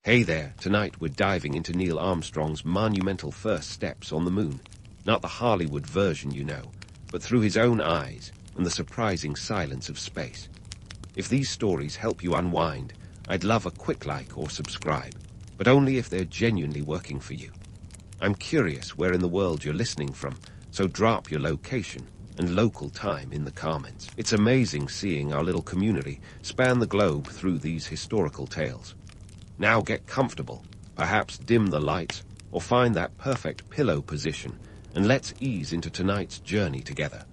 Hey there, tonight we're diving into Neil Armstrong's monumental first steps on the moon. Not the Hollywood version, you know, but through his own eyes and the surprising silence of space. If these stories help you unwind, I'd love a quick like or subscribe, but only if they're genuinely working for you. I'm curious where in the world you're listening from, so drop your location and local time in the comments. It's amazing seeing our little community span the globe through these historical tales. Now get comfortable, perhaps dim the lights, or find that perfect pillow position, and let's ease into tonight's journey together.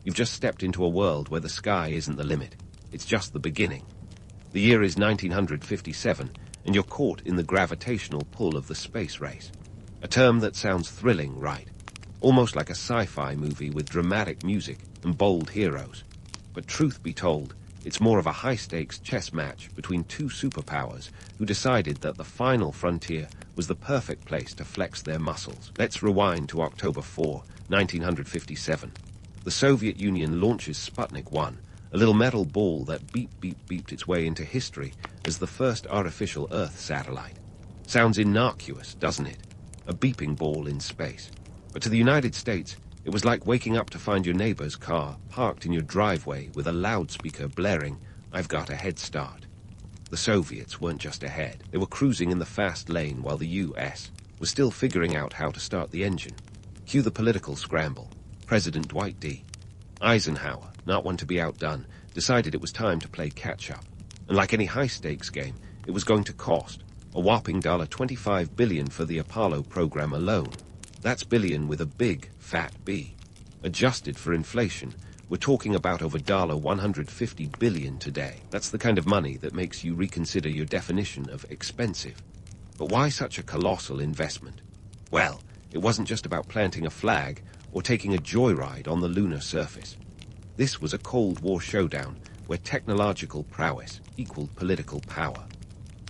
You've just stepped into a world where the sky isn't the limit, it's just the beginning. The year is 1957, and you're caught in the gravitational pull of the space race. A term that sounds thrilling, right? Almost like a sci-fi movie with dramatic music and bold heroes. But truth be told, it's more of a high-stakes chess match between two superpowers who decided that the final frontier was the perfect place to flex their muscles. Let's rewind to October 4, 1957. The Soviet Union launches Sputnik 1, a little metal ball that beeped its way into history as the first artificial Earth satellite. Sounds innocuous, doesn't it? A beeping ball in space. But to the United States, it was like waking up to find your neighbor's car parked in your driveway with a loudspeaker blaring, "I've got a head start." The Soviets weren't just ahead. They were cruising in the fast lane while the US was still figuring out how to start the engine. Cue the political scramble. President Dwight D. Eisenhower, not one to be outdone, decided it was time to play catch-up. And like any high-stakes game, it was going to cost a whopping $25 billion for the Apollo program alone. That's billion with a big, fat B. Adjusted for inflation, we're talking about over $150 billion today. That's the kind of money that makes you reconsider your definition of expensive. But why such a colossal investment? Well, it wasn't just about planting a flag or taking a joyride on the lunar surface. This was a Cold War showdown where technological prowess equaled political power.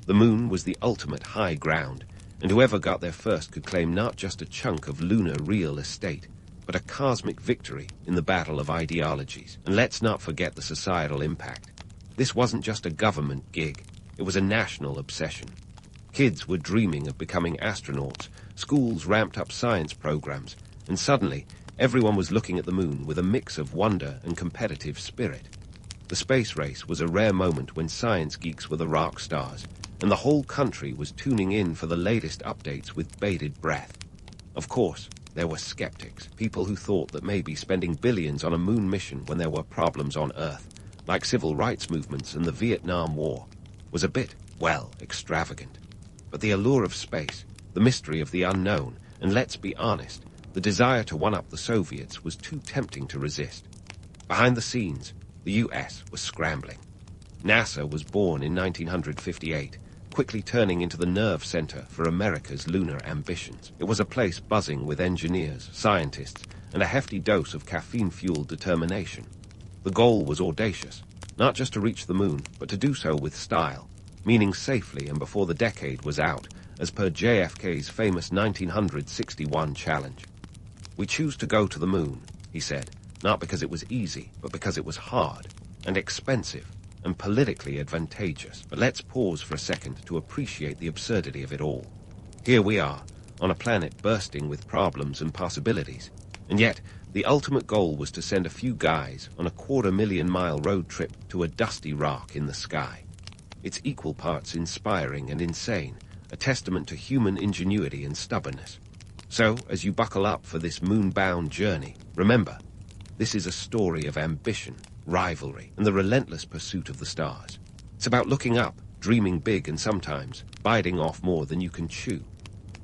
The moon was the ultimate high ground, and whoever got there first could claim not just a chunk of lunar real estate, but a cosmic victory in the battle of ideologies. And let's not forget the societal impact. This wasn't just a government gig, it was a national obsession. Kids were dreaming of becoming astronauts, schools ramped up science programs, and suddenly everyone was looking at the moon with a mix of wonder and competitive spirit. The space race was a rare moment when science geeks were the rock stars, and the whole country was tuning in for the latest updates with bated breath. Of course, there were skeptics, people who thought that maybe spending billions on a moon mission when there were problems on Earth, like civil rights movements and the Vietnam War, was a bit, well, extravagant. But the allure of space, the mystery of the unknown, and let's be honest, the desire to one-up the Soviets was too tempting to resist. Behind the scenes, the US was scrambling. NASA was born in 1958, quickly turning into the nerve center for America's lunar ambitions. It was a place buzzing with engineers, scientists, and a hefty dose of caffeine-fueled determination. The goal was audacious, not just to reach the moon, but to do so with style, meaning safely and before the decade was out, as per JFK's famous 1961 challenge. "We choose to go to the moon," he said, "not because it was easy, but because it was hard and expensive and politically advantageous." But let's pause for a second to appreciate the absurdity of it all. Here we are, on a planet bursting with problems and possibilities, and yet the ultimate goal was to send a few guys on a 250,000-mile road trip to a dusty rock in the sky. It's equal parts inspiring and insane, a testament to human ingenuity and stubbornness. So, as you buckle up for this moon-bound journey, remember, this is a story of ambition, rivalry, and the relentless pursuit of the stars. It's about looking up, dreaming big, and sometimes biting off more than you can chew.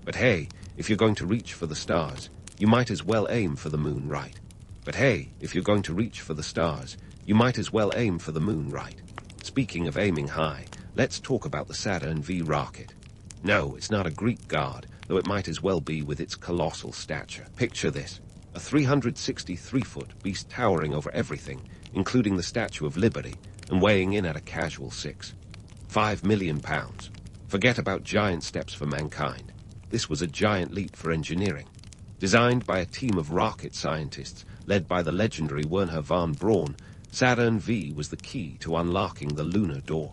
But hey, if you're going to reach for the stars, you might as well aim for the moon, right? But hey, if you're going to reach for the stars, you might as well aim for the moon, right? Speaking of aiming high, let's talk about the Saturn V rocket. No, it's not a Greek god, though it might as well be with its colossal stature. Picture this, a 363-foot beast towering over everything, including the Statue of Liberty, and weighing in at a casual 5 million pounds. Forget about giant steps for mankind. This was a giant leap for engineering. Designed by a team of rocket scientists led by the legendary Wernher von Braun, Saturn V was the key to unlocking the lunar door.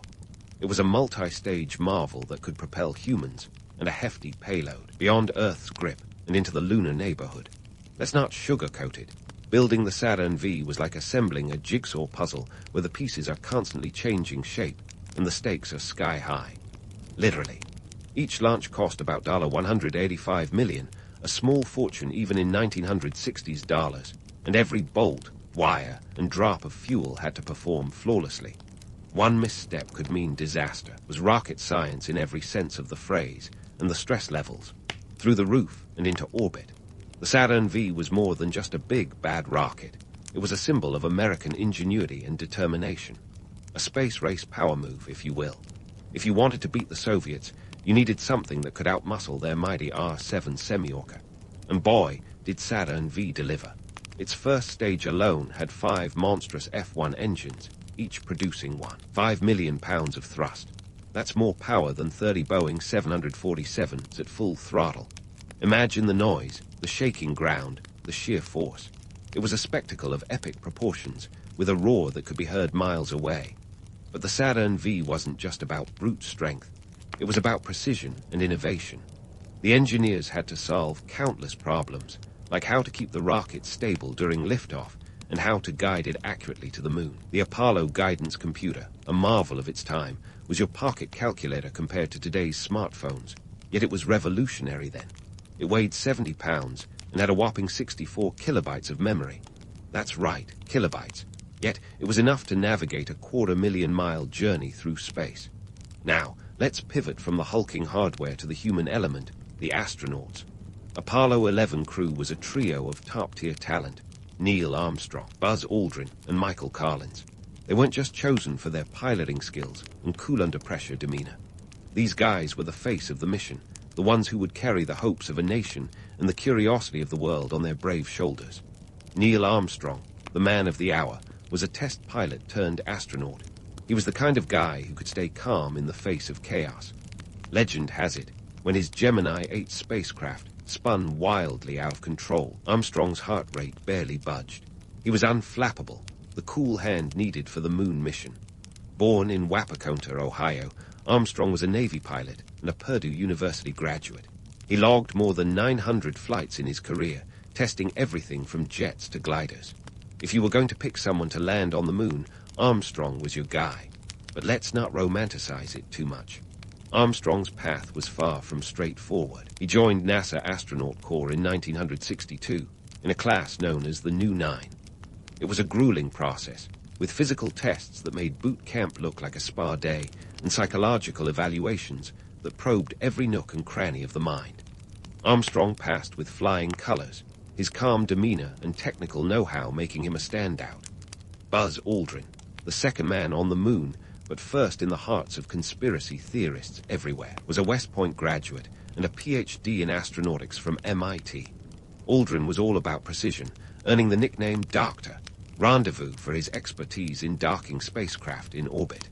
It was a multi-stage marvel that could propel humans and a hefty payload beyond Earth's grip and into the lunar neighborhood. Let's not sugarcoat it. Building the Saturn V was like assembling a jigsaw puzzle where the pieces are constantly changing shape and the stakes are sky high. Literally. Each launch cost about $185 million, a small fortune even in 1960s dollars, and every bolt, wire, and drop of fuel had to perform flawlessly. One misstep could mean disaster. It was rocket science in every sense of the phrase, and the stress levels, through the roof and into orbit. The Saturn V was more than just a big, bad rocket. It was a symbol of American ingenuity and determination. A space race power move, if you will. If you wanted to beat the Soviets, you needed something that could outmuscle their mighty R-7 Semyorka. And boy, did Saturn V deliver. Its first stage alone had 5 monstrous F-1 engines, each producing 5 million pounds of thrust. That's more power than 30 Boeing 747s at full throttle. Imagine the noise, the shaking ground, the sheer force. It was a spectacle of epic proportions, with a roar that could be heard miles away. But the Saturn V wasn't just about brute strength. It was about precision and innovation. The engineers had to solve countless problems, like how to keep the rocket stable during liftoff and how to guide it accurately to the moon. The Apollo guidance computer, a marvel of its time, was your pocket calculator compared to today's smartphones. Yet it was revolutionary then. It weighed 70 pounds and had a whopping 64 kilobytes of memory. That's right, kilobytes. Yet it was enough to navigate a 250,000-mile journey through space. Now, let's pivot from the hulking hardware to the human element, the astronauts. Apollo 11 crew was a trio of top-tier talent: Neil Armstrong, Buzz Aldrin, and Michael Collins. They weren't just chosen for their piloting skills and cool-under-pressure demeanor. These guys were the face of the mission, the ones who would carry the hopes of a nation and the curiosity of the world on their brave shoulders. Neil Armstrong, the man of the hour, was a test pilot turned astronaut. He was the kind of guy who could stay calm in the face of chaos. Legend has it, when his Gemini 8 spacecraft spun wildly out of control, Armstrong's heart rate barely budged. He was unflappable, the cool hand needed for the moon mission. Born in Wapakonta, Ohio, Armstrong was a Navy pilot and a Purdue University graduate. He logged more than 900 flights in his career, testing everything from jets to gliders. If you were going to pick someone to land on the moon, Armstrong was your guy. But let's not romanticize it too much. Armstrong's path was far from straightforward. He joined NASA Astronaut Corps in 1962, in a class known as the New Nine. It was a grueling process, with physical tests that made boot camp look like a spa day and psychological evaluations that probed every nook and cranny of the mind. Armstrong passed with flying colors, his calm demeanor and technical know-how making him a standout. Buzz Aldrin, the second man on the moon, but first in the hearts of conspiracy theorists everywhere, was a West Point graduate and a PhD in astronautics from MIT. Aldrin was all about precision, earning the nickname Doctor, rendezvous for his expertise in docking spacecraft in orbit.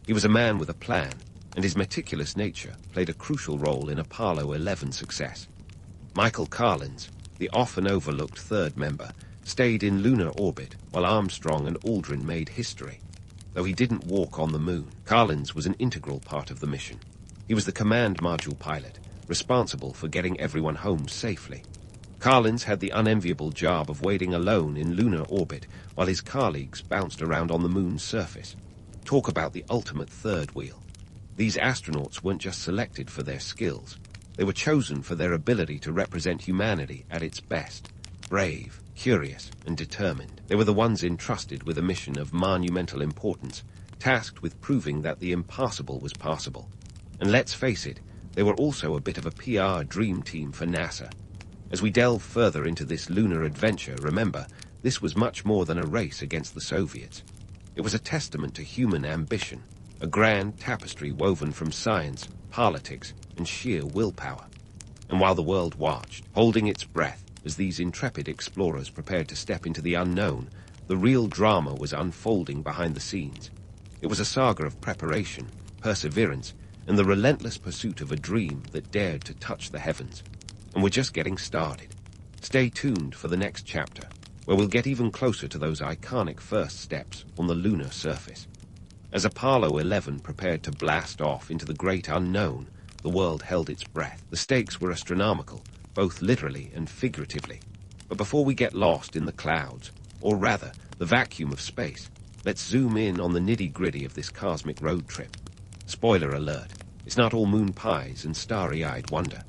He was a man with a plan, and his meticulous nature played a crucial role in Apollo 11's success. Michael Collins, the often overlooked third member, stayed in lunar orbit while Armstrong and Aldrin made history. Though he didn't walk on the moon, Collins was an integral part of the mission. He was the command module pilot, responsible for getting everyone home safely. Collins had the unenviable job of waiting alone in lunar orbit while his colleagues bounced around on the moon's surface. Talk about the ultimate third wheel. These astronauts weren't just selected for their skills. They were chosen for their ability to represent humanity at its best. Brave, curious, and determined. They were the ones entrusted with a mission of monumental importance, tasked with proving that the impossible was possible. And let's face it, they were also a bit of a PR dream team for NASA. As we delve further into this lunar adventure, remember, this was much more than a race against the Soviets. It was a testament to human ambition, a grand tapestry woven from science, politics, and sheer willpower. And while the world watched, holding its breath, as these intrepid explorers prepared to step into the unknown, the real drama was unfolding behind the scenes. It was a saga of preparation, perseverance, and the relentless pursuit of a dream that dared to touch the heavens. And we're just getting started. Stay tuned for the next chapter, where we'll get even closer to those iconic first steps on the lunar surface. As Apollo 11 prepared to blast off into the great unknown, the world held its breath. The stakes were astronomical, both literally and figuratively. But before we get lost in the clouds, or rather, the vacuum of space, let's zoom in on the nitty-gritty of this cosmic road trip. Spoiler alert, it's not all moon pies and starry-eyed wonder.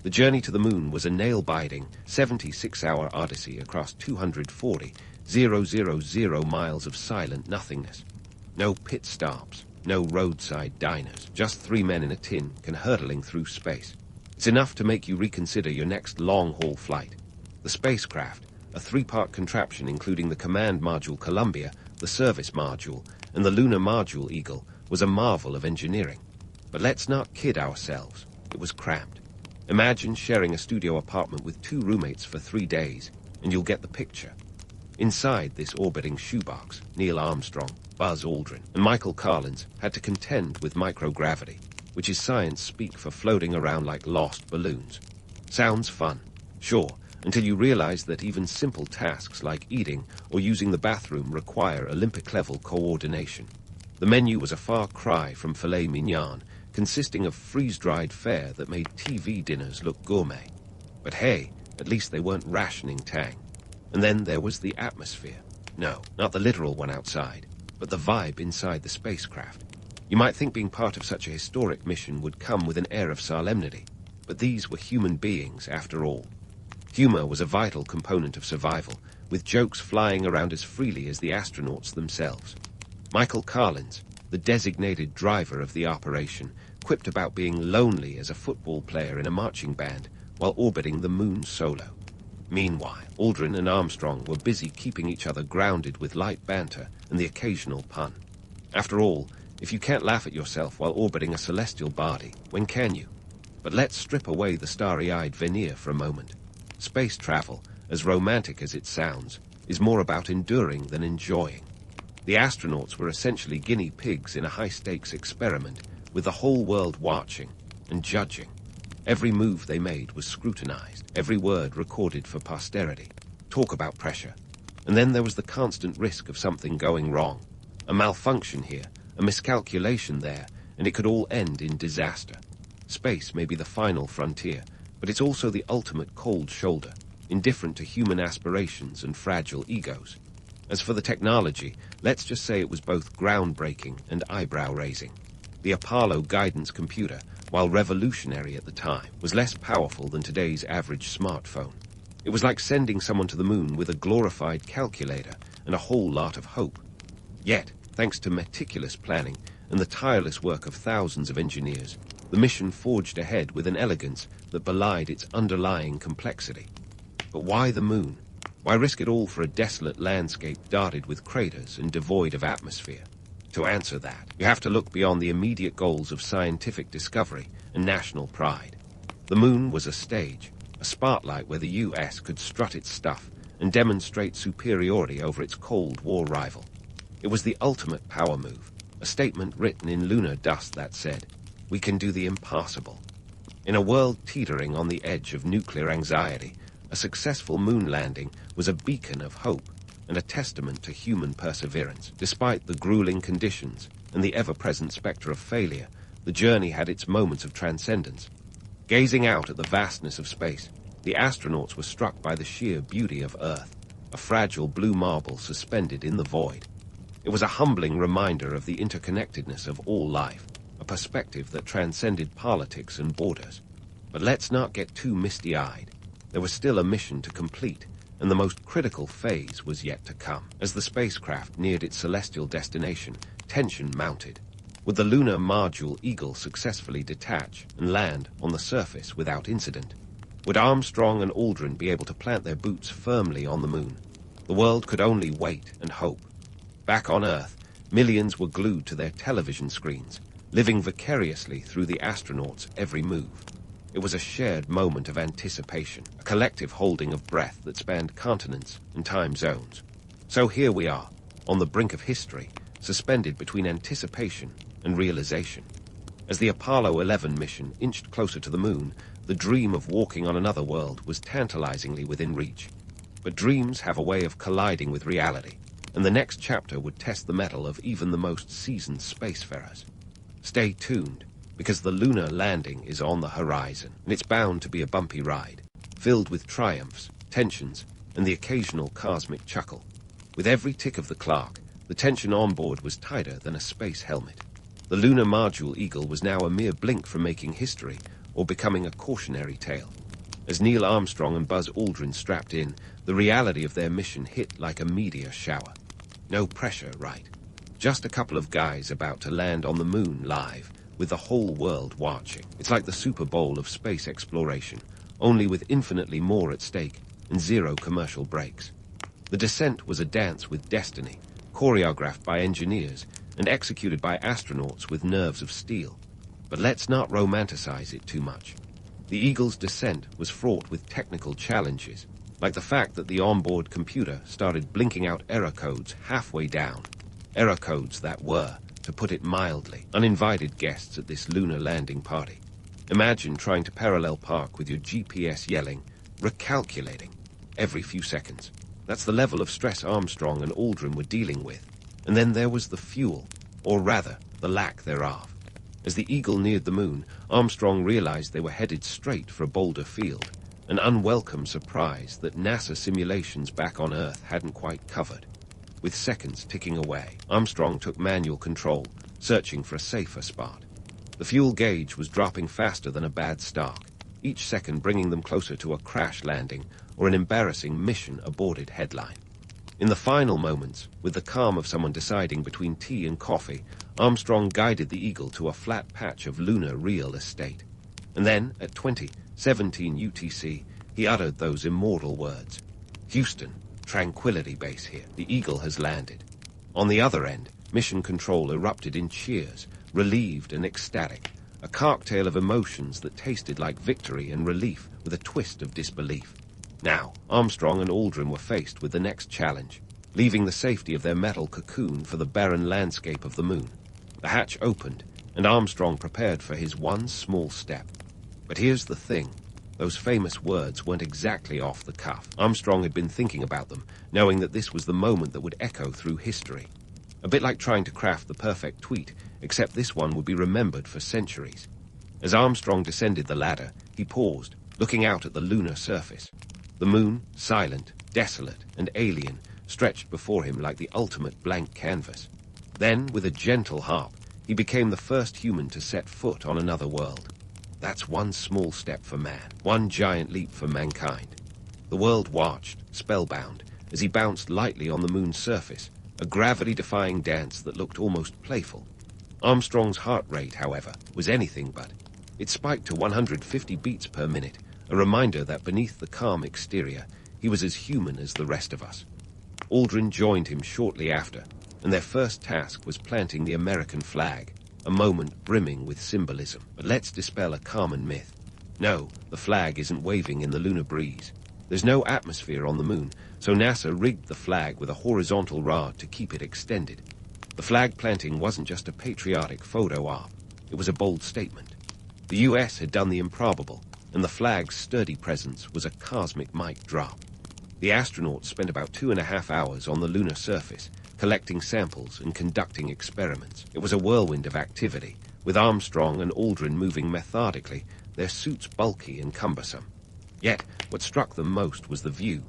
The journey to the moon was a nail-biting 76-hour odyssey across 240,000 miles of silent nothingness. No pit stops, no roadside diners, just three men in a tin can hurtling through space. It's enough to make you reconsider your next long-haul flight. The spacecraft, a three-part contraption including the command module Columbia, the service module, and the lunar module Eagle, was a marvel of engineering. But let's not kid ourselves. It was cramped. Imagine sharing a studio apartment with two roommates for 3 days, and you'll get the picture. Inside this orbiting shoebox, Neil Armstrong, Buzz Aldrin, and Michael Collins had to contend with microgravity, which is science speak for floating around like lost balloons. Sounds fun, sure, until you realize that even simple tasks like eating or using the bathroom require Olympic-level coordination. The menu was a far cry from filet mignon, consisting of freeze-dried fare that made TV dinners look gourmet. But hey, at least they weren't rationing Tang. And then there was the atmosphere. No, not the literal one outside, but the vibe inside the spacecraft. You might think being part of such a historic mission would come with an air of solemnity, but these were human beings after all. Humor was a vital component of survival, with jokes flying around as freely as the astronauts themselves. Michael Collins, the designated driver of the operation, quipped about being lonely as a football player in a marching band while orbiting the moon solo. Meanwhile, Aldrin and Armstrong were busy keeping each other grounded with light banter and the occasional pun. After all, if you can't laugh at yourself while orbiting a celestial body, when can you? But let's strip away the starry-eyed veneer for a moment. Space travel, as romantic as it sounds, is more about enduring than enjoying. The astronauts were essentially guinea pigs in a high-stakes experiment, with the whole world watching and judging. Every move they made was scrutinized, every word recorded for posterity. Talk about pressure. And then there was the constant risk of something going wrong. A malfunction here, a miscalculation there, and it could all end in disaster. Space may be the final frontier, but it's also the ultimate cold shoulder, indifferent to human aspirations and fragile egos. As for the technology, let's just say it was both groundbreaking and eyebrow-raising. The Apollo guidance computer, while revolutionary at the time, was less powerful than today's average smartphone. It was like sending someone to the moon with a glorified calculator and a whole lot of hope. Yet, thanks to meticulous planning and the tireless work of thousands of engineers, the mission forged ahead with an elegance that belied its underlying complexity. But why the moon? Why risk it all for a desolate landscape dotted with craters and devoid of atmosphere? To answer that, you have to look beyond the immediate goals of scientific discovery and national pride. The moon was a stage, a spotlight where the US could strut its stuff and demonstrate superiority over its Cold War rival. It was the ultimate power move, a statement written in lunar dust that said, "We can do the impossible." In a world teetering on the edge of nuclear anxiety, a successful moon landing was a beacon of hope and a testament to human perseverance. Despite the grueling conditions and the ever-present specter of failure, the journey had its moments of transcendence. Gazing out at the vastness of space, the astronauts were struck by the sheer beauty of Earth, a fragile blue marble suspended in the void. It was a humbling reminder of the interconnectedness of all life, a perspective that transcended politics and borders. But let's not get too misty-eyed. There was still a mission to complete, and the most critical phase was yet to come. As the spacecraft neared its celestial destination, tension mounted. Would the lunar module Eagle successfully detach and land on the surface without incident? Would Armstrong and Aldrin be able to plant their boots firmly on the moon? The world could only wait and hope. Back on Earth, millions were glued to their television screens, living vicariously through the astronauts' every move. It was a shared moment of anticipation, a collective holding of breath that spanned continents and time zones. So here we are, on the brink of history, suspended between anticipation and realization. As the Apollo 11 mission inched closer to the moon, the dream of walking on another world was tantalizingly within reach. But dreams have a way of colliding with reality. and the next chapter would test the mettle of even the most seasoned spacefarers. Stay tuned, because the lunar landing is on the horizon, and it's bound to be a bumpy ride, filled with triumphs, tensions, and the occasional cosmic chuckle. With every tick of the clock, the tension on board was tighter than a space helmet. The lunar module Eagle was now a mere blink from making history or becoming a cautionary tale. As Neil Armstrong and Buzz Aldrin strapped in, the reality of their mission hit like a meteor shower. No pressure, right? Just a couple of guys about to land on the moon live, with the whole world watching. It's like the Super Bowl of space exploration, only with infinitely more at stake and zero commercial breaks. The descent was a dance with destiny, choreographed by engineers and executed by astronauts with nerves of steel. But let's not romanticize it too much. The Eagle's descent was fraught with technical challenges, like the fact that the onboard computer started blinking out error codes halfway down. Error codes that were, to put it mildly, uninvited guests at this lunar landing party. Imagine trying to parallel park with your GPS yelling, recalculating, every few seconds. That's the level of stress Armstrong and Aldrin were dealing with. And then there was the fuel, or rather, the lack thereof. As the Eagle neared the moon, Armstrong realized they were headed straight for a boulder field, an unwelcome surprise that NASA simulations back on Earth hadn't quite covered. With seconds ticking away, Armstrong took manual control, searching for a safer spot. The fuel gauge was dropping faster than a bad start, each second bringing them closer to a crash landing or an embarrassing mission aborted headline. In the final moments, with the calm of someone deciding between tea and coffee, Armstrong guided the Eagle to a flat patch of lunar real estate. And then, at 20:17 UTC, he uttered those immortal words. "Houston, tranquility base here. The Eagle has landed." On the other end, mission control erupted in cheers, relieved and ecstatic, a cocktail of emotions that tasted like victory and relief with a twist of disbelief. Now, Armstrong and Aldrin were faced with the next challenge, leaving the safety of their metal cocoon for the barren landscape of the moon. The hatch opened, and Armstrong prepared for his one small step. But here's the thing. Those famous words weren't exactly off the cuff. Armstrong had been thinking about them, knowing that this was the moment that would echo through history. A bit like trying to craft the perfect tweet, except this one would be remembered for centuries. As Armstrong descended the ladder, he paused, looking out at the lunar surface. The moon, silent, desolate, and alien, stretched before him like the ultimate blank canvas. Then, with a gentle harp, he became the first human to set foot on another world. That's one small step for man, one giant leap for mankind. The world watched, spellbound, as he bounced lightly on the moon's surface, a gravity-defying dance that looked almost playful. Armstrong's heart rate, however, was anything but. It spiked to 150 beats per minute, a reminder that beneath the calm exterior, he was as human as the rest of us. Aldrin joined him shortly after, and their first task was planting the American flag, a moment brimming with symbolism. But let's dispel a common myth. No, the flag isn't waving in the lunar breeze. There's no atmosphere on the moon, so NASA rigged the flag with a horizontal rod to keep it extended. The flag planting wasn't just a patriotic photo op, it was a bold statement. The US had done the improbable, and the flag's sturdy presence was a cosmic mic drop. The astronauts spent about 2.5 hours on the lunar surface, collecting samples and conducting experiments. It was a whirlwind of activity, with Armstrong and Aldrin moving methodically, their suits bulky and cumbersome. Yet, what struck them most was the view.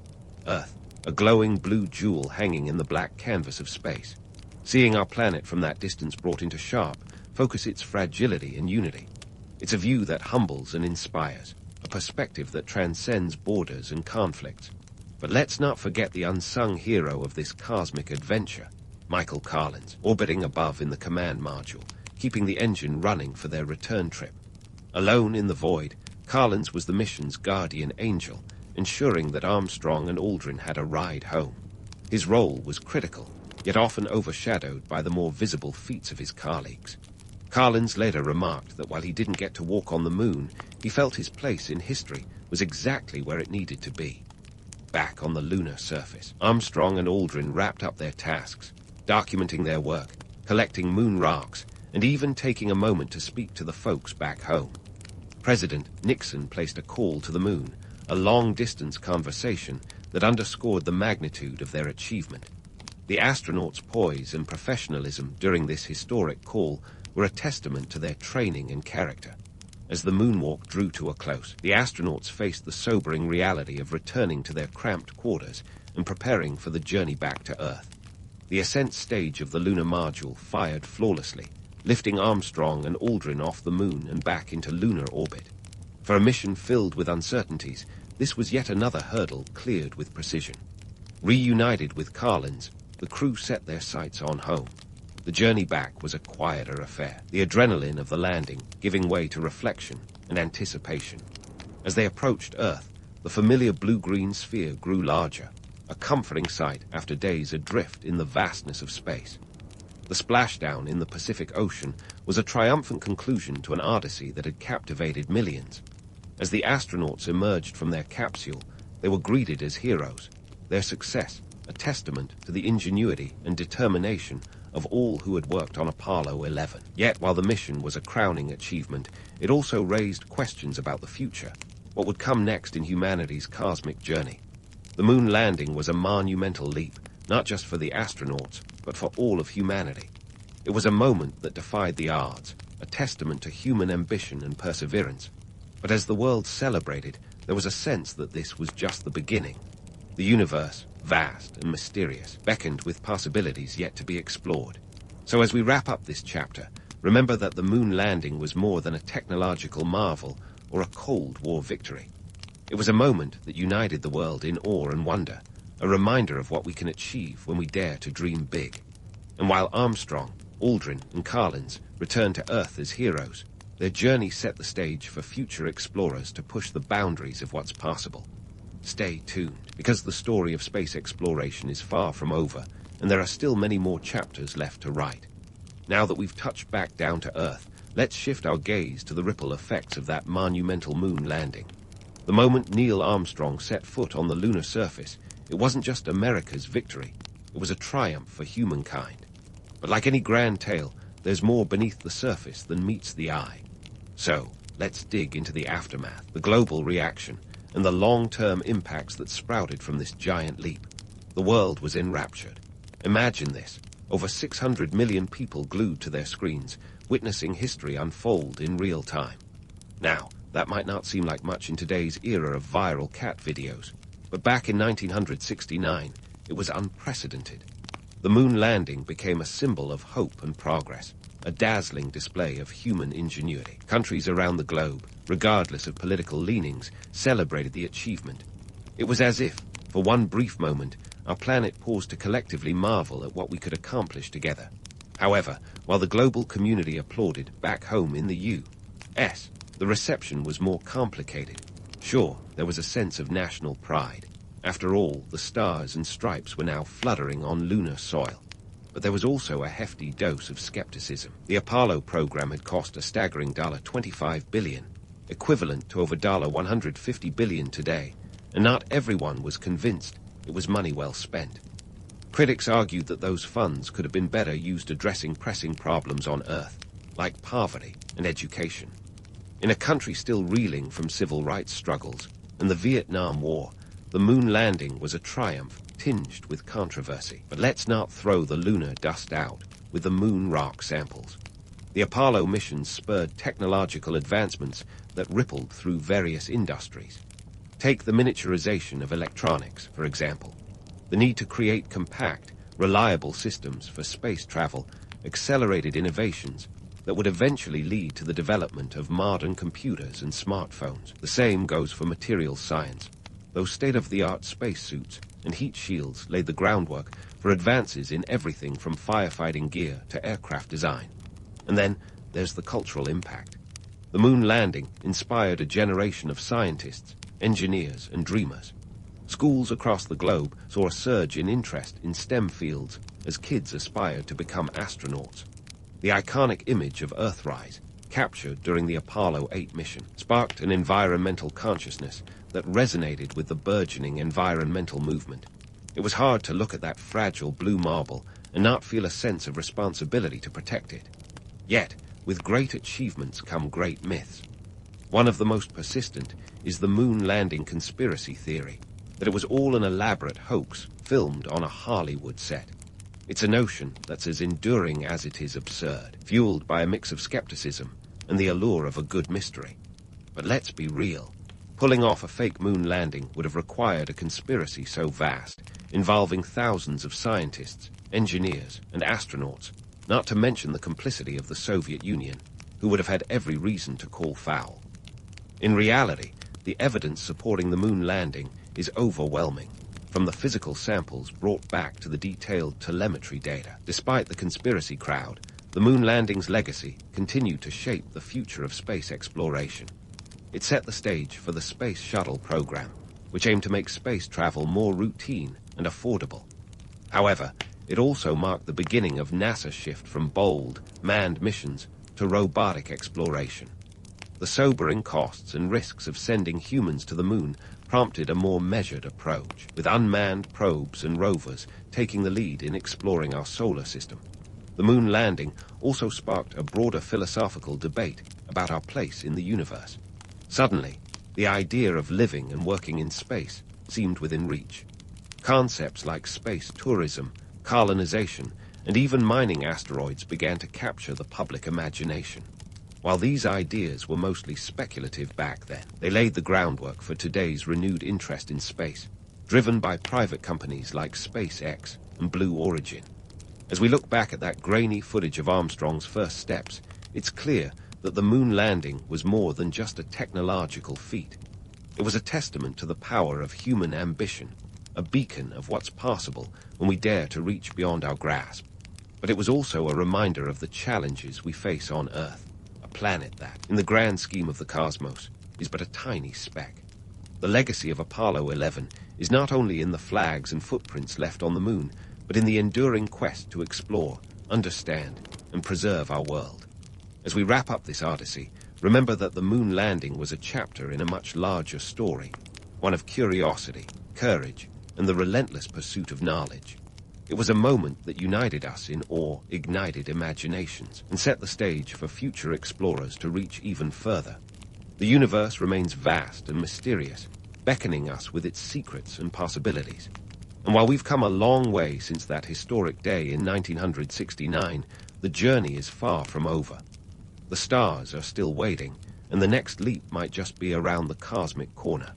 Earth, a glowing blue jewel hanging in the black canvas of space. Seeing our planet from that distance brought into sharp focus its fragility and unity. It's a view that humbles and inspires, a perspective that transcends borders and conflicts. But let's not forget the unsung hero of this cosmic adventure, Michael Collins, orbiting above in the command module, keeping the engine running for their return trip. Alone in the void, Collins was the mission's guardian angel, ensuring that Armstrong and Aldrin had a ride home. His role was critical, yet often overshadowed by the more visible feats of his colleagues. Collins later remarked that while he didn't get to walk on the moon, he felt his place in history was exactly where it needed to be. Back on the lunar surface, Armstrong and Aldrin wrapped up their tasks, documenting their work, collecting moon rocks, and even taking a moment to speak to the folks back home. President Nixon placed a call to the moon, a long-distance conversation that underscored the magnitude of their achievement. The astronauts' poise and professionalism during this historic call were a testament to their training and character. As the moonwalk drew to a close, the astronauts faced the sobering reality of returning to their cramped quarters and preparing for the journey back to Earth. The ascent stage of the lunar module fired flawlessly, lifting Armstrong and Aldrin off the moon and back into lunar orbit. For a mission filled with uncertainties, this was yet another hurdle cleared with precision. Reunited with Carlins, the crew set their sights on home. The journey back was a quieter affair, the adrenaline of the landing giving way to reflection and anticipation. As they approached Earth, the familiar blue-green sphere grew larger, a comforting sight after days adrift in the vastness of space. The splashdown in the Pacific Ocean was a triumphant conclusion to an odyssey that had captivated millions. As the astronauts emerged from their capsule, they were greeted as heroes, their success a testament to the ingenuity and determination of all who had worked on Apollo 11. Yet, while the mission was a crowning achievement, it also raised questions about the future. What would come next in humanity's cosmic journey? The moon landing was a monumental leap, not just for the astronauts, but for all of humanity. It was a moment that defied the odds, a testament to human ambition and perseverance. But as the world celebrated, there was a sense that this was just the beginning. The universe, vast and mysterious, beckoned with possibilities yet to be explored. So as we wrap up this chapter, remember that the moon landing was more than a technological marvel or a Cold War victory. It was a moment that united the world in awe and wonder, a reminder of what we can achieve when we dare to dream big. And while Armstrong, Aldrin, and Carlins returned to Earth as heroes, their journey set the stage for future explorers to push the boundaries of what's possible. Stay tuned, because the story of space exploration is far from over, and there are still many more chapters left to write. Now that we've touched back down to Earth, let's shift our gaze to the ripple effects of that monumental moon landing. The moment Neil Armstrong set foot on the lunar surface, it wasn't just America's victory, it was a triumph for humankind. But like any grand tale, there's more beneath the surface than meets the eye. So, let's dig into the aftermath, the global reaction, and the long-term impacts that sprouted from this giant leap. The world was enraptured. Imagine this, over 600 million people glued to their screens, witnessing history unfold in real time. Now, that might not seem like much in today's era of viral cat videos, but back in 1969, it was unprecedented. The moon landing became a symbol of hope and progress, a dazzling display of human ingenuity. Countries around the globe, regardless of political leanings, celebrated the achievement. It was as if, for one brief moment, our planet paused to collectively marvel at what we could accomplish together. However, while the global community applauded back home in the U.S., the reception was more complicated. Sure, there was a sense of national pride. After all, the stars and stripes were now fluttering on lunar soil. But there was also a hefty dose of skepticism. The Apollo program had cost a staggering $25 billion, equivalent to over $150 billion today, and not everyone was convinced it was money well spent. Critics argued that those funds could have been better used addressing pressing problems on Earth, like poverty and education. In a country still reeling from civil rights struggles and the Vietnam War, the moon landing was a triumph tinged with controversy. But let's not throw the lunar dust out with the moon rock samples. The Apollo missions spurred technological advancements that rippled through various industries. Take the miniaturization of electronics, for example. The need to create compact, reliable systems for space travel accelerated innovations that would eventually lead to the development of modern computers and smartphones. The same goes for materials science. Those state-of-the-art spacesuits and heat shields laid the groundwork for advances in everything from firefighting gear to aircraft design. And then there's the cultural impact. The moon landing inspired a generation of scientists, engineers, and dreamers. Schools across the globe saw a surge in interest in STEM fields as kids aspired to become astronauts. The iconic image of Earthrise, captured during the Apollo 8 mission, sparked an environmental consciousness that resonated with the burgeoning environmental movement. It was hard to look at that fragile blue marble and not feel a sense of responsibility to protect it. Yet, with great achievements come great myths. One of the most persistent is the moon landing conspiracy theory, that it was all an elaborate hoax filmed on a Hollywood set. It's a notion that's as enduring as it is absurd, fueled by a mix of skepticism and the allure of a good mystery. But let's be real. Pulling off a fake moon landing would have required a conspiracy so vast, involving thousands of scientists, engineers, and astronauts, not to mention the complicity of the Soviet Union, who would have had every reason to call foul. In reality, the evidence supporting the moon landing is overwhelming, from the physical samples brought back to the detailed telemetry data. Despite the conspiracy crowd, the moon landing's legacy continued to shape the future of space exploration. It set the stage for the Space Shuttle program, which aimed to make space travel more routine and affordable. However, it also marked the beginning of NASA's shift from bold, manned missions to robotic exploration. The sobering costs and risks of sending humans to the moon prompted a more measured approach, with unmanned probes and rovers taking the lead in exploring our solar system. The moon landing also sparked a broader philosophical debate about our place in the universe. Suddenly, the idea of living and working in space seemed within reach. Concepts like space tourism, colonization, and even mining asteroids began to capture the public imagination. While these ideas were mostly speculative back then, they laid the groundwork for today's renewed interest in space, driven by private companies like SpaceX and Blue Origin. As we look back at that grainy footage of Armstrong's first steps, it's clear that the moon landing was more than just a technological feat. It was a testament to the power of human ambition, a beacon of what's possible when we dare to reach beyond our grasp. But it was also a reminder of the challenges we face on Earth, a planet that, in the grand scheme of the cosmos, is but a tiny speck. The legacy of Apollo 11 is not only in the flags and footprints left on the moon, but in the enduring quest to explore, understand, and preserve our world. As we wrap up this odyssey, remember that the moon landing was a chapter in a much larger story, one of curiosity, courage, and the relentless pursuit of knowledge. It was a moment that united us in awe, ignited imaginations, and set the stage for future explorers to reach even further. The universe remains vast and mysterious, beckoning us with its secrets and possibilities. And while we've come a long way since that historic day in 1969, the journey is far from over. The stars are still waiting, and the next leap might just be around the cosmic corner.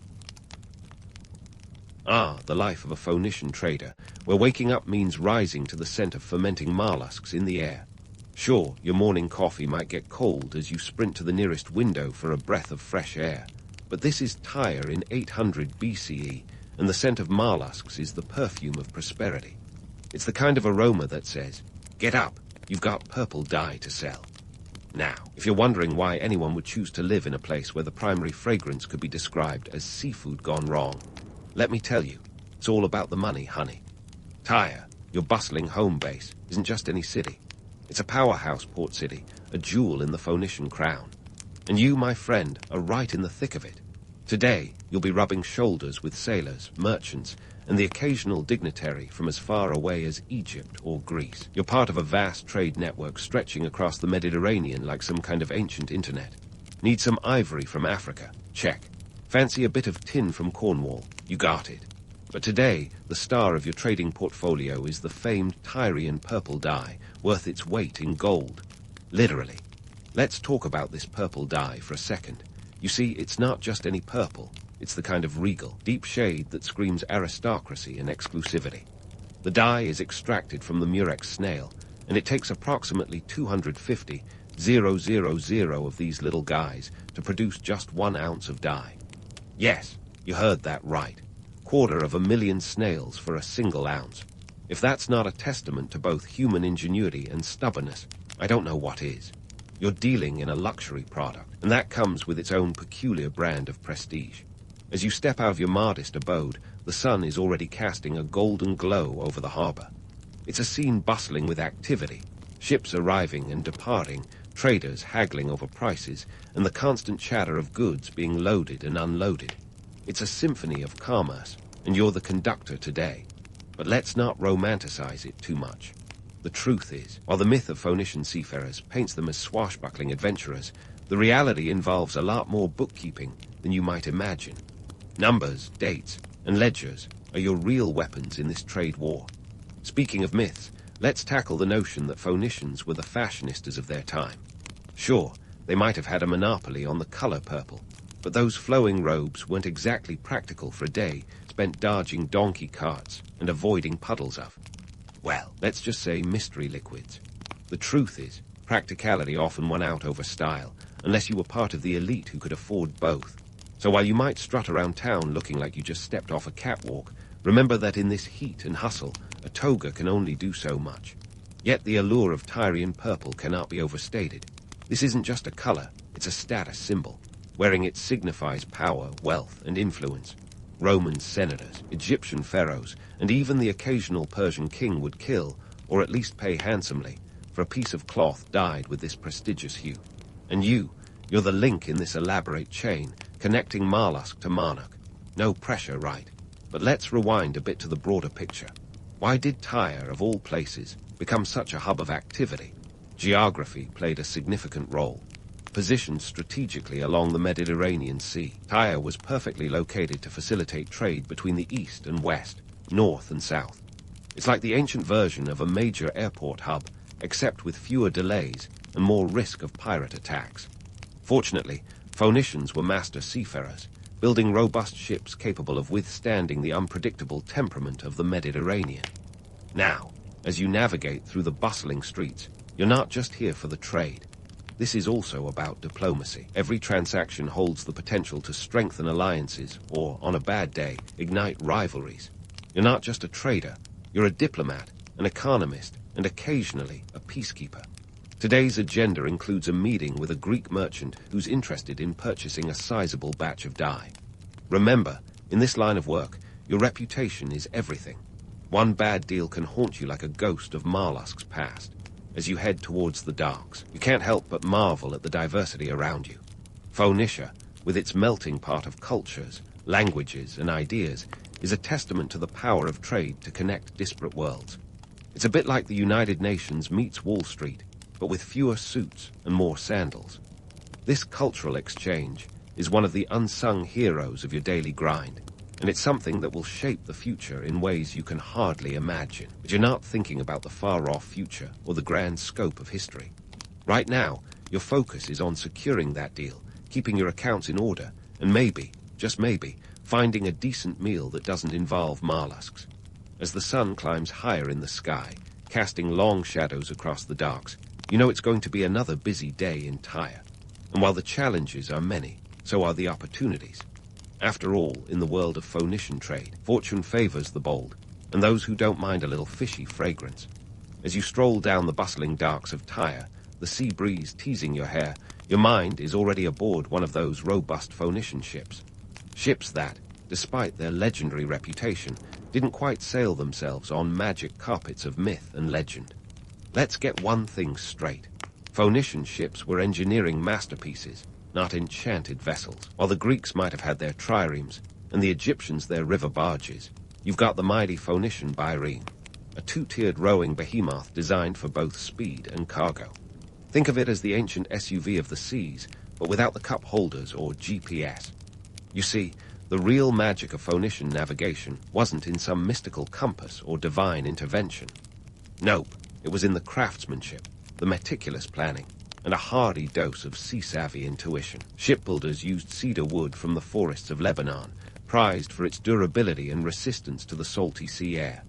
The life of a Phoenician trader, where waking up means rising to the scent of fermenting mollusks in the air. Sure, your morning coffee might get cold as you sprint to the nearest window for a breath of fresh air, but this is Tyre in 800 BCE, and the scent of mollusks is the perfume of prosperity. It's the kind of aroma that says, "Get up, you've got purple dye to sell." Now, if you're wondering why anyone would choose to live in a place where the primary fragrance could be described as seafood gone wrong, let me tell you, it's all about the money, honey. Tyre, your bustling home base, isn't just any city. It's a powerhouse port city, a jewel in the Phoenician crown. And you, my friend, are right in the thick of it. Today, you'll be rubbing shoulders with sailors, merchants, and the occasional dignitary from as far away as Egypt or Greece. You're part of a vast trade network stretching across the Mediterranean like some kind of ancient internet. Need some ivory from Africa? Check. Fancy a bit of tin from Cornwall? You got it. But today, the star of your trading portfolio is the famed Tyrian purple dye, worth its weight in gold. Literally. Let's talk about this purple dye for a second. You see, it's not just any purple. It's the kind of regal, deep shade that screams aristocracy and exclusivity. The dye is extracted from the murex snail, and it takes approximately 250,000 of these little guys to produce just 1 ounce of dye. Yes, you heard that right. 250,000 snails for a single ounce. If that's not a testament to both human ingenuity and stubbornness, I don't know what is. You're dealing in a luxury product, and that comes with its own peculiar brand of prestige. As you step out of your modest abode, the sun is already casting a golden glow over the harbor. It's a scene bustling with activity, ships arriving and departing, traders haggling over prices, and the constant chatter of goods being loaded and unloaded. It's a symphony of commerce, and you're the conductor today. But let's not romanticize it too much. The truth is, while the myth of Phoenician seafarers paints them as swashbuckling adventurers, the reality involves a lot more bookkeeping than you might imagine. Numbers, dates, and ledgers are your real weapons in this trade war. Speaking of myths, let's tackle the notion that Phoenicians were the fashionistas of their time. Sure, they might have had a monopoly on the color purple, but those flowing robes weren't exactly practical for a day spent dodging donkey carts and avoiding puddles of, well, let's just say mystery liquids. The truth is, practicality often won out over style, unless you were part of the elite who could afford both. So while you might strut around town looking like you just stepped off a catwalk, remember that in this heat and hustle, a toga can only do so much. Yet the allure of Tyrian purple cannot be overstated. This isn't just a color, it's a status symbol. Wearing it signifies power, wealth, and influence. Roman senators, Egyptian pharaohs, and even the occasional Persian king would kill, or at least pay handsomely, for a piece of cloth dyed with this prestigious hue. And you're the link in this elaborate chain, connecting Marlusk to Monarch. No pressure, right? But let's rewind a bit to the broader picture. Why did Tyre, of all places, become such a hub of activity? Geography played a significant role. Positioned strategically along the Mediterranean Sea, Tyre was perfectly located to facilitate trade between the east and west, north and south. It's like the ancient version of a major airport hub, except with fewer delays and more risk of pirate attacks. Fortunately, Phoenicians were master seafarers, building robust ships capable of withstanding the unpredictable temperament of the Mediterranean. Now, as you navigate through the bustling streets, you're not just here for the trade. This is also about diplomacy. Every transaction holds the potential to strengthen alliances or, on a bad day, ignite rivalries. You're not just a trader, you're a diplomat, an economist, and occasionally a peacekeeper. Today's agenda includes a meeting with a Greek merchant who's interested in purchasing a sizable batch of dye. Remember, in this line of work, your reputation is everything. One bad deal can haunt you like a ghost of Marlusk's past. As you head towards the docks, you can't help but marvel at the diversity around you. Phoenicia, with its melting pot of cultures, languages, and ideas, is a testament to the power of trade to connect disparate worlds. It's a bit like the United Nations meets Wall Street, but with fewer suits and more sandals. This cultural exchange is one of the unsung heroes of your daily grind, and it's something that will shape the future in ways you can hardly imagine. But you're not thinking about the far-off future or the grand scope of history. Right now, your focus is on securing that deal, keeping your accounts in order, and maybe, just maybe, finding a decent meal that doesn't involve Marlusks. As the sun climbs higher in the sky, casting long shadows across the docks, you know it's going to be another busy day in Tyre. And while the challenges are many, so are the opportunities. After all, in the world of Phoenician trade, fortune favors the bold, and those who don't mind a little fishy fragrance. As you stroll down the bustling docks of Tyre, the sea breeze teasing your hair, your mind is already aboard one of those robust Phoenician ships. Ships that, despite their legendary reputation, didn't quite sail themselves on magic carpets of myth and legend. Let's get one thing straight. Phoenician ships were engineering masterpieces, not enchanted vessels. While the Greeks might have had their triremes, and the Egyptians their river barges, you've got the mighty Phoenician bireme, a two-tiered rowing behemoth designed for both speed and cargo. Think of it as the ancient SUV of the seas, but without the cup holders or GPS. You see, the real magic of Phoenician navigation wasn't in some mystical compass or divine intervention. Nope, it was in the craftsmanship, the meticulous planning, and a hearty dose of sea-savvy intuition. Shipbuilders used cedar wood from the forests of Lebanon, prized for its durability and resistance to the salty sea air.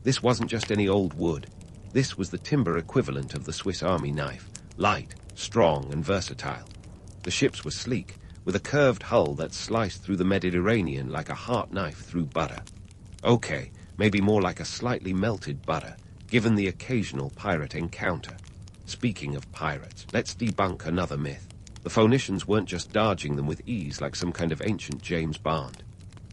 This wasn't just any old wood. This was the timber equivalent of the Swiss Army knife, light, strong, and versatile. The ships were sleek, with a curved hull that sliced through the Mediterranean like a heart knife through butter. Okay, maybe more like a slightly melted butter, given the occasional pirate encounter. Speaking of pirates, let's debunk another myth. The Phoenicians weren't just dodging them with ease like some kind of ancient James Bond.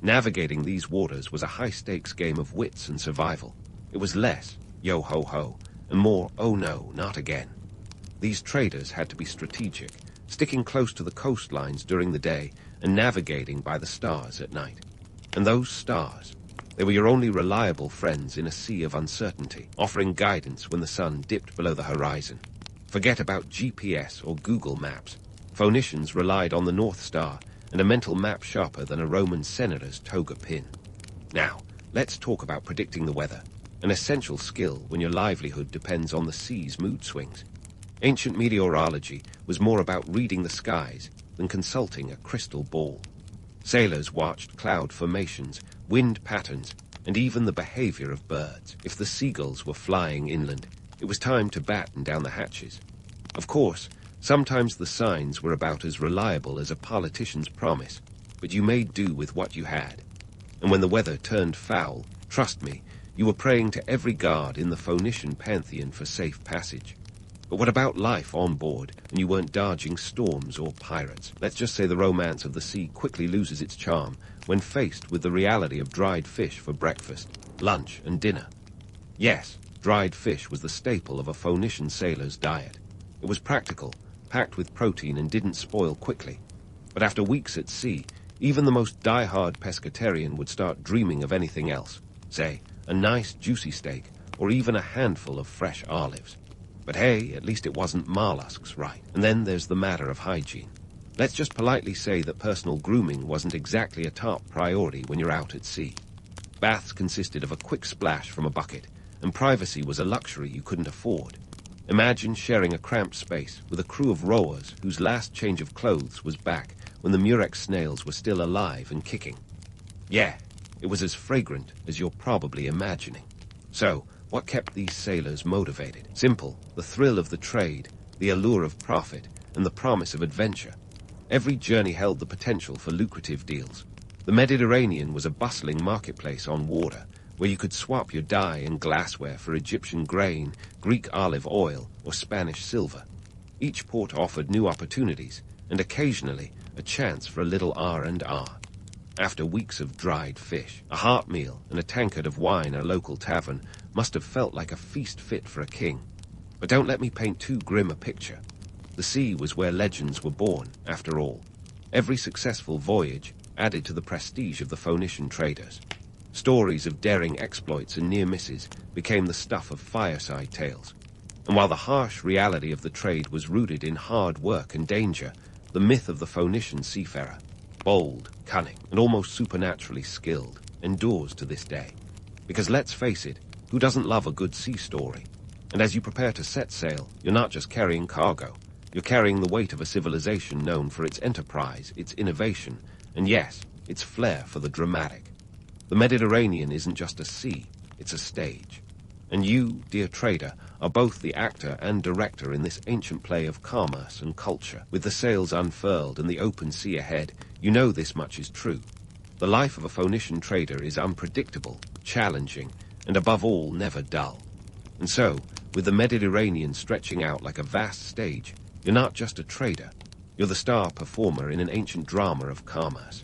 Navigating these waters was a high-stakes game of wits and survival. It was less, yo-ho-ho, and more, oh no, not again. These traders had to be strategic, sticking close to the coastlines during the day and navigating by the stars at night. And those stars, they were your only reliable friends in a sea of uncertainty, offering guidance when the sun dipped below the horizon. Forget about GPS or Google Maps. Phoenicians relied on the North Star and a mental map sharper than a Roman senator's toga pin. Now, let's talk about predicting the weather. an essential skill when your livelihood depends on the sea's mood swings. Ancient meteorology was more about reading the skies than consulting a crystal ball. Sailors watched cloud formations, wind patterns, and even the behavior of birds. If the seagulls were flying inland, it was time to batten down the hatches. Of course, sometimes the signs were about as reliable as a politician's promise, but you made do with what you had. And when the weather turned foul, trust me, you were praying to every god in the Phoenician pantheon for safe passage. But what about life on board, and you weren't dodging storms or pirates? Let's just say the romance of the sea quickly loses its charm when faced with the reality of dried fish for breakfast, lunch, and dinner. Yes, dried fish was the staple of a Phoenician sailor's diet. It was practical, packed with protein, and didn't spoil quickly. But after weeks at sea, even the most die-hard pescatarian would start dreaming of anything else. Say, a nice juicy steak, or even a handful of fresh olives. But hey, at least it wasn't mollusks, right? And then there's the matter of hygiene. Let's just politely say that personal grooming wasn't exactly a top priority when you're out at sea. Baths consisted of a quick splash from a bucket, and privacy was a luxury you couldn't afford. Imagine sharing a cramped space with a crew of rowers whose last change of clothes was back when the murex snails were still alive and kicking. Yeah, it was as fragrant as you're probably imagining. So, what kept these sailors motivated? Simple, the thrill of the trade, the allure of profit, and the promise of adventure. Every journey held the potential for lucrative deals. The Mediterranean was a bustling marketplace on water, where you could swap your dye and glassware for Egyptian grain, Greek olive oil, or Spanish silver. Each port offered new opportunities, and occasionally a chance for a little R&R. After weeks of dried fish, a heart meal, and a tankard of wine at a local tavern must have felt like a feast fit for a king. But don't let me paint too grim a picture. The sea was where legends were born, after all. Every successful voyage added to the prestige of the Phoenician traders. Stories of daring exploits and near misses became the stuff of fireside tales. And while the harsh reality of the trade was rooted in hard work and danger, the myth of the Phoenician seafarer, bold, cunning, and almost supernaturally skilled, endures to this day. Because let's face it, who doesn't love a good sea story? And as you prepare to set sail, you're not just carrying cargo. You're carrying the weight of a civilization known for its enterprise, its innovation, and yes, its flair for the dramatic. The Mediterranean isn't just a sea, it's a stage. And you, dear trader, are both the actor and director in this ancient play of commerce and culture. With the sails unfurled and the open sea ahead, you know this much is true. The life of a Phoenician trader is unpredictable, challenging, and above all, never dull. And so, with the Mediterranean stretching out like a vast stage, you're not just a trader, you're the star performer in an ancient drama of commerce.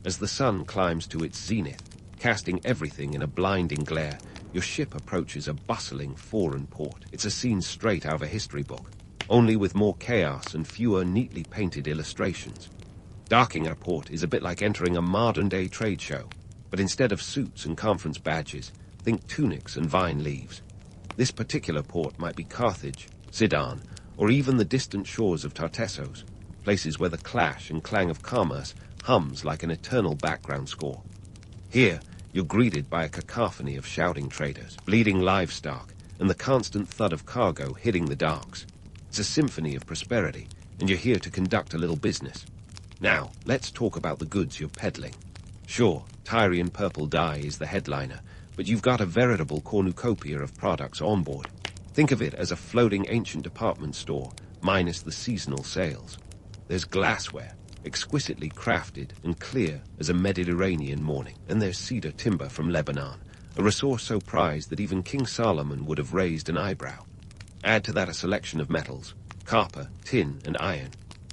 As the sun climbs to its zenith, casting everything in a blinding glare, your ship approaches a bustling foreign port. It's a scene straight out of a history book, only with more chaos and fewer neatly painted illustrations. Docking at a port is a bit like entering a modern-day trade show, but instead of suits and conference badges, think tunics and vine leaves. This particular port might be Carthage, Sidon, or even the distant shores of Tartessos, places where the clash and clang of commerce hums like an eternal background score. Here, you're greeted by a cacophony of shouting traders, bleeding livestock, and the constant thud of cargo hitting the docks. It's a symphony of prosperity, and you're here to conduct a little business. Now, let's talk about the goods you're peddling. Sure, Tyrian purple dye is the headliner, but you've got a veritable cornucopia of products on board. Think of it as a floating ancient department store, minus the seasonal sales. There's glassware, exquisitely crafted and clear as a Mediterranean morning. And there's cedar timber from Lebanon, a resource so prized that even King Solomon would have raised an eyebrow. Add to that a selection of metals, copper, tin, and iron,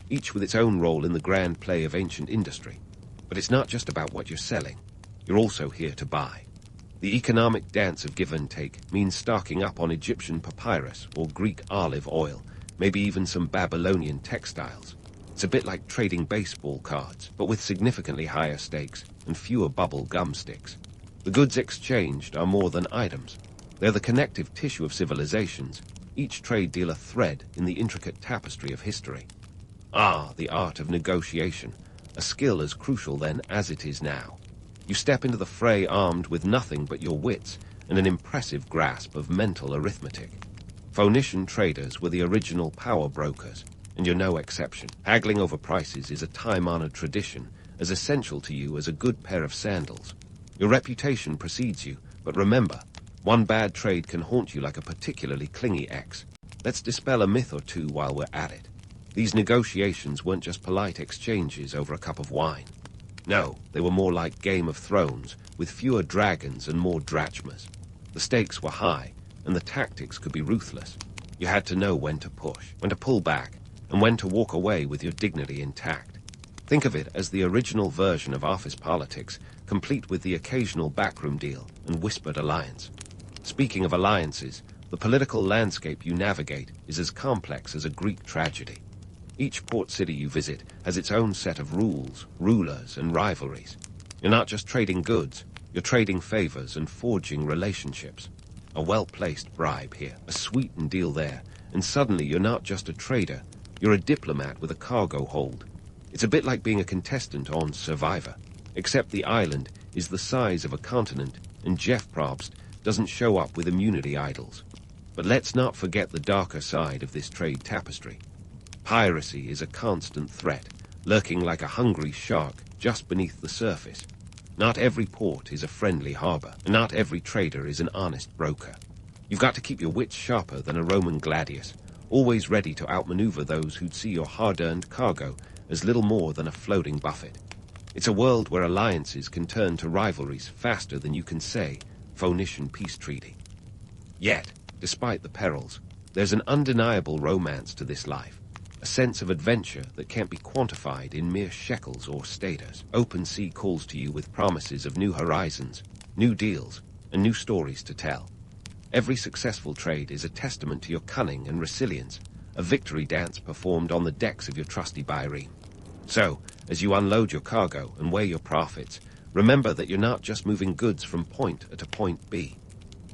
each with its own role in the grand play of ancient industry. But it's not just about what you're selling. You're also here to buy. The economic dance of give and take means stocking up on Egyptian papyrus or Greek olive oil, maybe even some Babylonian textiles. It's a bit like trading baseball cards, but with significantly higher stakes and fewer bubble gum sticks. The goods exchanged are more than items. They're the connective tissue of civilizations, each trade deal a thread in the intricate tapestry of history. Ah, the art of negotiation, a skill as crucial then as it is now. You step into the fray armed with nothing but your wits, and an impressive grasp of mental arithmetic. Phoenician traders were the original power brokers, and you're no exception. Haggling over prices is a time-honored tradition, as essential to you as a good pair of sandals. Your reputation precedes you, but remember, one bad trade can haunt you like a particularly clingy ex. Let's dispel a myth or two while we're at it. These negotiations weren't just polite exchanges over a cup of wine. No, they were more like Game of Thrones, with fewer dragons and more drachmas. The stakes were high, and the tactics could be ruthless. You had to know when to push, when to pull back, and when to walk away with your dignity intact. Think of it as the original version of office politics, complete with the occasional backroom deal and whispered alliance. Speaking of alliances, the political landscape you navigate is as complex as a Greek tragedy. Each port city you visit has its own set of rules, rulers, and rivalries. You're not just trading goods, you're trading favors and forging relationships. A well-placed bribe here, a sweetened deal there, and suddenly you're not just a trader, you're a diplomat with a cargo hold. It's a bit like being a contestant on Survivor, except the island is the size of a continent, and Jeff Probst doesn't show up with immunity idols. But let's not forget the darker side of this trade tapestry. Piracy is a constant threat, lurking like a hungry shark just beneath the surface. Not every port is a friendly harbor, and not every trader is an honest broker. You've got to keep your wits sharper than a Roman gladius, always ready to outmaneuver those who'd see your hard-earned cargo as little more than a floating buffet. It's a world where alliances can turn to rivalries faster than you can say Phoenician peace treaty. Yet, despite the perils, there's an undeniable romance to this life, a sense of adventure that can't be quantified in mere shekels or status. Open sea calls to you with promises of new horizons, new deals, and new stories to tell. Every successful trade is a testament to your cunning and resilience, a victory dance performed on the decks of your trusty bireme. So, as you unload your cargo and weigh your profits, remember that you're not just moving goods from point A to point B.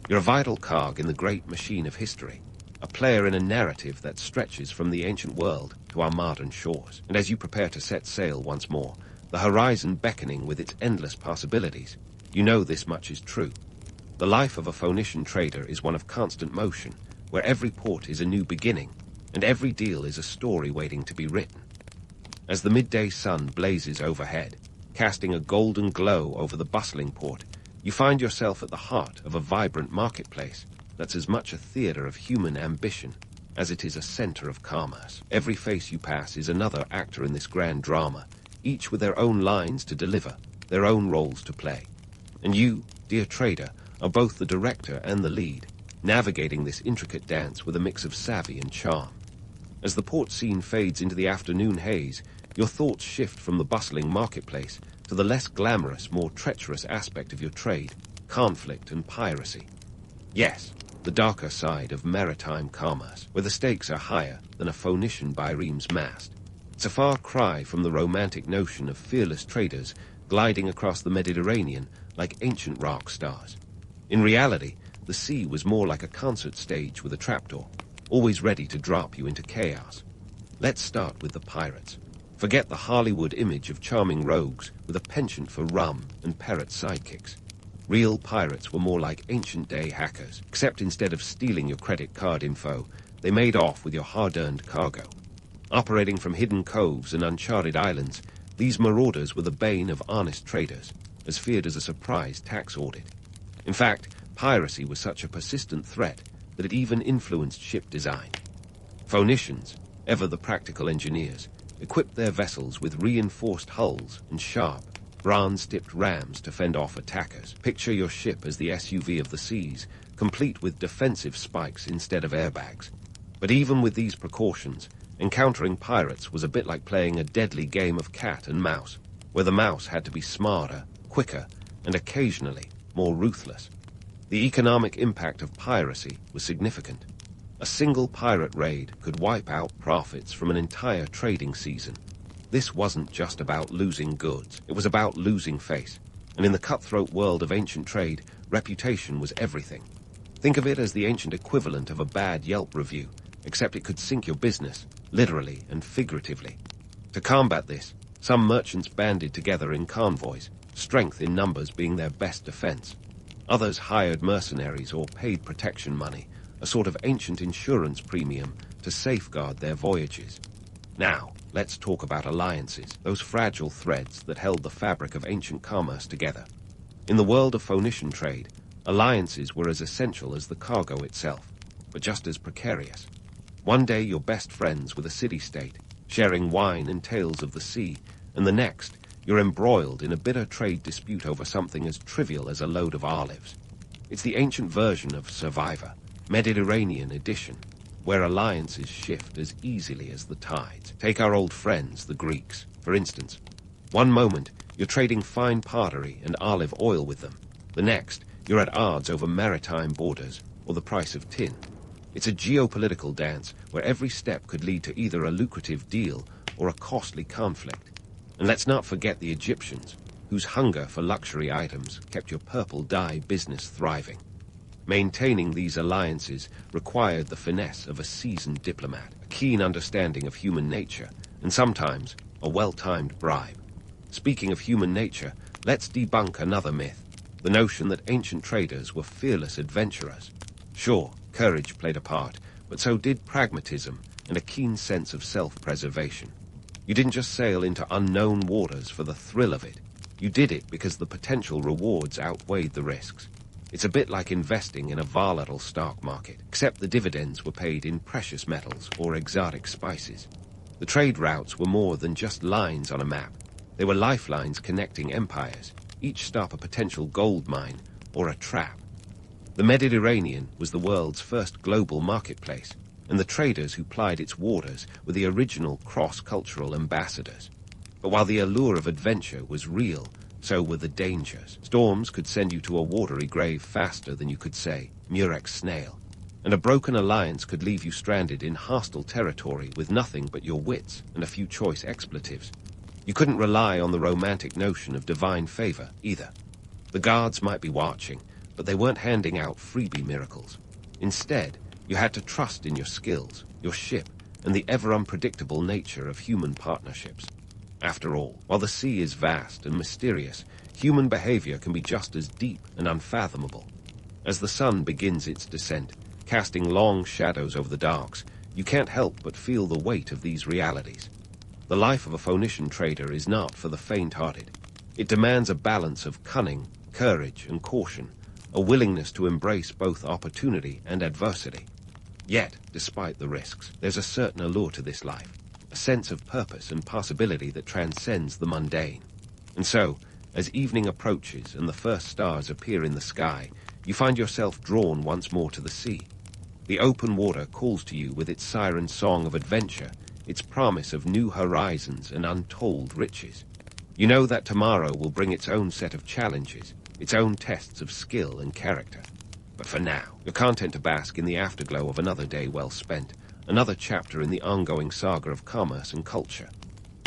You're a vital cog in the great machine of history, a player in a narrative that stretches from the ancient world to our modern shores. And as you prepare to set sail once more, the horizon beckoning with its endless possibilities, you know this much is true. The life of a Phoenician trader is one of constant motion, where every port is a new beginning, and every deal is a story waiting to be written. As the midday sun blazes overhead, casting a golden glow over the bustling port, you find yourself at the heart of a vibrant marketplace that's as much a theater of human ambition as it is a center of commerce. Every face you pass is another actor in this grand drama, each with their own lines to deliver, their own roles to play. And you, dear trader, are both the director and the lead, navigating this intricate dance with a mix of savvy and charm. As the port scene fades into the afternoon haze, your thoughts shift from the bustling marketplace to the less glamorous, more treacherous aspect of your trade, conflict and piracy. Yes, the darker side of maritime commerce, where the stakes are higher than a Phoenician bireme's mast. It's a far cry from the romantic notion of fearless traders gliding across the Mediterranean like ancient rock stars. In reality, the sea was more like a concert stage with a trapdoor, always ready to drop you into chaos. Let's start with the pirates. Forget the Hollywood image of charming rogues with a penchant for rum and parrot sidekicks. Real pirates were more like ancient-day hackers, except instead of stealing your credit card info, they made off with your hard-earned cargo. Operating from hidden coves and uncharted islands, these marauders were the bane of honest traders, as feared as a surprise tax audit. In fact, piracy was such a persistent threat that it even influenced ship design. Phoenicians, ever the practical engineers, equipped their vessels with reinforced hulls and sharp, bronze-tipped rams to fend off attackers. Picture your ship as the SUV of the seas, complete with defensive spikes instead of airbags. But even with these precautions, encountering pirates was a bit like playing a deadly game of cat and mouse, where the mouse had to be smarter, quicker, and occasionally more ruthless. The economic impact of piracy was significant. A single pirate raid could wipe out profits from an entire trading season. This wasn't just about losing goods, it was about losing face. And in the cutthroat world of ancient trade, reputation was everything. Think of it as the ancient equivalent of a bad Yelp review, except it could sink your business, literally and figuratively. To combat this, some merchants banded together in convoys, strength in numbers being their best defense. Others hired mercenaries or paid protection money, a sort of ancient insurance premium to safeguard their voyages. Now, let's talk about alliances, those fragile threads that held the fabric of ancient commerce together. In the world of Phoenician trade, alliances were as essential as the cargo itself, but just as precarious. One day you're best friends with a city-state, sharing wine and tales of the sea, and the next, you're embroiled in a bitter trade dispute over something as trivial as a load of olives. It's the ancient version of Survivor, Mediterranean edition, where alliances shift as easily as the tides. Take our old friends, the Greeks, for instance. One moment, you're trading fine pottery and olive oil with them. The next, you're at odds over maritime borders or the price of tin. It's a geopolitical dance where every step could lead to either a lucrative deal or a costly conflict. And let's not forget the Egyptians, whose hunger for luxury items kept your purple dye business thriving. Maintaining these alliances required the finesse of a seasoned diplomat, a keen understanding of human nature, and sometimes a well-timed bribe. Speaking of human nature, let's debunk another myth, the notion that ancient traders were fearless adventurers. Sure, courage played a part, but so did pragmatism and a keen sense of self-preservation. You didn't just sail into unknown waters for the thrill of it. You did it because the potential rewards outweighed the risks. It's a bit like investing in a volatile stock market, except the dividends were paid in precious metals or exotic spices. The trade routes were more than just lines on a map. They were lifelines connecting empires, each stop a potential gold mine or a trap. The Mediterranean was the world's first global marketplace, and the traders who plied its waters were the original cross-cultural ambassadors. But while the allure of adventure was real, so were the dangers. Storms could send you to a watery grave faster than you could say, Murex snail. And a broken alliance could leave you stranded in hostile territory with nothing but your wits and a few choice expletives. You couldn't rely on the romantic notion of divine favor, either. The gods might be watching, but they weren't handing out freebie miracles. Instead, you had to trust in your skills, your ship, and the ever-unpredictable nature of human partnerships. After all, while the sea is vast and mysterious, human behavior can be just as deep and unfathomable. As the sun begins its descent, casting long shadows over the docks, you can't help but feel the weight of these realities. The life of a Phoenician trader is not for the faint-hearted. It demands a balance of cunning, courage, and caution, a willingness to embrace both opportunity and adversity. Yet, despite the risks, there's a certain allure to this life, a sense of purpose and possibility that transcends the mundane. And so, as evening approaches and the first stars appear in the sky, you find yourself drawn once more to the sea. The open water calls to you with its siren song of adventure, its promise of new horizons and untold riches. You know that tomorrow will bring its own set of challenges, its own tests of skill and character. But for now, you're content to bask in the afterglow of another day well spent, another chapter in the ongoing saga of commerce and culture.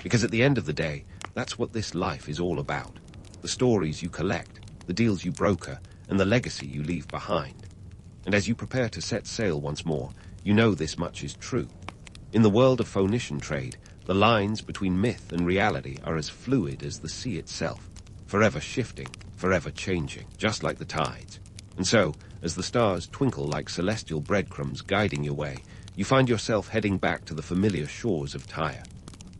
Because at the end of the day, that's what this life is all about. The stories you collect, the deals you broker, and the legacy you leave behind. And as you prepare to set sail once more, you know this much is true. In the world of Phoenician trade, the lines between myth and reality are as fluid as the sea itself, forever shifting, forever changing, just like the tides. And so, as the stars twinkle like celestial breadcrumbs guiding your way, you find yourself heading back to the familiar shores of Tyre.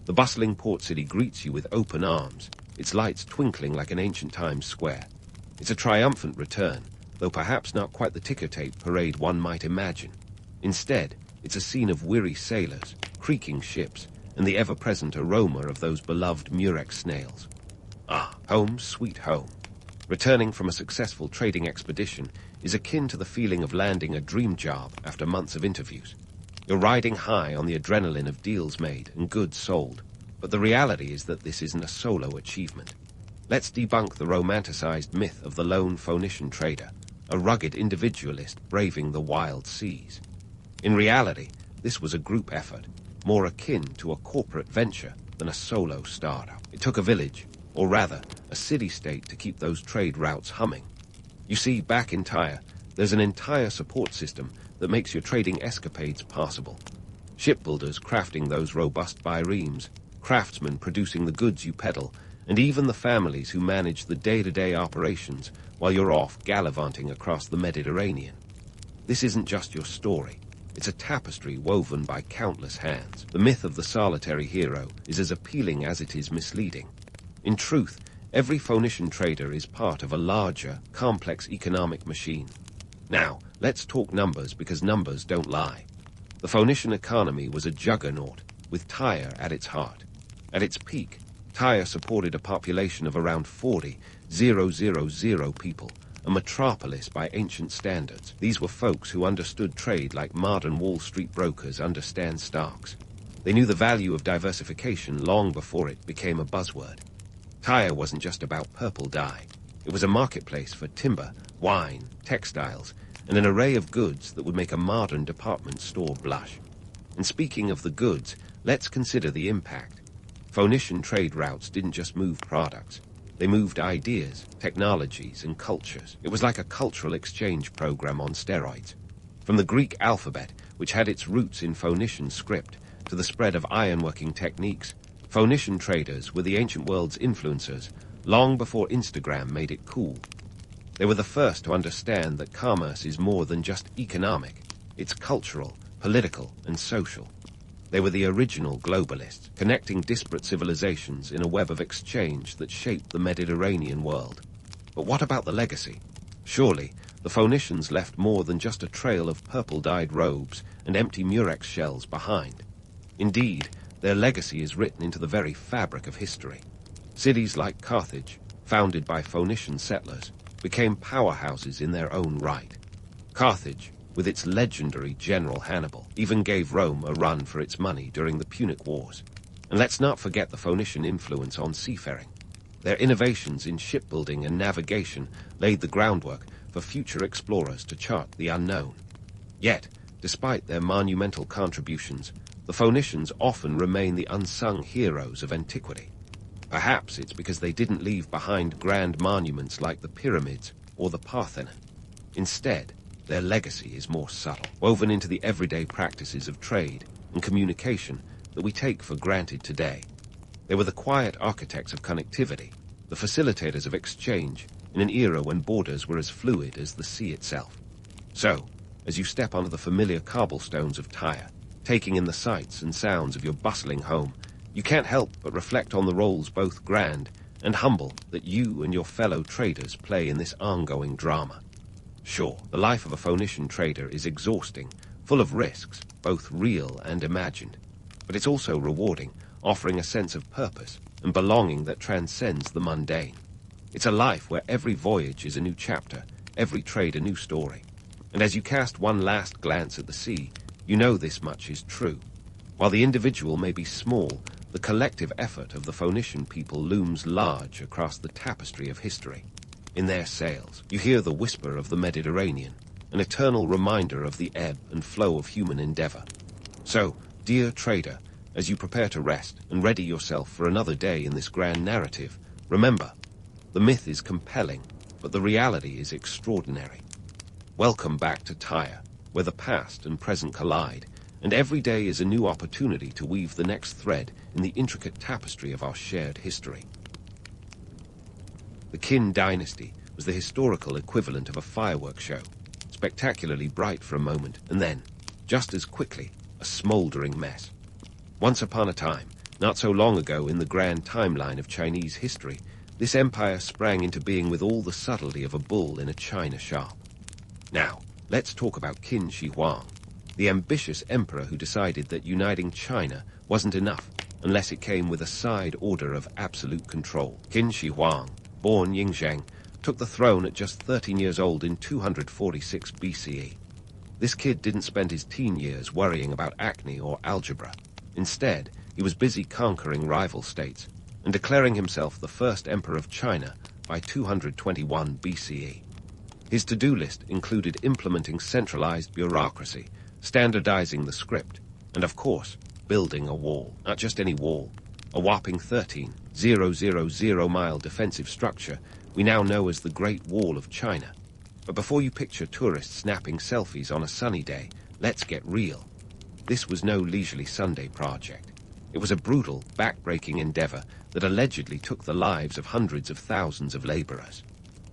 The bustling port city greets you with open arms, its lights twinkling like an ancient Times Square. It's a triumphant return, though perhaps not quite the ticker-tape parade one might imagine. Instead, it's a scene of weary sailors, creaking ships, and the ever-present aroma of those beloved Murex snails. Ah, home, sweet home. Returning from a successful trading expedition is akin to the feeling of landing a dream job after months of interviews. You're riding high on the adrenaline of deals made and goods sold, but the reality is that this isn't a solo achievement. Let's debunk the romanticized myth of the lone Phoenician trader, a rugged individualist braving the wild seas. In reality, this was a group effort, more akin to a corporate venture than a solo startup. It took a village, or rather, a city-state to keep those trade routes humming. You see, back in Tyre, there's an entire support system that makes your trading escapades possible. Shipbuilders crafting those robust biremes, craftsmen producing the goods you peddle, and even the families who manage the day-to-day operations while you're off gallivanting across the Mediterranean. This isn't just your story. It's a tapestry woven by countless hands. The myth of the solitary hero is as appealing as it is misleading. In truth, every Phoenician trader is part of a larger, complex economic machine. Now, let's talk numbers, because numbers don't lie. The Phoenician economy was a juggernaut, with Tyre at its heart. At its peak, Tyre supported a population of around 40,000 people, a metropolis by ancient standards. These were folks who understood trade like modern Wall Street brokers understand stocks. They knew the value of diversification long before it became a buzzword. Tyre wasn't just about purple dye. It was a marketplace for timber, wine, textiles, and an array of goods that would make a modern department store blush. And speaking of the goods, let's consider the impact. Phoenician trade routes didn't just move products. They moved ideas, technologies, and cultures. It was like a cultural exchange program on steroids. From the Greek alphabet, which had its roots in Phoenician script, to the spread of ironworking techniques, Phoenician traders were the ancient world's influencers long before Instagram made it cool. They were the first to understand that commerce is more than just economic. It's cultural, political, and social. They were the original globalists, connecting disparate civilizations in a web of exchange that shaped the Mediterranean world. But what about the legacy? Surely, the Phoenicians left more than just a trail of purple-dyed robes and empty murex shells behind. Indeed, their legacy is written into the very fabric of history. Cities like Carthage, founded by Phoenician settlers, became powerhouses in their own right. Carthage, with its legendary general Hannibal, even gave Rome a run for its money during the Punic Wars. And let's not forget the Phoenician influence on seafaring. Their innovations in shipbuilding and navigation laid the groundwork for future explorers to chart the unknown. Yet, despite their monumental contributions, the Phoenicians often remain the unsung heroes of antiquity. Perhaps it's because they didn't leave behind grand monuments like the pyramids or the Parthenon. Instead, their legacy is more subtle, woven into the everyday practices of trade and communication that we take for granted today. They were the quiet architects of connectivity, the facilitators of exchange in an era when borders were as fluid as the sea itself. So, as you step onto the familiar cobblestones of Tyre, taking in the sights and sounds of your bustling home, you can't help but reflect on the roles both grand and humble that you and your fellow traders play in this ongoing drama. Sure, the life of a Phoenician trader is exhausting, full of risks, both real and imagined. But it's also rewarding, offering a sense of purpose and belonging that transcends the mundane. It's a life where every voyage is a new chapter, every trade a new story. And as you cast one last glance at the sea, you know this much is true. While the individual may be small, the collective effort of the Phoenician people looms large across the tapestry of history. In their sails, you hear the whisper of the Mediterranean, an eternal reminder of the ebb and flow of human endeavor. So, dear trader, as you prepare to rest and ready yourself for another day in this grand narrative, remember, the myth is compelling, but the reality is extraordinary. Welcome back to Tyre, where the past and present collide, and every day is a new opportunity to weave the next thread in the intricate tapestry of our shared history. The Qin Dynasty was the historical equivalent of a fireworks show, spectacularly bright for a moment, and then, just as quickly, a smoldering mess. Once upon a time, not so long ago in the grand timeline of Chinese history, this empire sprang into being with all the subtlety of a bull in a china shop. Now, let's talk about Qin Shi Huang, the ambitious emperor who decided that uniting China wasn't enough unless it came with a side order of absolute control. Qin Shi Huang, born Yingzheng, took the throne at just 13 years old in 246 BCE. This kid didn't spend his teen years worrying about acne or algebra. Instead, he was busy conquering rival states and declaring himself the first emperor of China by 221 BCE. His to-do list included implementing centralized bureaucracy, standardizing the script, and of course, building a wall. Not just any wall, a whopping 13,000-mile defensive structure we now know as the Great Wall of China. But before you picture tourists snapping selfies on a sunny day, let's get real. This was no leisurely Sunday project. It was a brutal, back-breaking endeavor that that allegedly took the lives of hundreds of thousands of laborers.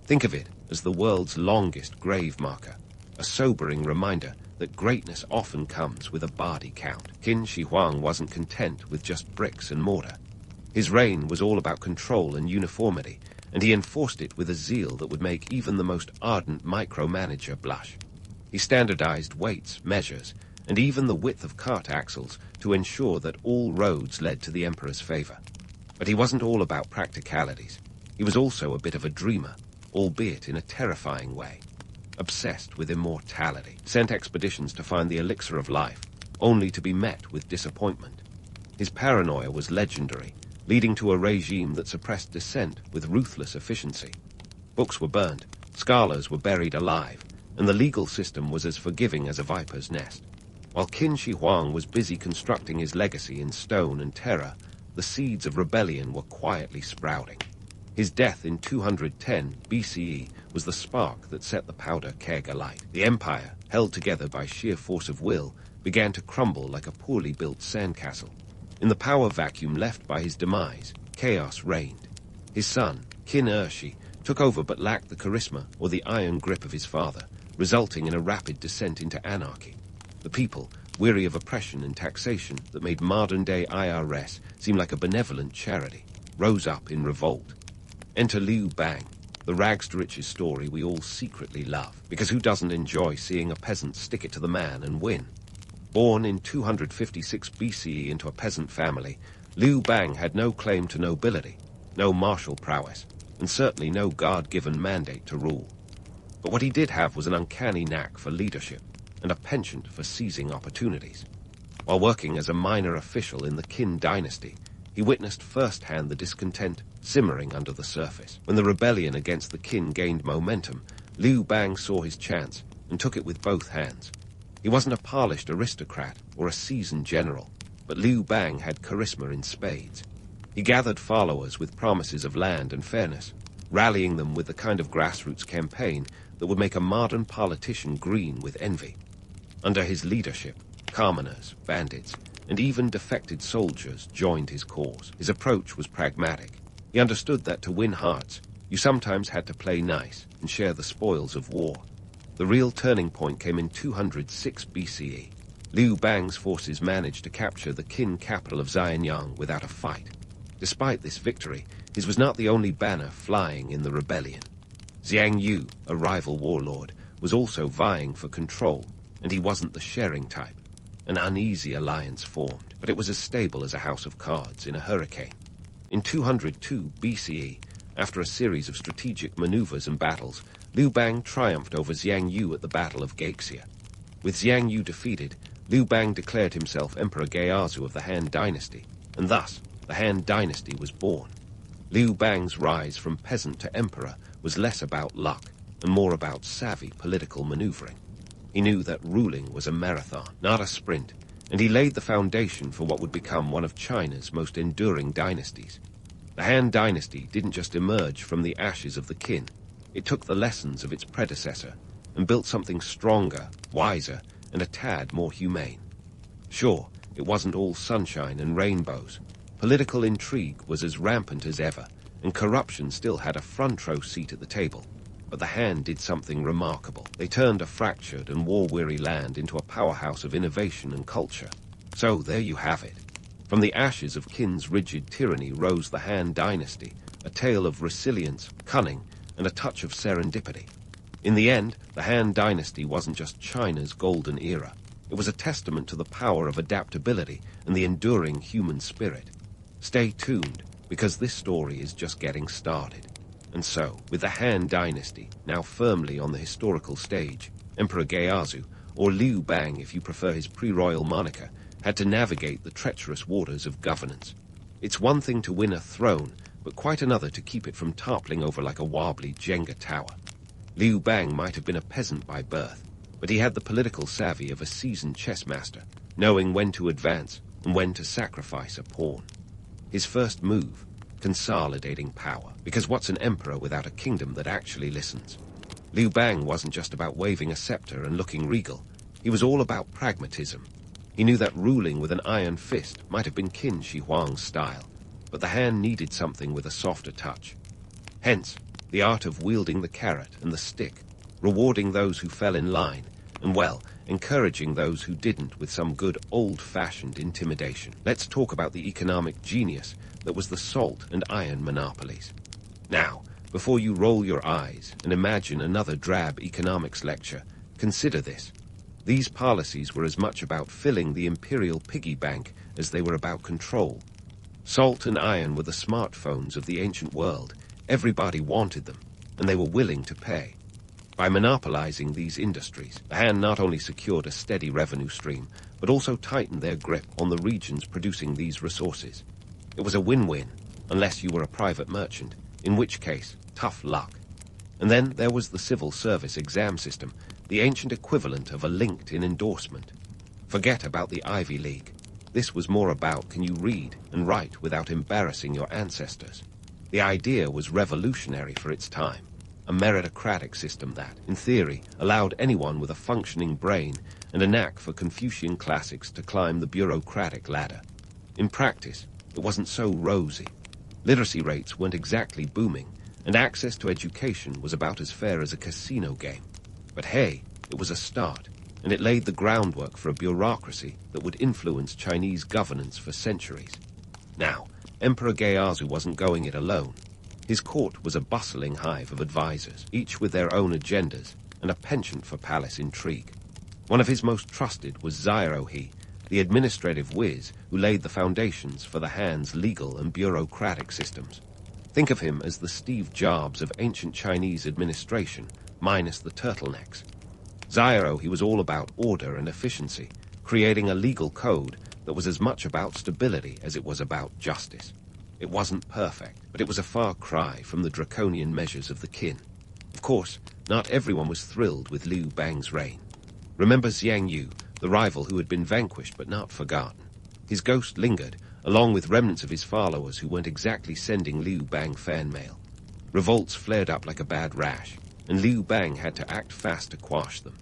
Think of it as the world's longest grave marker, a sobering reminder that greatness often comes with a body count. Qin Shi Huang wasn't content with just bricks and mortar. His reign was all about control and uniformity, and he enforced it with a zeal that would make even the most ardent micromanager blush. He standardized weights, measures, and even the width of cart axles to ensure that all roads led to the emperor's favor. But he wasn't all about practicalities. He was also a bit of a dreamer, albeit in a terrifying way. Obsessed with immortality, sent expeditions to find the elixir of life, only to be met with disappointment. His paranoia was legendary, leading to a regime that suppressed dissent with ruthless efficiency. Books were burned, scholars were buried alive, and the legal system was as forgiving as a viper's nest. While Qin Shi Huang was busy constructing his legacy in stone and terror, the seeds of rebellion were quietly sprouting. His death in 210 BCE was the spark that set the powder keg alight. The empire, held together by sheer force of will, began to crumble like a poorly built sandcastle. In the power vacuum left by his demise, chaos reigned. His son, Qin Ershi, took over but lacked the charisma or the iron grip of his father, resulting in a rapid descent into anarchy. The people, weary of oppression and taxation that made modern-day IRS seem like a benevolent charity, rose up in revolt. Enter Liu Bang, the rags-to-riches story we all secretly love, because who doesn't enjoy seeing a peasant stick it to the man and win? Born in 256 BCE into a peasant family, Liu Bang had no claim to nobility, no martial prowess, and certainly no God-given mandate to rule. But what he did have was an uncanny knack for leadership and a penchant for seizing opportunities. While working as a minor official in the Qin Dynasty, he witnessed firsthand the discontent simmering under the surface. When the rebellion against the Qin gained momentum, Liu Bang saw his chance and took it with both hands. He wasn't a polished aristocrat or a seasoned general, but Liu Bang had charisma in spades. He gathered followers with promises of land and fairness, rallying them with the kind of grassroots campaign that would make a modern politician green with envy. Under his leadership, commoners, bandits, and even defected soldiers joined his cause. His approach was pragmatic. He understood that to win hearts, you sometimes had to play nice and share the spoils of war. The real turning point came in 206 BCE. Liu Bang's forces managed to capture the Qin capital of Xianyang without a fight. Despite this victory, his was not the only banner flying in the rebellion. Xiang Yu, a rival warlord, was also vying for control, and he wasn't the sharing type. An uneasy alliance formed, but it was as stable as a house of cards in a hurricane. In 202 BCE, after a series of strategic maneuvers and battles, Liu Bang triumphed over Xiang Yu at the Battle of Gaixia. With Xiang Yu defeated, Liu Bang declared himself Emperor Geazu of the Han Dynasty, and thus the Han Dynasty was born. Liu Bang's rise from peasant to emperor was less about luck and more about savvy political maneuvering. He knew that ruling was a marathon, not a sprint, and he laid the foundation for what would become one of China's most enduring dynasties. The Han Dynasty didn't just emerge from the ashes of the Qin. It took the lessons of its predecessor and built something stronger, wiser, and a tad more humane. Sure, it wasn't all sunshine and rainbows. Political intrigue was as rampant as ever, and corruption still had a front-row seat at the table. But the Han did something remarkable. They turned a fractured and war-weary land into a powerhouse of innovation and culture. So there you have it. From the ashes of Qin's rigid tyranny rose the Han Dynasty, a tale of resilience, cunning, and a touch of serendipity. In the end, the Han Dynasty wasn't just China's golden era. It was a testament to the power of adaptability and the enduring human spirit. Stay tuned, because this story is just getting started. And so, with the Han Dynasty now firmly on the historical stage, Emperor Geazu, or Liu Bang if you prefer his pre-royal moniker, had to navigate the treacherous waters of governance. It's one thing to win a throne, but quite another to keep it from toppling over like a wobbly Jenga tower. Liu Bang might have been a peasant by birth, but he had the political savvy of a seasoned chess master, knowing when to advance and when to sacrifice a pawn. His first move, consolidating power, because what's an emperor without a kingdom that actually listens? Liu Bang wasn't just about waving a scepter and looking regal. He was all about pragmatism. He knew that ruling with an iron fist might have been Qin Shi Huang's style, but the Han needed something with a softer touch. Hence, the art of wielding the carrot and the stick, rewarding those who fell in line, and, well, encouraging those who didn't with some good old-fashioned intimidation. Let's talk about the economic genius that was the salt and iron monopolies. Now, before you roll your eyes and imagine another drab economics lecture, consider this. These policies were as much about filling the imperial piggy bank as they were about control. Salt and iron were the smartphones of the ancient world. Everybody wanted them, and they were willing to pay. By monopolizing these industries, the Han not only secured a steady revenue stream, but also tightened their grip on the regions producing these resources. It was a win-win, unless you were a private merchant, in which case, tough luck. And then there was the civil service exam system, the ancient equivalent of a LinkedIn endorsement. Forget about the Ivy League. This was more about can you read and write without embarrassing your ancestors. The idea was revolutionary for its time, a meritocratic system that, in theory, allowed anyone with a functioning brain and a knack for Confucian classics to climb the bureaucratic ladder. In practice, it wasn't so rosy. Literacy rates weren't exactly booming, and access to education was about as fair as a casino game. But hey, it was a start, and it laid the groundwork for a bureaucracy that would influence Chinese governance for centuries. Now, Emperor Geazi wasn't going it alone. His court was a bustling hive of advisors, each with their own agendas and a penchant for palace intrigue. One of his most trusted was Xiaohe, the administrative whiz who laid the foundations for the Han's legal and bureaucratic systems. Think of him as the Steve Jobs of ancient Chinese administration, minus the turtlenecks. Xiaohe was all about order and efficiency, creating a legal code that was as much about stability as it was about justice. It wasn't perfect, but it was a far cry from the draconian measures of the Qin. Of course, not everyone was thrilled with Liu Bang's reign. Remember Xiang Yu, the rival who had been vanquished but not forgotten. His ghost lingered, along with remnants of his followers who weren't exactly sending Liu Bang fan mail. Revolts flared up like a bad rash, and Liu Bang had to act fast to quash them.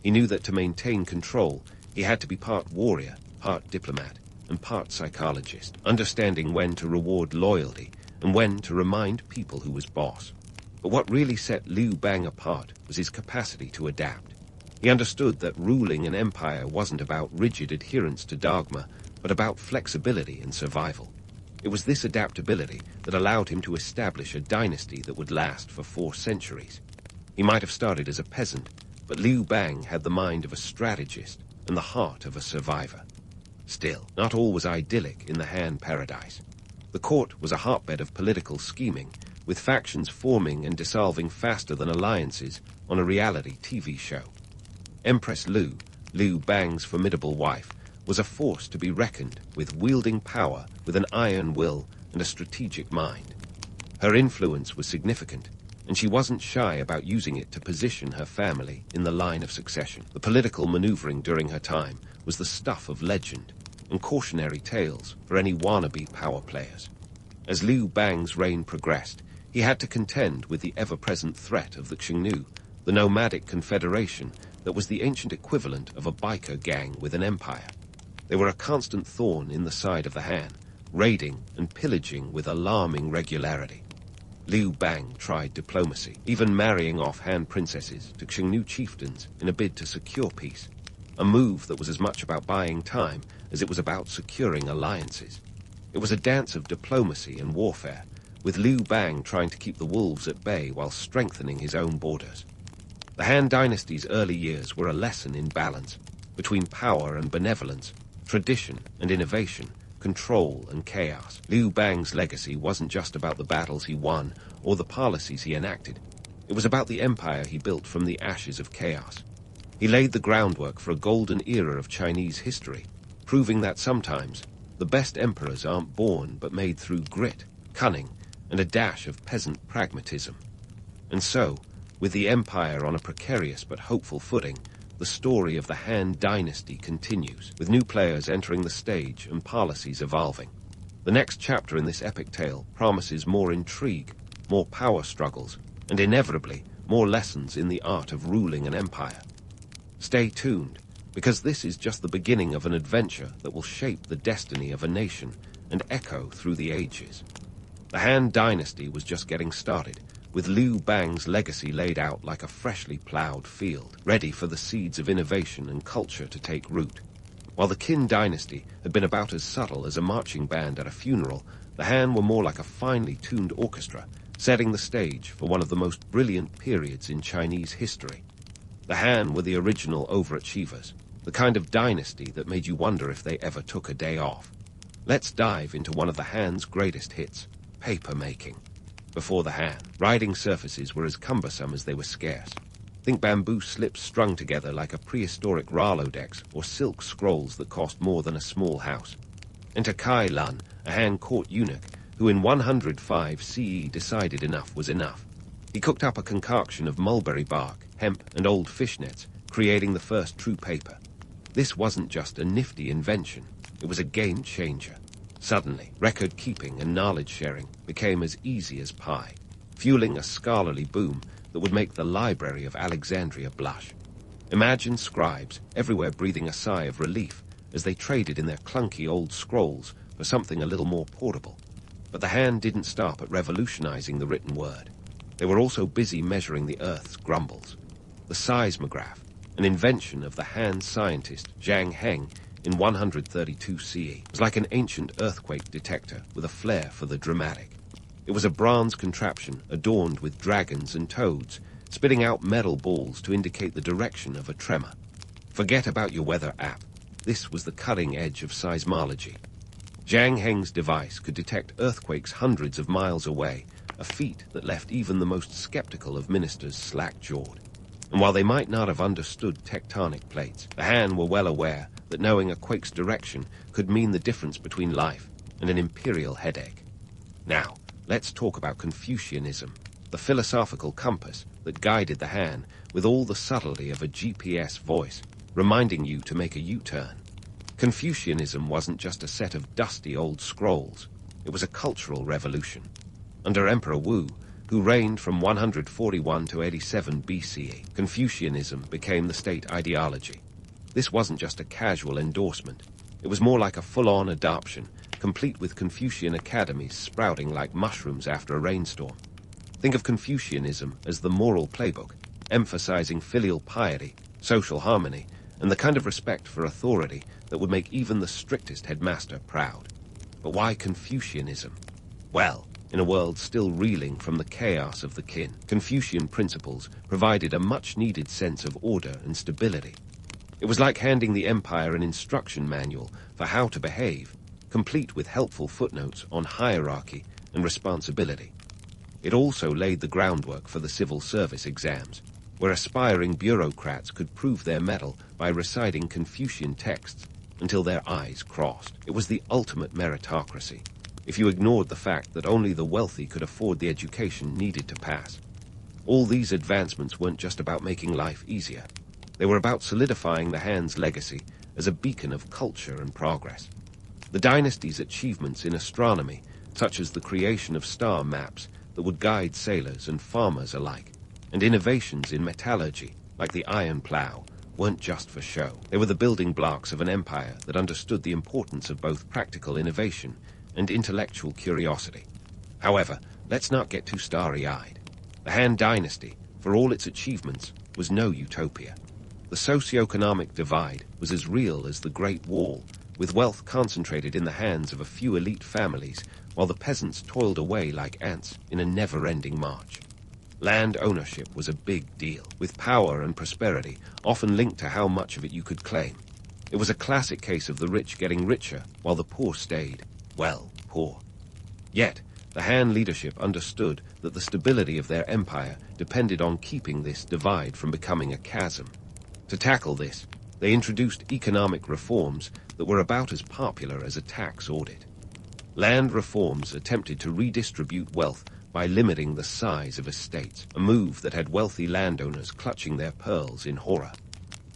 He knew that to maintain control, he had to be part warrior, part diplomat, and part psychologist, understanding when to reward loyalty and when to remind people who was boss. But what really set Liu Bang apart was his capacity to adapt. He understood that ruling an empire wasn't about rigid adherence to dogma, but about flexibility and survival. It was this adaptability that allowed him to establish a dynasty that would last for 4 centuries. He might have started as a peasant, but Liu Bang had the mind of a strategist and the heart of a survivor. Still, not all was idyllic in the Han paradise. The court was a hotbed of political scheming, with factions forming and dissolving faster than alliances on a reality TV show. Empress Liu Bang's formidable wife, was a force to be reckoned with, wielding power with an iron will and a strategic mind. Her influence was significant, and she wasn't shy about using it to position her family in the line of succession. The political maneuvering during her time was the stuff of legend and cautionary tales for any wannabe power players. As Liu Bang's reign progressed, he had to contend with the ever-present threat of the Xingnu, the nomadic confederation that was the ancient equivalent of a biker gang with an empire. They were a constant thorn in the side of the Han, raiding and pillaging with alarming regularity. Liu Bang tried diplomacy, even marrying off Han princesses to Xingnu chieftains in a bid to secure peace, a move that was as much about buying time as it was about securing alliances. It was a dance of diplomacy and warfare, with Liu Bang trying to keep the wolves at bay while strengthening his own borders. The Han Dynasty's early years were a lesson in balance between power and benevolence, tradition and innovation, control and chaos. Liu Bang's legacy wasn't just about the battles he won or the policies he enacted. It was about the empire he built from the ashes of chaos. He laid the groundwork for a golden era of Chinese history, proving that sometimes the best emperors aren't born but made through grit, cunning, and a dash of peasant pragmatism. And so, with the empire on a precarious but hopeful footing, the story of the Han Dynasty continues, with new players entering the stage and policies evolving. The next chapter in this epic tale promises more intrigue, more power struggles, and inevitably more lessons in the art of ruling an empire. Stay tuned, because this is just the beginning of an adventure that will shape the destiny of a nation and echo through the ages. The Han Dynasty was just getting started, with Liu Bang's legacy laid out like a freshly ploughed field, ready for the seeds of innovation and culture to take root. While the Qin Dynasty had been about as subtle as a marching band at a funeral, the Han were more like a finely tuned orchestra, setting the stage for one of the most brilliant periods in Chinese history. The Han were the original overachievers, the kind of dynasty that made you wonder if they ever took a day off. Let's dive into one of the Han's greatest hits, paper making. Before the Han, writing surfaces were as cumbersome as they were scarce. Think bamboo slips strung together like a prehistoric Rolodex, or silk scrolls that cost more than a small house. Enter Kai Lun, a Han court eunuch, who in 105 CE decided enough was enough. He cooked up a concoction of mulberry bark, hemp, and old fishnets, creating the first true paper. This wasn't just a nifty invention, it was a game changer. Suddenly, record-keeping and knowledge-sharing became as easy as pie, fueling a scholarly boom that would make the Library of Alexandria blush. Imagine scribes everywhere breathing a sigh of relief as they traded in their clunky old scrolls for something a little more portable. But the Han didn't stop at revolutionizing the written word. They were also busy measuring the Earth's grumbles. The seismograph, an invention of the Han scientist Zhang Heng in 132 CE, was like an ancient earthquake detector with a flair for the dramatic. It was a bronze contraption adorned with dragons and toads, spitting out metal balls to indicate the direction of a tremor. Forget about your weather app. This was the cutting edge of seismology. Zhang Heng's device could detect earthquakes hundreds of miles away, a feat that left even the most skeptical of ministers slack-jawed. And while they might not have understood tectonic plates, the Han were well aware that knowing a quake's direction could mean the difference between life and an imperial headache. Now, let's talk about Confucianism, the philosophical compass that guided the Han with all the subtlety of a GPS voice, reminding you to make a U-turn. Confucianism wasn't just a set of dusty old scrolls, it was a cultural revolution. Under Emperor Wu, who reigned from 141 to 87 BCE, Confucianism became the state ideology. This wasn't just a casual endorsement. It was more like a full-on adoption, complete with Confucian academies sprouting like mushrooms after a rainstorm. Think of Confucianism as the moral playbook, emphasizing filial piety, social harmony, and the kind of respect for authority that would make even the strictest headmaster proud. But why Confucianism? Well, in a world still reeling from the chaos of the Qin, Confucian principles provided a much-needed sense of order and stability. It was like handing the empire an instruction manual for how to behave, complete with helpful footnotes on hierarchy and responsibility. It also laid the groundwork for the civil service exams, where aspiring bureaucrats could prove their mettle by reciting Confucian texts until their eyes crossed. It was the ultimate meritocracy, if you ignored the fact that only the wealthy could afford the education needed to pass. All these advancements weren't just about making life easier. They were about solidifying the Han's legacy as a beacon of culture and progress. The dynasty's achievements in astronomy, such as the creation of star maps that would guide sailors and farmers alike, and innovations in metallurgy, like the iron plow, weren't just for show. They were the building blocks of an empire that understood the importance of both practical innovation and intellectual curiosity. However, let's not get too starry-eyed. The Han Dynasty, for all its achievements, was no utopia. The socio-economic divide was as real as the Great Wall, with wealth concentrated in the hands of a few elite families, while the peasants toiled away like ants in a never-ending march. Land ownership was a big deal, with power and prosperity often linked to how much of it you could claim. It was a classic case of the rich getting richer while the poor stayed, well, poor. Yet, the Han leadership understood that the stability of their empire depended on keeping this divide from becoming a chasm. To tackle this, they introduced economic reforms that were about as popular as a tax audit. Land reforms attempted to redistribute wealth by limiting the size of estates, a move that had wealthy landowners clutching their pearls in horror.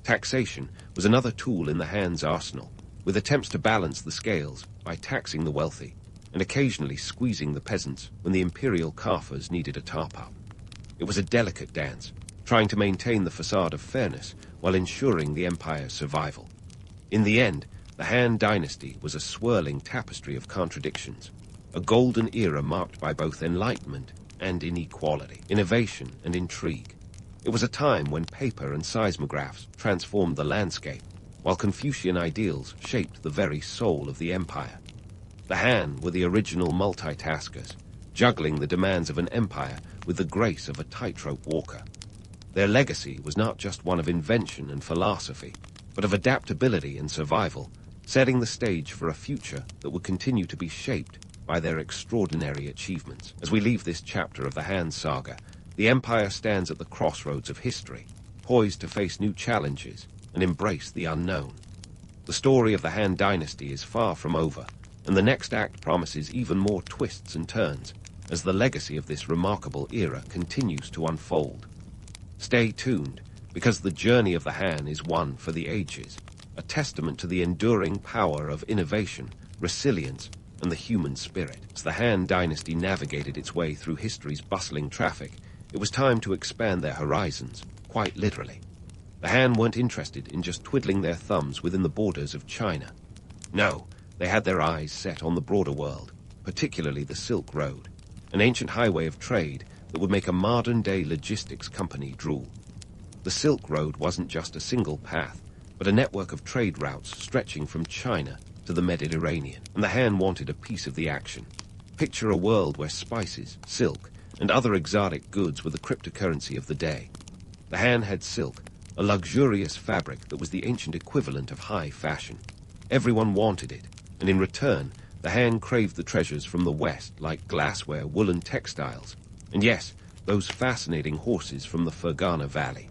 Taxation was another tool in the Han's arsenal, with attempts to balance the scales by taxing the wealthy and occasionally squeezing the peasants when the imperial coffers needed a top-up. It was a delicate dance, trying to maintain the facade of fairness while ensuring the empire's survival. In the end, The Han Dynasty was a swirling tapestry of contradictions, a golden era marked by both enlightenment and inequality, innovation and intrigue. It was a time when paper and seismographs transformed the landscape, while Confucian ideals shaped the very soul of the empire. The Han were the original multitaskers, juggling the demands of an empire with the grace of a tightrope walker. Their legacy was not just one of invention and philosophy, but of adaptability and survival, setting the stage for a future that would continue to be shaped by their extraordinary achievements. As we leave this chapter of the Han saga, the empire stands at the crossroads of history, poised to face new challenges and embrace the unknown. The story of the Han Dynasty is far from over, and the next act promises even more twists and turns as the legacy of this remarkable era continues to unfold. Stay tuned, because the journey of the Han is one for the ages, a testament to the enduring power of innovation, resilience, and the human spirit. As the Han Dynasty navigated its way through history's bustling traffic, it was time to expand their horizons, quite literally. The Han weren't interested in just twiddling their thumbs within the borders of China. No, they had their eyes set on the broader world, particularly the Silk Road, an ancient highway of trade that would make a modern-day logistics company drool. The Silk Road wasn't just a single path, but a network of trade routes stretching from China to the Mediterranean, and the Han wanted a piece of the action. Picture a world where spices, silk, and other exotic goods were the cryptocurrency of the day. The Han had silk, a luxurious fabric that was the ancient equivalent of high fashion. Everyone wanted it, and in return, the Han craved the treasures from the West like glassware, woolen textiles, and yes, those fascinating horses from the Fergana Valley.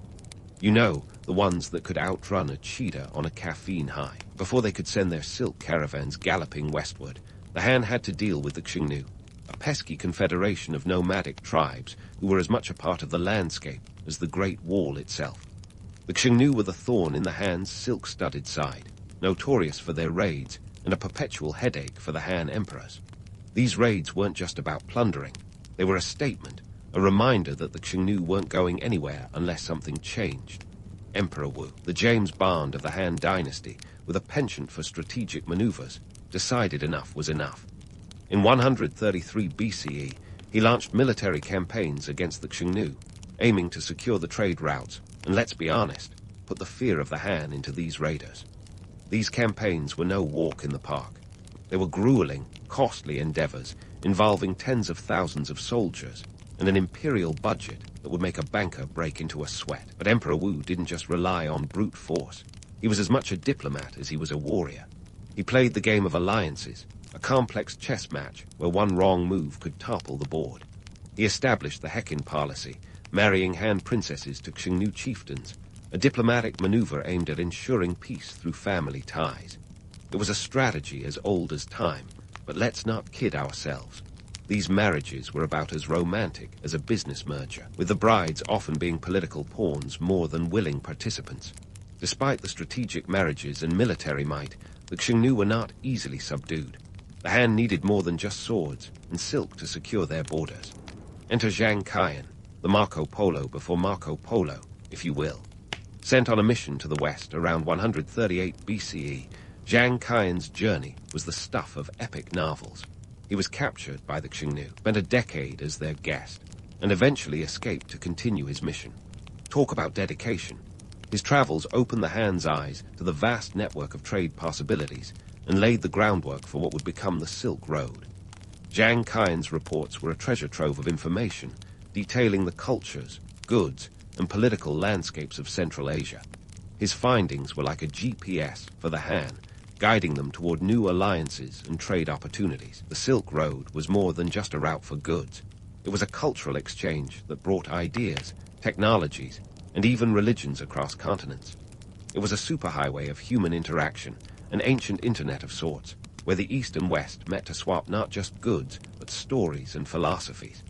You know, the ones that could outrun a cheetah on a caffeine high. Before they could send their silk caravans galloping westward, the Han had to deal with the Xiongnu, a pesky confederation of nomadic tribes who were as much a part of the landscape as the Great Wall itself. The Xiongnu were the thorn in the Han's silk-studded side, notorious for their raids and a perpetual headache for the Han emperors. These raids weren't just about plundering. They were a statement, a reminder that the Xiongnu weren't going anywhere unless something changed. Emperor Wu, the James Bond of the Han Dynasty, with a penchant for strategic maneuvers, decided enough was enough. In 133 BCE, he launched military campaigns against the Xiongnu, aiming to secure the trade routes, and let's be honest, put the fear of the Han into these raiders. These campaigns were no walk in the park. They were grueling, costly endeavors involving tens of thousands of soldiers and an imperial budget that would make a banker break into a sweat. But Emperor Wu didn't just rely on brute force. He was as much a diplomat as he was a warrior. He played the game of alliances, a complex chess match where one wrong move could topple the board. He established the Hekin policy, marrying Han princesses to Xiongnu chieftains, a diplomatic maneuver aimed at ensuring peace through family ties. It was a strategy as old as time, but let's not kid ourselves. These marriages were about as romantic as a business merger, with the brides often being political pawns more than willing participants. Despite the strategic marriages and military might, the Xiongnu were not easily subdued. The Han needed more than just swords and silk to secure their borders. Enter Zhang Kaiyan, the Marco Polo before Marco Polo, if you will. Sent on a mission to the west around 138 BCE, Zhang Kaiyan's journey was the stuff of epic novels. He was captured by the Xiongnu, spent a decade as their guest, and eventually escaped to continue his mission. Talk about dedication. His travels opened the Han's eyes to the vast network of trade possibilities and laid the groundwork for what would become the Silk Road. Zhang Kaiyan's reports were a treasure trove of information, detailing the cultures, goods, and political landscapes of Central Asia. His findings were like a GPS for the Han, guiding them toward new alliances and trade opportunities. The Silk Road was more than just a route for goods. It was a cultural exchange that brought ideas, technologies, and even religions across continents. It was a superhighway of human interaction, an ancient internet of sorts, where the East and West met to swap not just goods, but stories and philosophies.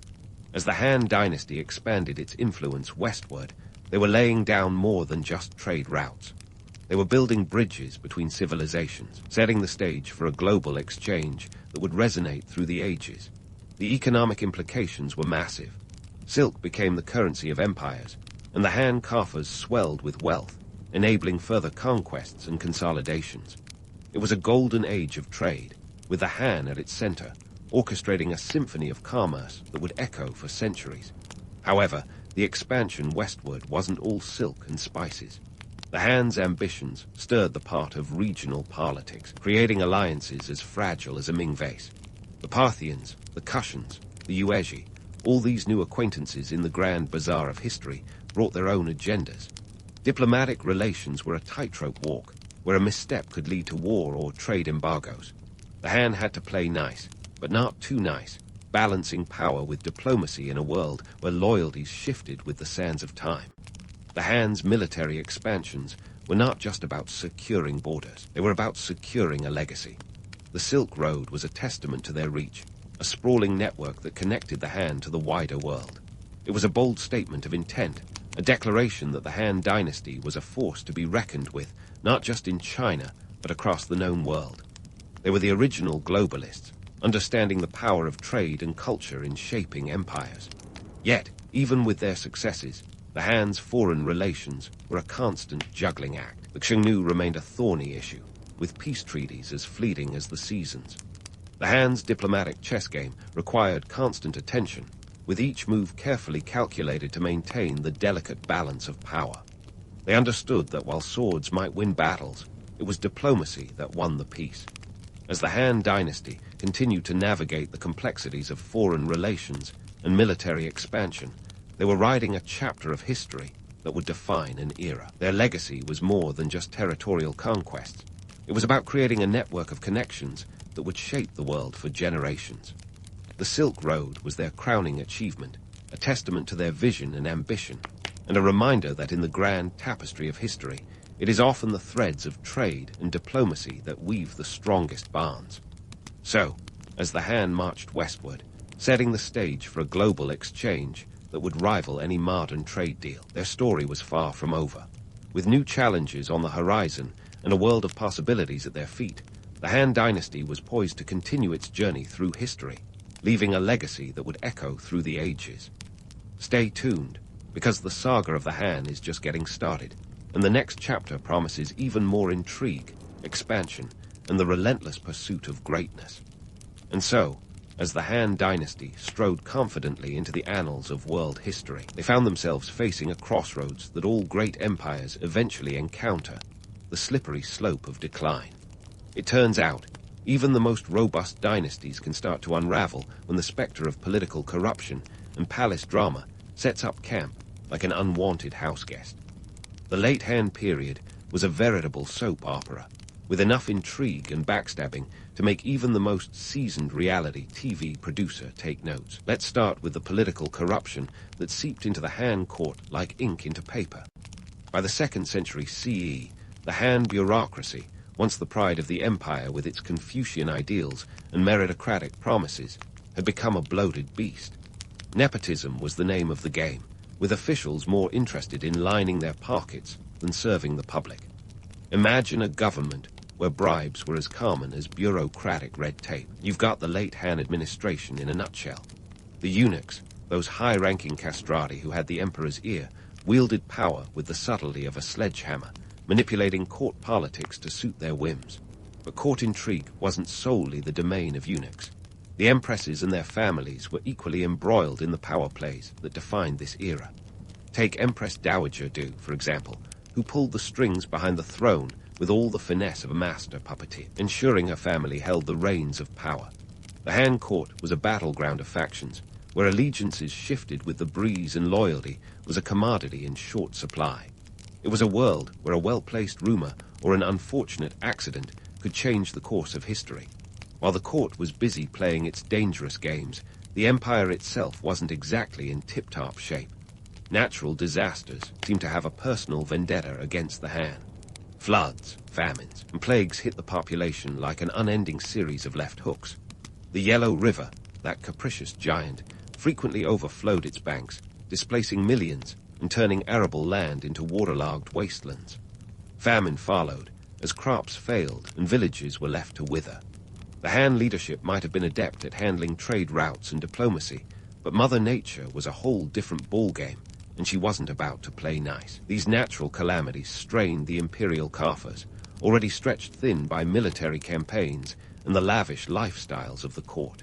As the Han Dynasty expanded its influence westward, they were laying down more than just trade routes. They were building bridges between civilizations, setting the stage for a global exchange that would resonate through the ages. The economic implications were massive. Silk became the currency of empires, and the Han coffers swelled with wealth, enabling further conquests and consolidations. It was a golden age of trade, with the Han at its center, orchestrating a symphony of commerce that would echo for centuries. However, the expansion westward wasn't all silk and spices. The Han's ambitions stirred the pot of regional politics, creating alliances as fragile as a Ming vase. The Parthians, the Kushans, the Yuezhi, all these new acquaintances in the grand bazaar of history brought their own agendas. Diplomatic relations were a tightrope walk, where a misstep could lead to war or trade embargoes. The Han had to play nice, but not too nice, balancing power with diplomacy in a world where loyalties shifted with the sands of time. The Han's military expansions were not just about securing borders, they were about securing a legacy. The Silk Road was a testament to their reach, a sprawling network that connected the Han to the wider world. It was a bold statement of intent, a declaration that the Han Dynasty was a force to be reckoned with, not just in China, but across the known world. They were the original globalists, understanding the power of trade and culture in shaping empires. Yet, even with their successes, the Han's foreign relations were a constant juggling act. The Xiongnu remained a thorny issue, with peace treaties as fleeting as the seasons. The Han's diplomatic chess game required constant attention, with each move carefully calculated to maintain the delicate balance of power. They understood that while swords might win battles, it was diplomacy that won the peace. As the Han Dynasty continued to navigate the complexities of foreign relations and military expansion, they were writing a chapter of history that would define an era. Their legacy was more than just territorial conquests. It was about creating a network of connections that would shape the world for generations. The Silk Road was their crowning achievement, a testament to their vision and ambition, and a reminder that in the grand tapestry of history, it is often the threads of trade and diplomacy that weave the strongest bonds. So, as the Han marched westward, setting the stage for a global exchange that would rival any modern trade deal, their story was far from over. With new challenges on the horizon and a world of possibilities at their feet, the Han Dynasty was poised to continue its journey through history, leaving a legacy that would echo through the ages. Stay tuned, because the saga of the Han is just getting started, and the next chapter promises even more intrigue, expansion, and the relentless pursuit of greatness. And so, as the Han Dynasty strode confidently into the annals of world history, they found themselves facing a crossroads that all great empires eventually encounter, the slippery slope of decline. It turns out, even the most robust dynasties can start to unravel when the specter of political corruption and palace drama sets up camp like an unwanted house guest. The late Han period was a veritable soap opera, with enough intrigue and backstabbing to make even the most seasoned reality TV producer take notes. Let's start with the political corruption that seeped into the Han court like ink into paper. By the 2nd century CE, the Han bureaucracy, once the pride of the empire with its Confucian ideals and meritocratic promises, had become a bloated beast. Nepotism was the name of the game, with officials more interested in lining their pockets than serving the public. Imagine a government where bribes were as common as bureaucratic red tape. You've got the late Han administration in a nutshell. The eunuchs, those high-ranking castrati who had the emperor's ear, wielded power with the subtlety of a sledgehammer, manipulating court politics to suit their whims. But court intrigue wasn't solely the domain of eunuchs. The empresses and their families were equally embroiled in the power plays that defined this era. Take Empress Dowager Du, for example, who pulled the strings behind the throne with all the finesse of a master puppeteer, ensuring her family held the reins of power. The Han court was a battleground of factions, where allegiances shifted with the breeze and loyalty was a commodity in short supply. It was a world where a well-placed rumor or an unfortunate accident could change the course of history. While the court was busy playing its dangerous games, the empire itself wasn't exactly in tip-top shape. Natural disasters seemed to have a personal vendetta against the Han. Floods, famines, and plagues hit the population like an unending series of left hooks. The Yellow River, that capricious giant, frequently overflowed its banks, displacing millions and turning arable land into waterlogged wastelands. Famine followed, as crops failed and villages were left to wither. The Han leadership might have been adept at handling trade routes and diplomacy, but Mother Nature was a whole different ballgame, and she wasn't about to play nice. These natural calamities strained the imperial coffers, already stretched thin by military campaigns and the lavish lifestyles of the court.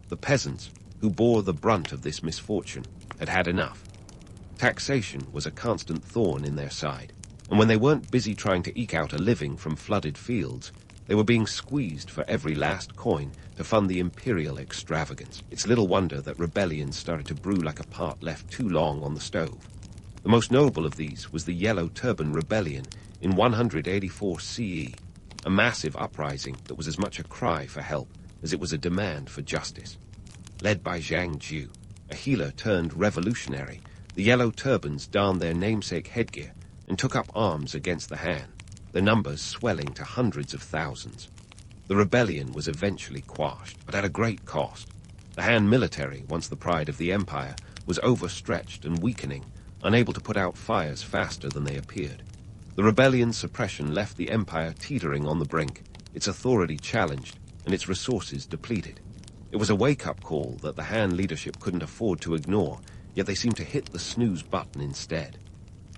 The peasants, who bore the brunt of this misfortune, had had enough. Taxation was a constant thorn in their side, and when they weren't busy trying to eke out a living from flooded fields, they were being squeezed for every last coin to fund the imperial extravagance. It's little wonder that rebellions started to brew like a pot left too long on the stove. The most notable of these was the Yellow Turban Rebellion in 184 CE, a massive uprising that was as much a cry for help as it was a demand for justice. Led by Zhang Ju, a healer turned revolutionary, the Yellow Turbans donned their namesake headgear and took up arms against the Han, their numbers swelling to hundreds of thousands. The rebellion was eventually quashed, but at a great cost. The Han military, once the pride of the empire, was overstretched and weakening, unable to put out fires faster than they appeared. The rebellion's suppression left the empire teetering on the brink, its authority challenged, and its resources depleted. It was a wake-up call that the Han leadership couldn't afford to ignore, yet they seemed to hit the snooze button instead.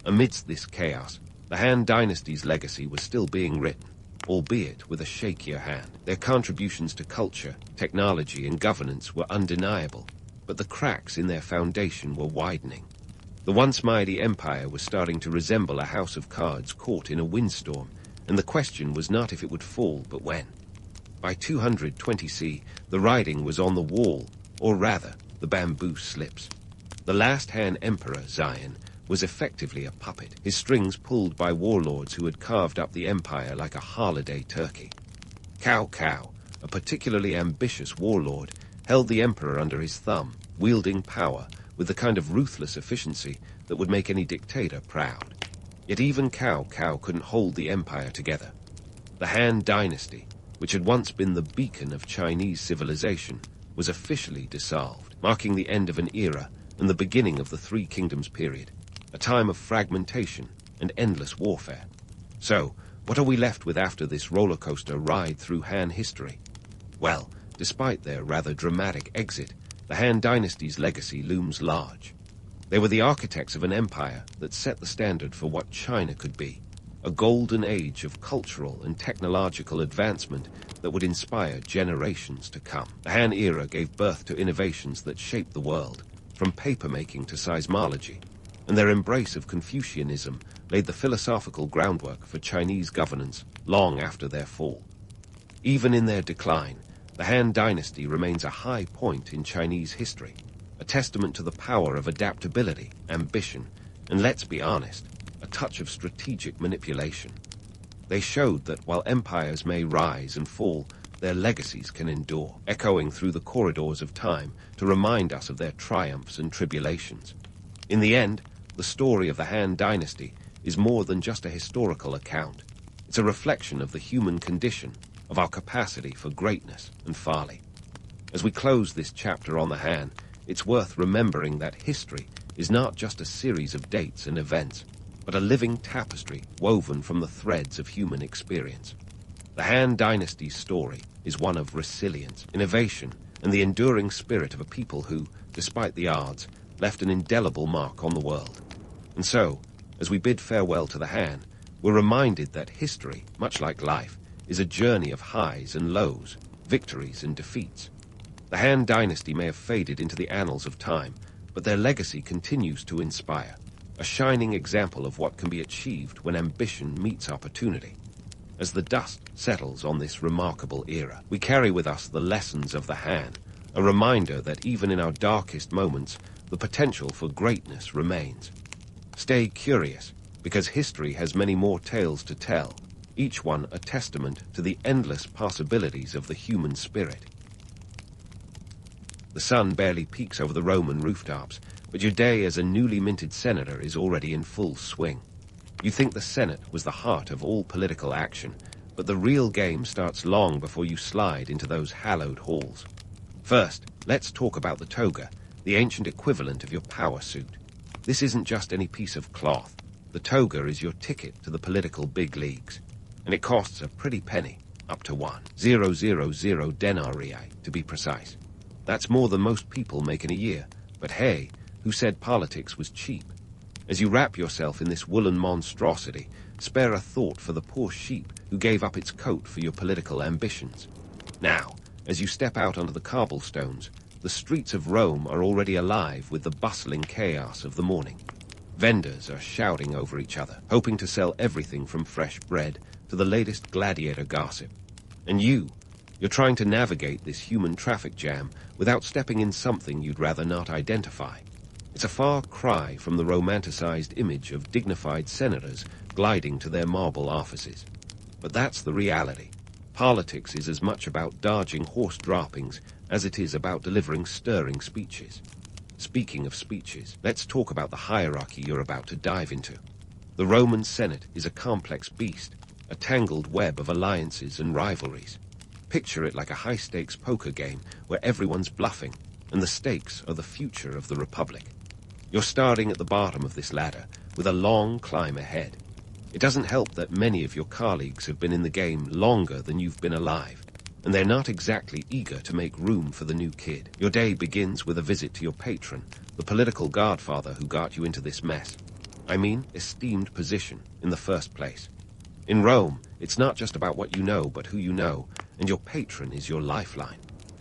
Amidst this chaos, the Han dynasty's legacy was still being written, albeit with a shakier hand. Their contributions to culture, technology, and governance were undeniable, but the cracks in their foundation were widening. The once mighty empire was starting to resemble a house of cards caught in a windstorm, and the question was not if it would fall, but when. By 220 C, the writing was on the wall, or rather, the bamboo slips. The last Han emperor, Zion, was effectively a puppet, his strings pulled by warlords who had carved up the empire like a holiday turkey. Cao Cao, a particularly ambitious warlord, held the emperor under his thumb, wielding power with the kind of ruthless efficiency that would make any dictator proud. Yet even Cao Cao couldn't hold the empire together. The Han Dynasty, which had once been the beacon of Chinese civilization, was officially dissolved, marking the end of an era and the beginning of the Three Kingdoms period, a time of fragmentation and endless warfare. So, what are we left with after this roller coaster ride through Han history? Well, despite their rather dramatic exit, the Han Dynasty's legacy looms large. They were the architects of an empire that set the standard for what China could be, a golden age of cultural and technological advancement that would inspire generations to come. The Han era gave birth to innovations that shaped the world, from papermaking to seismology, and their embrace of Confucianism laid the philosophical groundwork for Chinese governance long after their fall. Even in their decline, the Han Dynasty remains a high point in Chinese history, a testament to the power of adaptability, ambition, and let's be honest, a touch of strategic manipulation. They showed that while empires may rise and fall, their legacies can endure, echoing through the corridors of time to remind us of their triumphs and tribulations. In the end, the story of the Han Dynasty is more than just a historical account. It's a reflection of the human condition, of our capacity for greatness and folly. As we close this chapter on the Han, it's worth remembering that history is not just a series of dates and events, but a living tapestry woven from the threads of human experience. The Han Dynasty's story is one of resilience, innovation, and the enduring spirit of a people who, despite the odds, left an indelible mark on the world. And so, as we bid farewell to the Han, we're reminded that history, much like life, is a journey of highs and lows, victories and defeats. The Han Dynasty may have faded into the annals of time, but their legacy continues to inspire, a shining example of what can be achieved when ambition meets opportunity. As the dust settles on this remarkable era, we carry with us the lessons of the Han, a reminder that even in our darkest moments, the potential for greatness remains. Stay curious, because history has many more tales to tell, each one a testament to the endless possibilities of the human spirit. The sun barely peeks over the Roman rooftops, but your day as a newly minted senator is already in full swing. You think the Senate was the heart of all political action, but the real game starts long before you slide into those hallowed halls. First, let's talk about the toga, the ancient equivalent of your power suit. This isn't just any piece of cloth. The toga is your ticket to the political big leagues, and it costs a pretty penny, up to 1,000 denarii to be precise. That's more than most people make in a year, but hey, who said politics was cheap? As you wrap yourself in this woolen monstrosity, spare a thought for the poor sheep who gave up its coat for your political ambitions. Now, as you step out onto the cobblestones, the streets of Rome are already alive with the bustling chaos of the morning. Vendors are shouting over each other, hoping to sell everything from fresh bread to the latest gladiator gossip. And you're trying to navigate this human traffic jam without stepping in something you'd rather not identify. It's a far cry from the romanticized image of dignified senators gliding to their marble offices. But that's the reality. Politics is as much about dodging horse droppings as it is about delivering stirring speeches. Speaking of speeches, let's talk about the hierarchy you're about to dive into. The Roman Senate is a complex beast, a tangled web of alliances and rivalries. Picture it like a high-stakes poker game where everyone's bluffing, and the stakes are the future of the Republic. You're starting at the bottom of this ladder, with a long climb ahead. It doesn't help that many of your colleagues have been in the game longer than you've been alive, and they're not exactly eager to make room for the new kid. Your day begins with a visit to your patron, the political godfather who got you into this mess. I mean, esteemed position in the first place. In Rome, it's not just about what you know, but who you know, and your patron is your lifeline.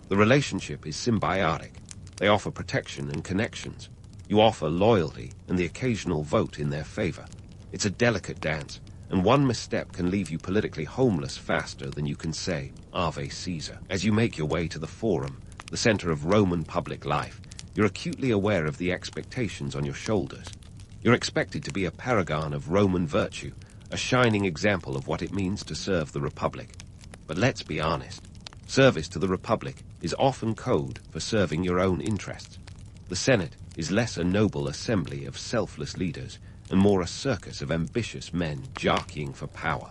The relationship is symbiotic. They offer protection and connections. You offer loyalty and the occasional vote in their favor. It's a delicate dance, and one misstep can leave you politically homeless faster than you can say, Ave Caesar. As you make your way to the Forum, the center of Roman public life, you're acutely aware of the expectations on your shoulders. You're expected to be a paragon of Roman virtue, a shining example of what it means to serve the Republic. But let's be honest, service to the Republic is often code for serving your own interests. The Senate is less a noble assembly of selfless leaders and more a circus of ambitious men jockeying for power.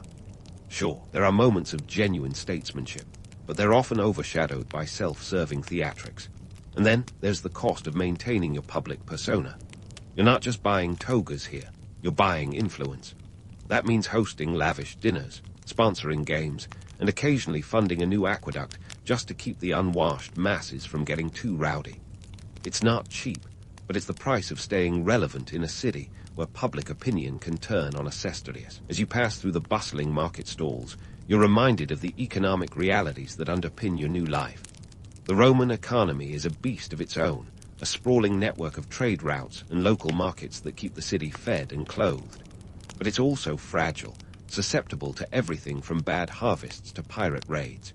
Sure, there are moments of genuine statesmanship, but they're often overshadowed by self-serving theatrics. And then there's the cost of maintaining your public persona. You're not just buying togas here, you're buying influence. That means hosting lavish dinners, sponsoring games, and occasionally funding a new aqueduct just to keep the unwashed masses from getting too rowdy. It's not cheap, but it's the price of staying relevant in a city where public opinion can turn on a Cestarius. As you pass through the bustling market stalls, you're reminded of the economic realities that underpin your new life. The Roman economy is a beast of its own, a sprawling network of trade routes and local markets that keep the city fed and clothed. But it's also fragile, susceptible to everything from bad harvests to pirate raids.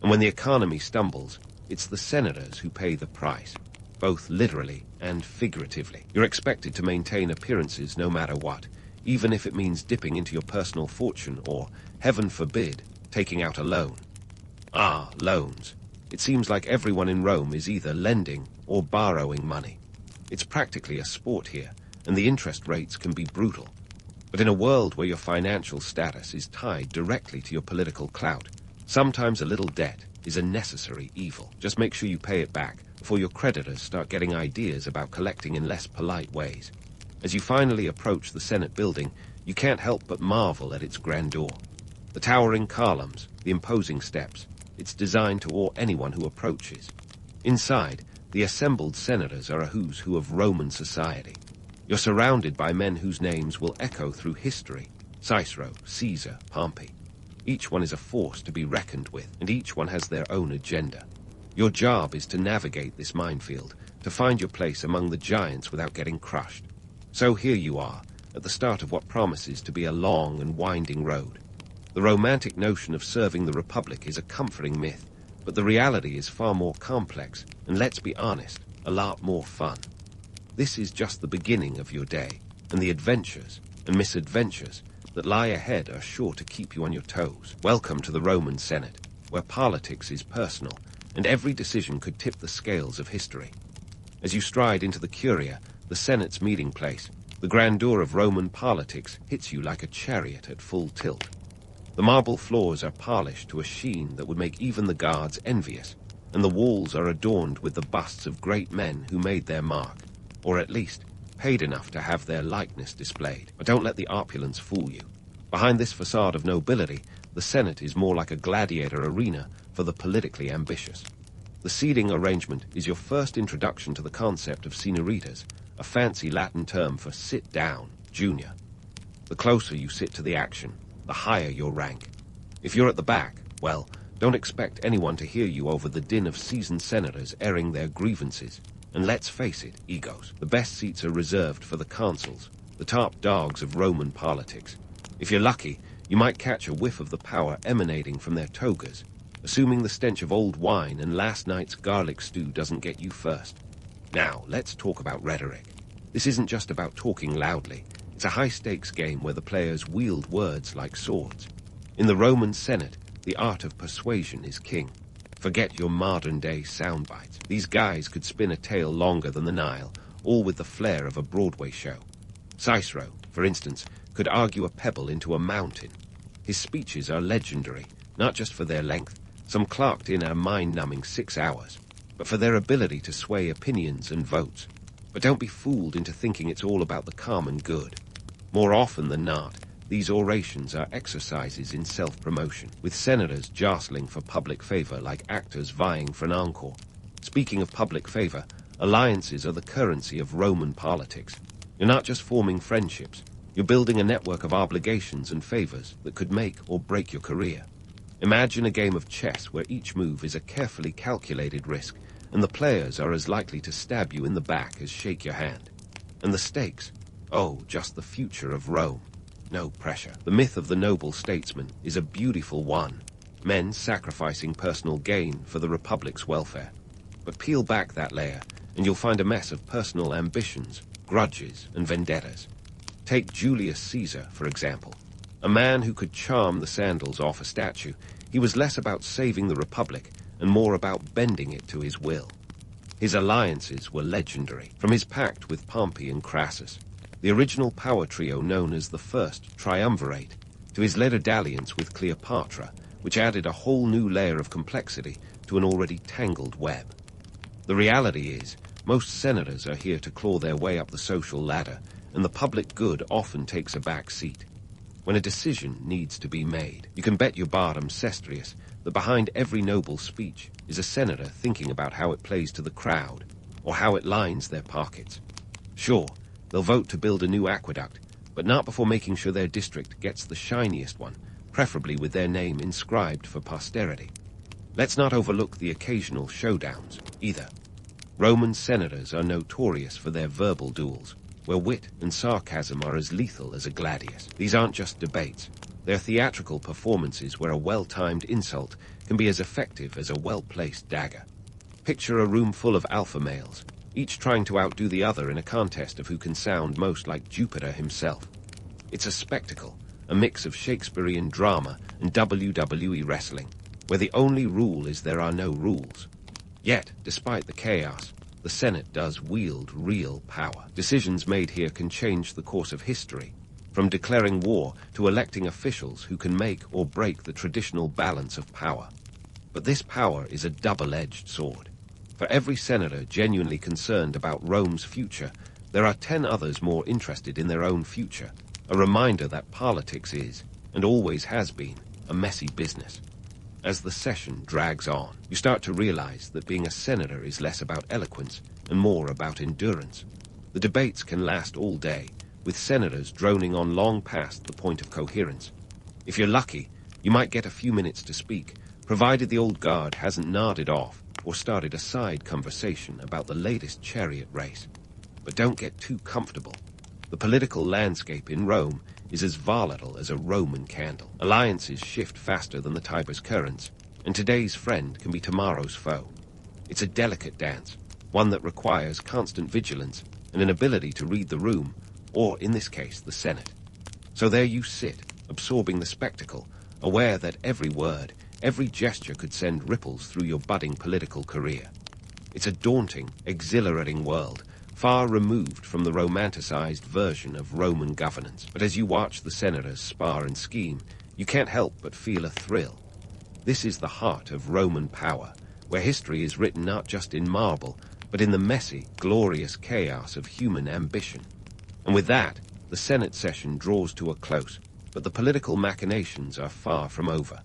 And when the economy stumbles, it's the senators who pay the price, both literally and figuratively. You're expected to maintain appearances no matter what, even if it means dipping into your personal fortune or, heaven forbid, taking out a loan. Ah, loans. It seems like everyone in Rome is either lending or borrowing money. It's practically a sport here, and the interest rates can be brutal. But in a world where your financial status is tied directly to your political clout, sometimes a little debt is a necessary evil. Just make sure you pay it back before your creditors start getting ideas about collecting in less polite ways. As you finally approach the Senate building, you can't help but marvel at its grandeur. The towering columns, the imposing steps, it's designed to awe anyone who approaches. Inside, the assembled senators are a who's who of Roman society. You're surrounded by men whose names will echo through history: Cicero, Caesar, Pompey. Each one is a force to be reckoned with, and each one has their own agenda. Your job is to navigate this minefield, to find your place among the giants without getting crushed. So here you are, at the start of what promises to be a long and winding road. The romantic notion of serving the Republic is a comforting myth, but the reality is far more complex, and let's be honest, a lot more fun. This is just the beginning of your day, and the adventures and misadventures that lie ahead are sure to keep you on your toes. Welcome to the Roman Senate, where politics is personal, and every decision could tip the scales of history. As you stride into the Curia, the Senate's meeting place, the grandeur of Roman politics hits you like a chariot at full tilt. The marble floors are polished to a sheen that would make even the guards envious, and the walls are adorned with the busts of great men who made their mark, or at least paid enough to have their likeness displayed. But don't let the opulence fool you. Behind this facade of nobility, the Senate is more like a gladiator arena for the politically ambitious. The seating arrangement is your first introduction to the concept of senoritas, a fancy Latin term for sit down, junior. The closer you sit to the action, the higher your rank. If you're at the back, well, don't expect anyone to hear you over the din of seasoned senators airing their grievances. And let's face it, egos. The best seats are reserved for the consuls, the top dogs of Roman politics. If you're lucky, you might catch a whiff of the power emanating from their togas, assuming the stench of old wine and last night's garlic stew doesn't get you first. Now, let's talk about rhetoric. This isn't just about talking loudly. It's a high-stakes game where the players wield words like swords. In the Roman Senate, the art of persuasion is king. Forget your modern-day sound bites. These guys could spin a tale longer than the Nile, all with the flair of a Broadway show. Cicero, for instance, could argue a pebble into a mountain. His speeches are legendary, not just for their length, some clocked in a mind-numbing 6 hours, but for their ability to sway opinions and votes. But don't be fooled into thinking it's all about the common good. More often than not, these orations are exercises in self-promotion, with senators jostling for public favor like actors vying for an encore. Speaking of public favor, alliances are the currency of Roman politics. You're not just forming friendships, you're building a network of obligations and favors that could make or break your career. Imagine a game of chess where each move is a carefully calculated risk, and the players are as likely to stab you in the back as shake your hand. And the stakes? Oh, just the future of Rome. No pressure. The myth of the noble statesman is a beautiful one, men sacrificing personal gain for the Republic's welfare. But peel back that layer, and you'll find a mess of personal ambitions, grudges, and vendettas. Take Julius Caesar, for example. A man who could charm the sandals off a statue, he was less about saving the Republic and more about bending it to his will. His alliances were legendary, from his pact with Pompey and Crassus, the original power trio known as the First Triumvirate, to his later dalliance with Cleopatra, which added a whole new layer of complexity to an already tangled web. The reality is, most senators are here to claw their way up the social ladder, and the public good often takes a back seat. When a decision needs to be made, you can bet your bottom sestrius that behind every noble speech is a senator thinking about how it plays to the crowd, or how it lines their pockets. Sure, they'll vote to build a new aqueduct, but not before making sure their district gets the shiniest one, preferably with their name inscribed for posterity. Let's not overlook the occasional showdowns, either. Roman senators are notorious for their verbal duels, where wit and sarcasm are as lethal as a gladius. These aren't just debates. They're theatrical performances where a well-timed insult can be as effective as a well-placed dagger. Picture a room full of alpha males, each trying to outdo the other in a contest of who can sound most like Jupiter himself. It's a spectacle, a mix of Shakespearean drama and WWE wrestling, where the only rule is there are no rules. Yet, despite the chaos, the Senate does wield real power. Decisions made here can change the course of history, from declaring war to electing officials who can make or break the traditional balance of power. But this power is a double-edged sword. For every senator genuinely concerned about Rome's future, there are 10 others more interested in their own future, a reminder that politics is, and always has been, a messy business. As the session drags on, you start to realize that being a senator is less about eloquence and more about endurance. The debates can last all day, with senators droning on long past the point of coherence. If you're lucky, you might get a few minutes to speak, provided the old guard hasn't nodded off or started a side conversation about the latest chariot race. But don't get too comfortable. The political landscape in Rome is as volatile as a Roman candle. Alliances shift faster than the Tiber's currents, and today's friend can be tomorrow's foe. It's a delicate dance, one that requires constant vigilance and an ability to read the room, or in this case, the Senate. So there you sit, absorbing the spectacle, aware that every word, every gesture could send ripples through your budding political career. It's a daunting, exhilarating world, far removed from the romanticized version of Roman governance. But as you watch the senators spar and scheme, you can't help but feel a thrill. This is the heart of Roman power, where history is written not just in marble, but in the messy, glorious chaos of human ambition. And with that, the Senate session draws to a close, but the political machinations are far from over.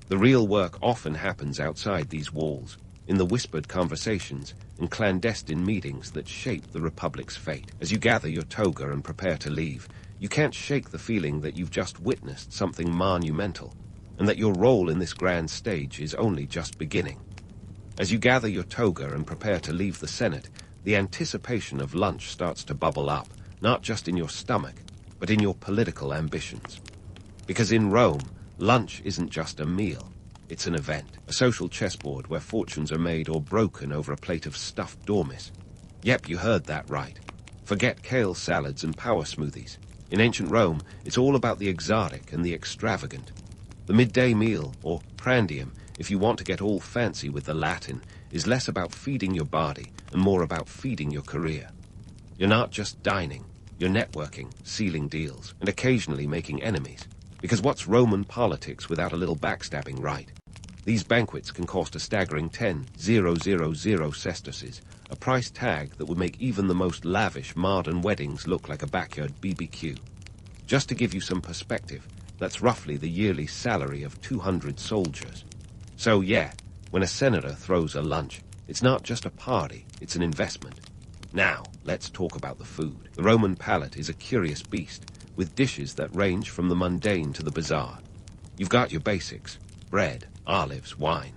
The real work often happens outside these walls, in the whispered conversations and clandestine meetings that shape the Republic's fate. As you gather your toga and prepare to leave, you can't shake the feeling that you've just witnessed something monumental. and that your role in this grand stage is only just beginning. As you gather your toga and prepare to leave the Senate, the anticipation of lunch starts to bubble up, not just in your stomach, but in your political ambitions. Because in Rome, lunch isn't just a meal, it's an event, a social chessboard where fortunes are made or broken over a plate of stuffed dormice. Yep, you heard that right. Forget kale salads and power smoothies. In ancient Rome, it's all about the exotic and the extravagant. The midday meal, or prandium, if you want to get all fancy with the Latin, is less about feeding your body and more about feeding your career. You're not just dining, you're networking, sealing deals, and occasionally making enemies. Because what's Roman politics without a little backstabbing, right? These banquets can cost a staggering 10,000 sesterces, a price tag that would make even the most lavish modern weddings look like a backyard BBQ. Just to give you some perspective, that's roughly the yearly salary of 200 soldiers. So yeah, when a senator throws a lunch, it's not just a party, it's an investment. Now, let's talk about the food. The Roman palate is a curious beast, with dishes that range from the mundane to the bizarre. You've got your basics, bread, olives, wine.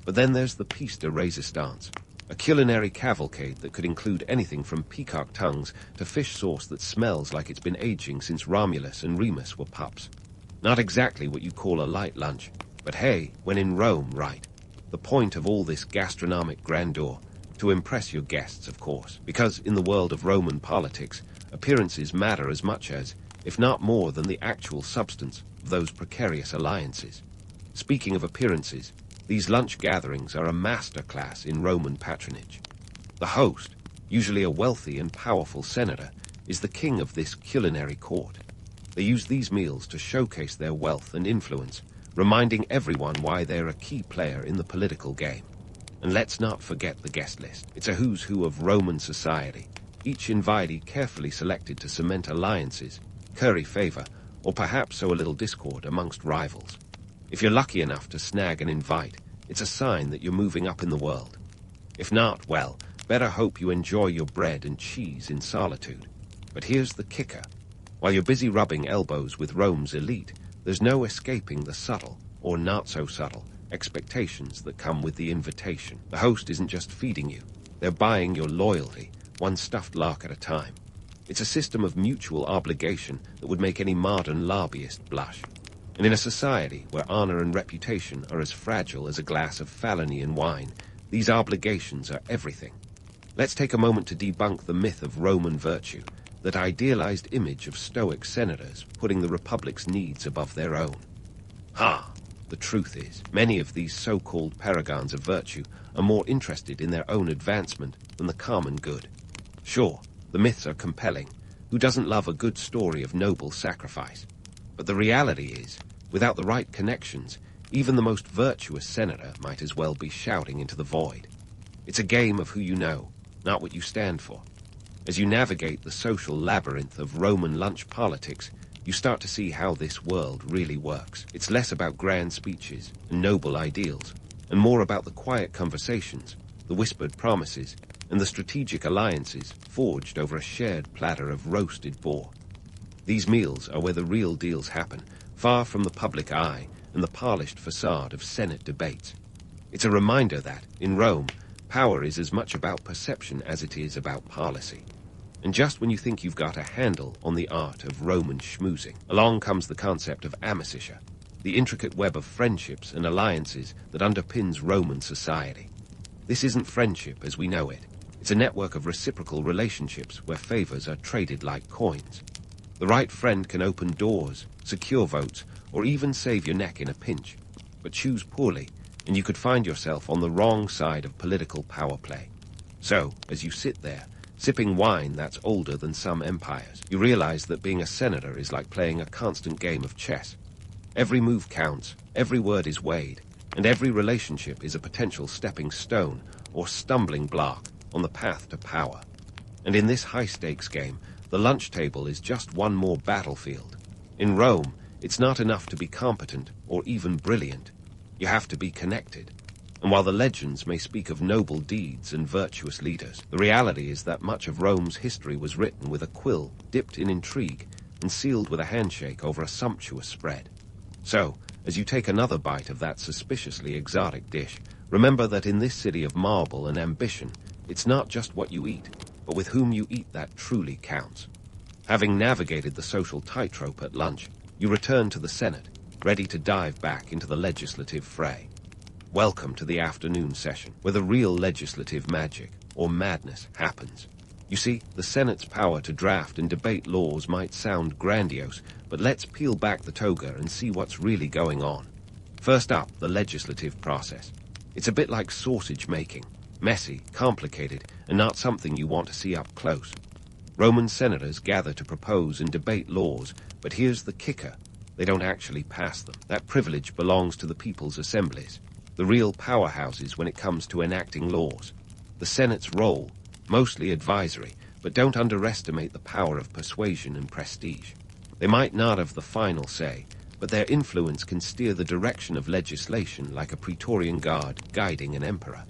But then there's the piece de resistance, a culinary cavalcade that could include anything from peacock tongues to fish sauce that smells like it's been aging since Romulus and Remus were pups. Not exactly what you call a light lunch, but hey, when in Rome, right? The point of all this gastronomic grandeur, to impress your guests, of course, because in the world of Roman politics, appearances matter as much as, if not more than the actual substance of those precarious alliances. Speaking of appearances, these lunch gatherings are a masterclass in Roman patronage. The host, usually a wealthy and powerful senator, is the king of this culinary court. They use these meals to showcase their wealth and influence, reminding everyone why they're a key player in the political game. And let's not forget the guest list. It's a who's who of Roman society, each invitee carefully selected to cement alliances, curry favor, or perhaps sow a little discord amongst rivals. If you're lucky enough to snag an invite, it's a sign that you're moving up in the world. If not, well, better hope you enjoy your bread and cheese in solitude. But here's the kicker. While you're busy rubbing elbows with Rome's elite, there's no escaping the subtle, or not so subtle, expectations that come with the invitation. The host isn't just feeding you, they're buying your loyalty, one stuffed lark at a time. It's a system of mutual obligation that would make any modern lobbyist blush. And in a society where honor and reputation are as fragile as a glass of Falernian wine, these obligations are everything. Let's take a moment to debunk the myth of Roman virtue, that idealized image of stoic senators putting the republic's needs above their own. The truth is, many of these so-called paragons of virtue are more interested in their own advancement than the common good. Sure, the myths are compelling. Who doesn't love a good story of noble sacrifice? But the reality is, without the right connections, even the most virtuous senator might as well be shouting into the void. It's a game of who you know, not what you stand for. As you navigate the social labyrinth of Roman lunch politics, you start to see how this world really works. It's less about grand speeches and noble ideals, and more about the quiet conversations, the whispered promises, and the strategic alliances forged over a shared platter of roasted boar. These meals are where the real deals happen, far from the public eye and the polished facade of Senate debates. It's a reminder that, in Rome, power is as much about perception as it is about policy. And just when you think you've got a handle on the art of Roman schmoozing, along comes the concept of amicitia, the intricate web of friendships and alliances that underpins Roman society. This isn't friendship as we know it. It's a network of reciprocal relationships where favors are traded like coins. The right friend can open doors, secure votes, or even save your neck in a pinch. But choose poorly, and you could find yourself on the wrong side of political power play. So, as you sit there, sipping wine that's older than some empires, you realize that being a senator is like playing a constant game of chess. Every move counts, every word is weighed, and every relationship is a potential stepping stone or stumbling block on the path to power. And in this high-stakes game, the lunch table is just one more battlefield. In Rome, it's not enough to be competent or even brilliant. You have to be connected. And while the legends may speak of noble deeds and virtuous leaders, the reality is that much of Rome's history was written with a quill dipped in intrigue and sealed with a handshake over a sumptuous spread. So, as you take another bite of that suspiciously exotic dish, remember that in this city of marble and ambition, it's not just what you eat, but with whom you eat that truly counts. Having navigated the social tightrope at lunch, you return to the Senate, ready to dive back into the legislative fray. Welcome to the afternoon session, where the real legislative magic, or madness, happens. You see, the Senate's power to draft and debate laws might sound grandiose, but let's peel back the toga and see what's really going on. First up, the legislative process. It's a bit like sausage making, messy, complicated, and not something you want to see up close. Roman senators gather to propose and debate laws, but here's the kicker. They don't actually pass them. That privilege belongs to the people's assemblies, the real powerhouses when it comes to enacting laws. The Senate's role, mostly advisory, but don't underestimate the power of persuasion and prestige. They might not have the final say, but their influence can steer the direction of legislation like a Praetorian Guard guiding an emperor.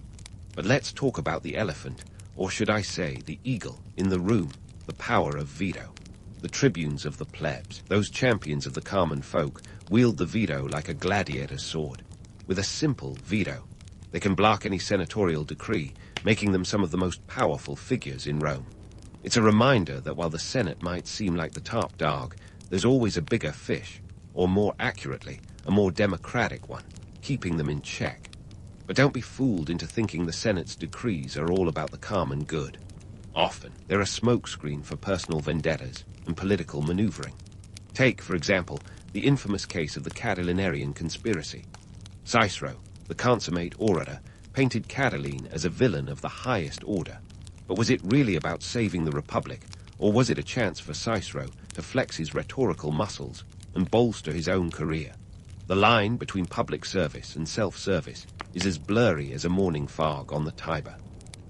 But let's talk about the elephant, or should I say the eagle, in the room, the power of veto. The tribunes of the plebs, those champions of the common folk, wield the veto like a gladiator's sword. With a simple veto, they can block any senatorial decree, making them some of the most powerful figures in Rome. It's a reminder that while the Senate might seem like the top dog, there's always a bigger fish, or more accurately, a more democratic one, keeping them in check. But don't be fooled into thinking the Senate's decrees are all about the common good. Often, they're a smokescreen for personal vendettas and political maneuvering. Take, for example, the infamous case of the Catilinarian conspiracy. Cicero, the consummate orator, painted Catiline as a villain of the highest order. But was it really about saving the Republic, or was it a chance for Cicero to flex his rhetorical muscles and bolster his own career? The line between public service and self-service is as blurry as a morning fog on the Tiber.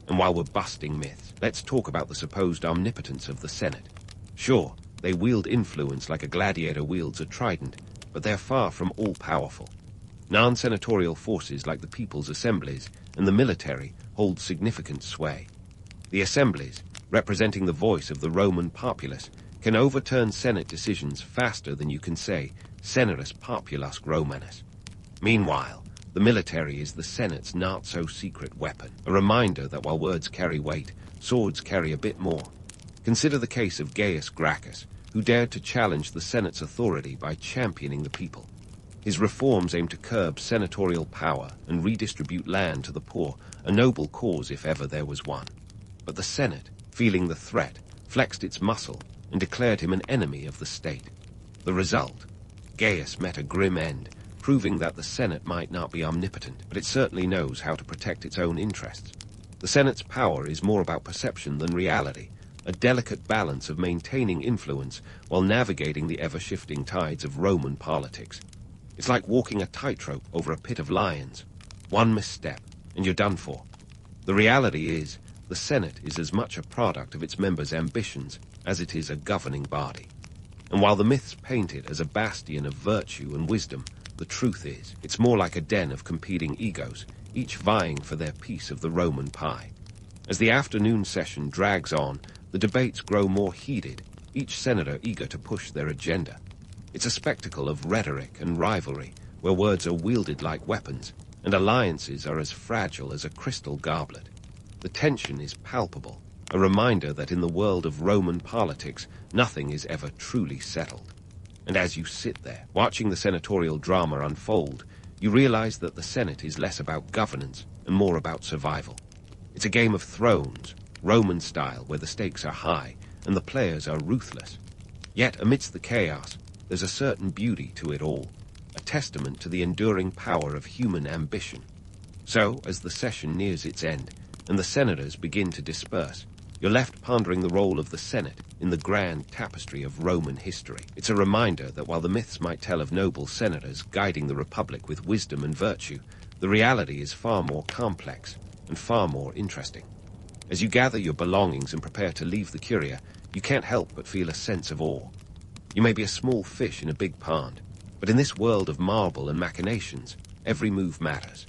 And while we're busting myths, let's talk about the supposed omnipotence of the Senate. Sure, they wield influence like a gladiator wields a trident, but they're far from all-powerful. Non-senatorial forces like the people's assemblies and the military hold significant sway. The assemblies, representing the voice of the Roman populace, can overturn Senate decisions faster than you can say Senatus Populusque Romanus. Meanwhile, the military is the Senate's not-so-secret weapon, a reminder that while words carry weight, swords carry a bit more. Consider the case of Gaius Gracchus, who dared to challenge the Senate's authority by championing the people. His reforms aimed to curb senatorial power and redistribute land to the poor, a noble cause if ever there was one. But the Senate, feeling the threat, flexed its muscle and declared him an enemy of the state. The result? Gaius met a grim end, proving that the Senate might not be omnipotent, but it certainly knows how to protect its own interests. The Senate's power is more about perception than reality, a delicate balance of maintaining influence while navigating the ever-shifting tides of Roman politics. It's like walking a tightrope over a pit of lions. One misstep, and you're done for. The reality is, the Senate is as much a product of its members' ambitions as it is a governing body. And while the myths paint it as a bastion of virtue and wisdom, the truth is, it's more like a den of competing egos, each vying for their piece of the Roman pie. As the afternoon session drags on, the debates grow more heated, each senator eager to push their agenda. It's a spectacle of rhetoric and rivalry, where words are wielded like weapons, and alliances are as fragile as a crystal goblet. The tension is palpable, a reminder that in the world of Roman politics, nothing is ever truly settled. And as you sit there, watching the senatorial drama unfold, you realize that the Senate is less about governance and more about survival. It's a game of thrones, Roman style, where the stakes are high and the players are ruthless. Yet amidst the chaos, there's a certain beauty to it all, a testament to the enduring power of human ambition. So, as the session nears its end, and the senators begin to disperse, you're left pondering the role of the Senate in the grand tapestry of Roman history. It's a reminder that while the myths might tell of noble senators guiding the Republic with wisdom and virtue, the reality is far more complex and far more interesting. As you gather your belongings and prepare to leave the Curia, you can't help but feel a sense of awe. You may be a small fish in a big pond, but in this world of marble and machinations, every move matters.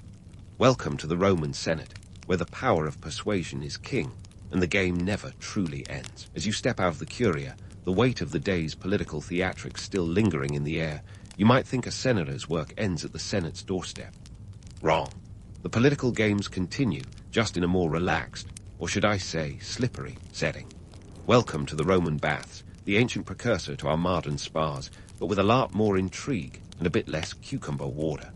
Welcome to the Roman Senate, where the power of persuasion is king, and the game never truly ends. As you step out of the Curia, the weight of the day's political theatrics still lingering in the air, You might think a senator's work ends at the Senate's doorstep. Wrong. The political games continue, just in a more relaxed, or should I say, slippery, setting. Welcome to the Roman baths, the ancient precursor to our modern spas, but with a lot more intrigue and a bit less cucumber water.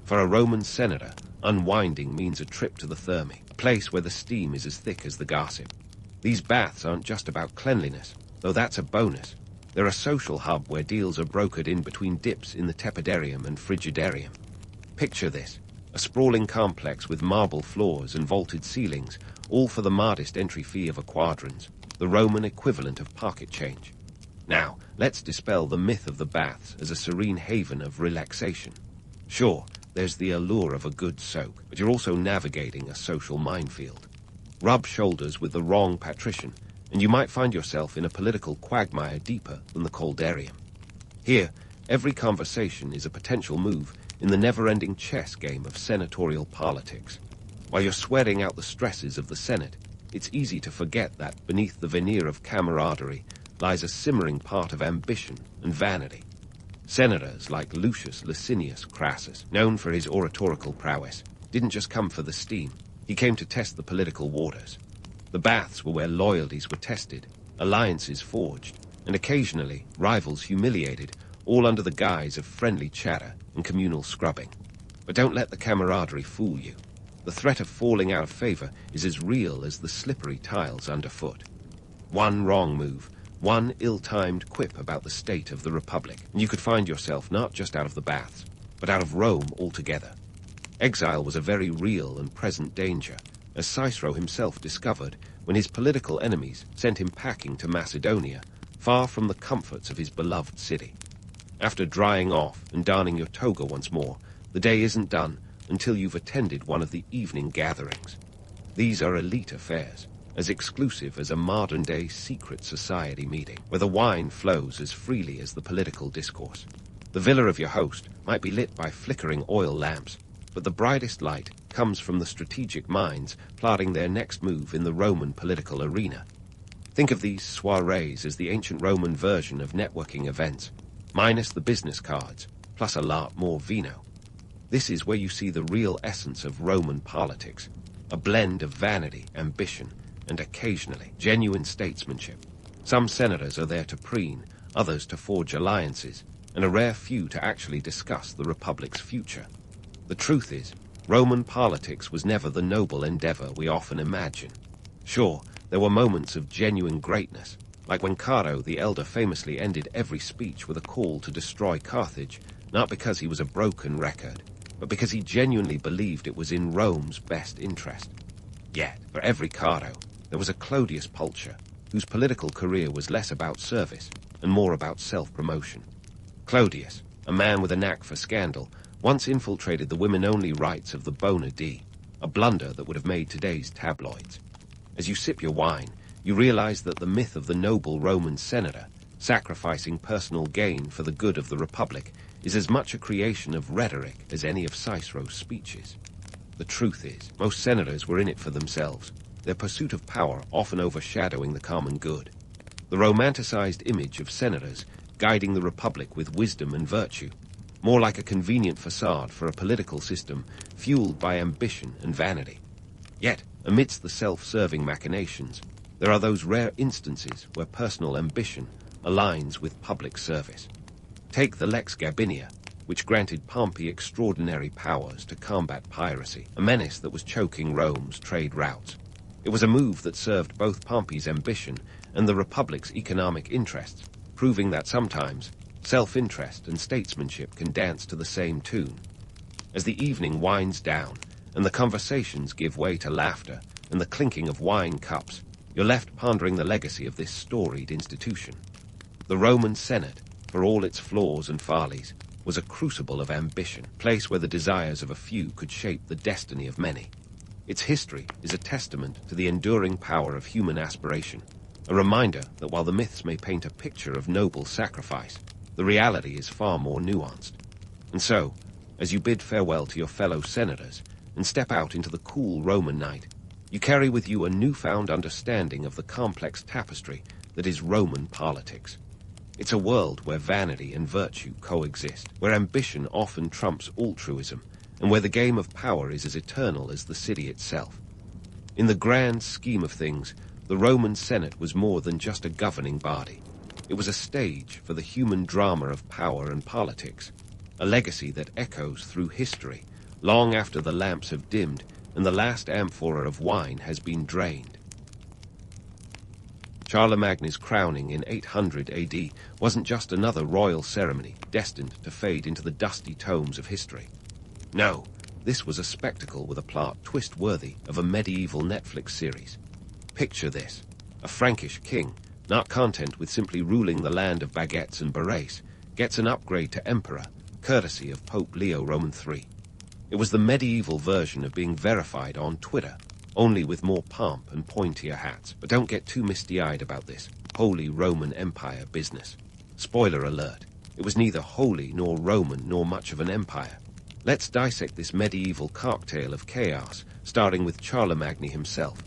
For a Roman senator, unwinding means a trip to the Thermae, a place where the steam is as thick as the gossip. These baths aren't just about cleanliness, though that's a bonus. They're a social hub where deals are brokered in between dips in the tepidarium and frigidarium. Picture this, a sprawling complex with marble floors and vaulted ceilings, all for the modest entry fee of a quadrans, the Roman equivalent of pocket change. Now, let's dispel the myth of the baths as a serene haven of relaxation. Sure, there's the allure of a good soak, but you're also navigating a social minefield. Rub shoulders with the wrong patrician, and you might find yourself in a political quagmire deeper than the caldarium. Here, every conversation is a potential move in the never-ending chess game of senatorial politics. While you're sweating out the stresses of the Senate, it's easy to forget that beneath the veneer of camaraderie lies a simmering part of ambition and vanity. Senators like Lucius Licinius Crassus, known for his oratorical prowess, didn't just come for the steam. He came to test the political waters. The baths were where loyalties were tested, alliances forged, and occasionally rivals humiliated, all under the guise of friendly chatter and communal scrubbing. But don't let the camaraderie fool you. The threat of falling out of favor is as real as the slippery tiles underfoot. One wrong move, one ill-timed quip about the state of the Republic, and you could find yourself not just out of the baths, but out of Rome altogether. Exile was a very real and present danger, as Cicero himself discovered when his political enemies sent him packing to Macedonia, far from the comforts of his beloved city. After drying off and donning your toga once more, the day isn't done until you've attended one of the evening gatherings. These are elite affairs, as exclusive as a modern-day secret society meeting, where the wine flows as freely as the political discourse. The villa of your host might be lit by flickering oil lamps, but the brightest light comes from the strategic minds plotting their next move in the Roman political arena. Think of these soirees as the ancient Roman version of networking events, minus the business cards, plus a lot more vino. This is where you see the real essence of Roman politics, a blend of vanity, ambition, and occasionally genuine statesmanship. Some senators are there to preen, others to forge alliances, and a rare few to actually discuss the Republic's future. The truth is, Roman politics was never the noble endeavor we often imagine. Sure, there were moments of genuine greatness, like when Caro the Elder famously ended every speech with a call to destroy Carthage, not because he was a broken record, but because he genuinely believed it was in Rome's best interest. Yet, for every Caro, there was a Clodius Pulcher, whose political career was less about service and more about self-promotion. Clodius, a man with a knack for scandal, once infiltrated the women-only rights of the Bona Dea, a blunder that would have made today's tabloids. As you sip your wine, you realize that the myth of the noble Roman senator, sacrificing personal gain for the good of the Republic, is as much a creation of rhetoric as any of Cicero's speeches. The truth is, most senators were in it for themselves, their pursuit of power often overshadowing the common good. The romanticized image of senators guiding the Republic with wisdom and virtue, more like a convenient facade for a political system fueled by ambition and vanity. Yet, amidst the self-serving machinations, there are those rare instances where personal ambition aligns with public service. Take the Lex Gabinia, which granted Pompey extraordinary powers to combat piracy, a menace that was choking Rome's trade routes. It was a move that served both Pompey's ambition and the Republic's economic interests, proving that sometimes self-interest and statesmanship can dance to the same tune. As the evening winds down, and the conversations give way to laughter and the clinking of wine cups, you're left pondering the legacy of this storied institution. The Roman Senate, for all its flaws and follies, was a crucible of ambition, a place where the desires of a few could shape the destiny of many. Its history is a testament to the enduring power of human aspiration, a reminder that while the myths may paint a picture of noble sacrifice, the reality is far more nuanced. And so, as you bid farewell to your fellow senators and step out into the cool Roman night, you carry with you a newfound understanding of the complex tapestry that is Roman politics. It's a world where vanity and virtue coexist, where ambition often trumps altruism, and where the game of power is as eternal as the city itself. In the grand scheme of things, the Roman Senate was more than just a governing body. It was a stage for the human drama of power and politics, a legacy that echoes through history, long after the lamps have dimmed and the last amphora of wine has been drained. Charlemagne's crowning in 800 AD wasn't just another royal ceremony destined to fade into the dusty tomes of history. No, this was a spectacle with a plot twist worthy of a medieval Netflix series. Picture this: a Frankish king, not content with simply ruling the land of baguettes and berets, gets an upgrade to emperor, courtesy of Pope Leo Roman III. It was the medieval version of being verified on Twitter, only with more pomp and pointier hats. But don't get too misty-eyed about this Holy Roman Empire business. Spoiler alert, it was neither holy nor Roman nor much of an empire. Let's dissect this medieval cocktail of chaos, starting with Charlemagne himself.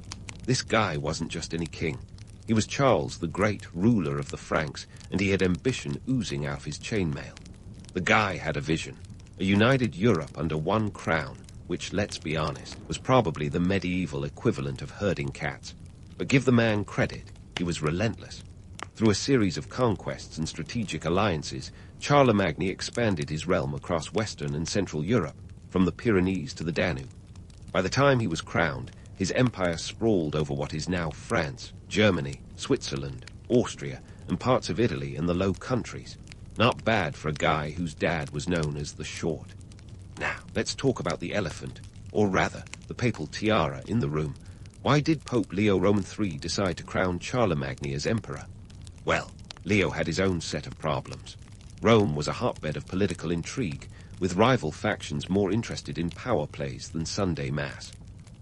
This guy wasn't just any king. He was Charles the Great, ruler of the Franks, and he had ambition oozing out of his chainmail. The guy had a vision, a united Europe under one crown, which, let's be honest, was probably the medieval equivalent of herding cats. But give the man credit, he was relentless. Through a series of conquests and strategic alliances, Charlemagne expanded his realm across Western and Central Europe, from the Pyrenees to the Danube. By the time he was crowned, his empire sprawled over what is now France, Germany, Switzerland, Austria, and parts of Italy and the Low Countries. Not bad for a guy whose dad was known as the Short. Now, let's talk about the elephant, or rather, the papal tiara in the room. Why did Pope Leo Roman III decide to crown Charlemagne as emperor? Well, Leo had his own set of problems. Rome was a hotbed of political intrigue, with rival factions more interested in power plays than Sunday Mass.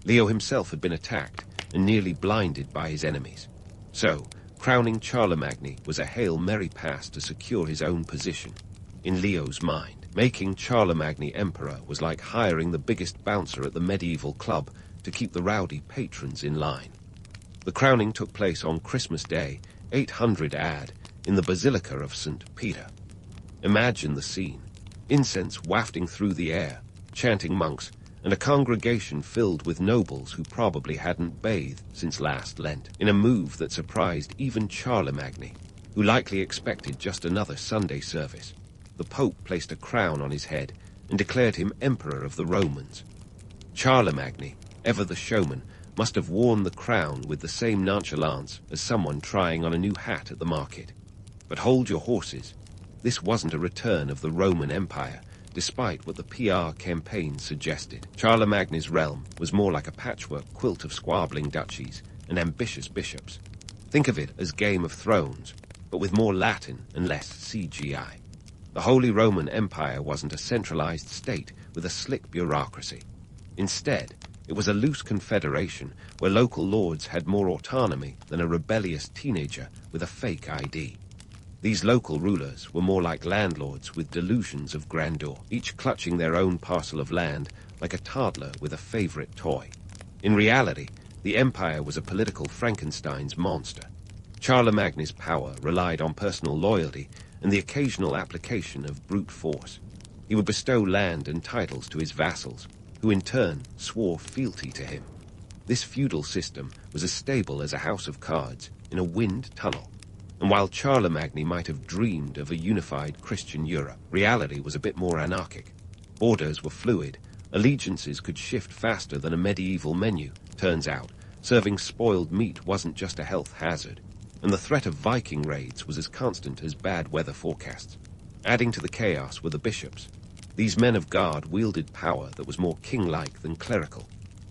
Leo himself had been attacked and nearly blinded by his enemies. So, crowning Charlemagne was a Hail Mary pass to secure his own position. In Leo's mind, making Charlemagne emperor was like hiring the biggest bouncer at the medieval club to keep the rowdy patrons in line. The crowning took place on Christmas Day, 800 AD, in the Basilica of St. Peter. Imagine the scene: incense wafting through the air, chanting monks, and a congregation filled with nobles who probably hadn't bathed since last Lent, in a move that surprised even Charlemagne, who likely expected just another Sunday service. The Pope placed a crown on his head and declared him Emperor of the Romans. Charlemagne, ever the showman, must have worn the crown with the same nonchalance as someone trying on a new hat at the market. But hold your horses. This wasn't a return of the Roman Empire, despite what the PR campaign suggested. Charlemagne's realm was more like a patchwork quilt of squabbling duchies and ambitious bishops. Think of it as Game of Thrones, but with more Latin and less CGI. The Holy Roman Empire wasn't a centralized state with a slick bureaucracy. Instead, it was a loose confederation where local lords had more autonomy than a rebellious teenager with a fake ID. These local rulers were more like landlords with delusions of grandeur, each clutching their own parcel of land like a toddler with a favorite toy. In reality, the empire was a political Frankenstein's monster. Charlemagne's power relied on personal loyalty and the occasional application of brute force. He would bestow land and titles to his vassals, who in turn swore fealty to him. This feudal system was as stable as a house of cards in a wind tunnel. And while Charlemagne might have dreamed of a unified Christian Europe, reality was a bit more anarchic. Borders were fluid, allegiances could shift faster than a medieval menu. Turns out, serving spoiled meat wasn't just a health hazard, and the threat of Viking raids was as constant as bad weather forecasts. Adding to the chaos were the bishops. These men of God wielded power that was more king-like than clerical.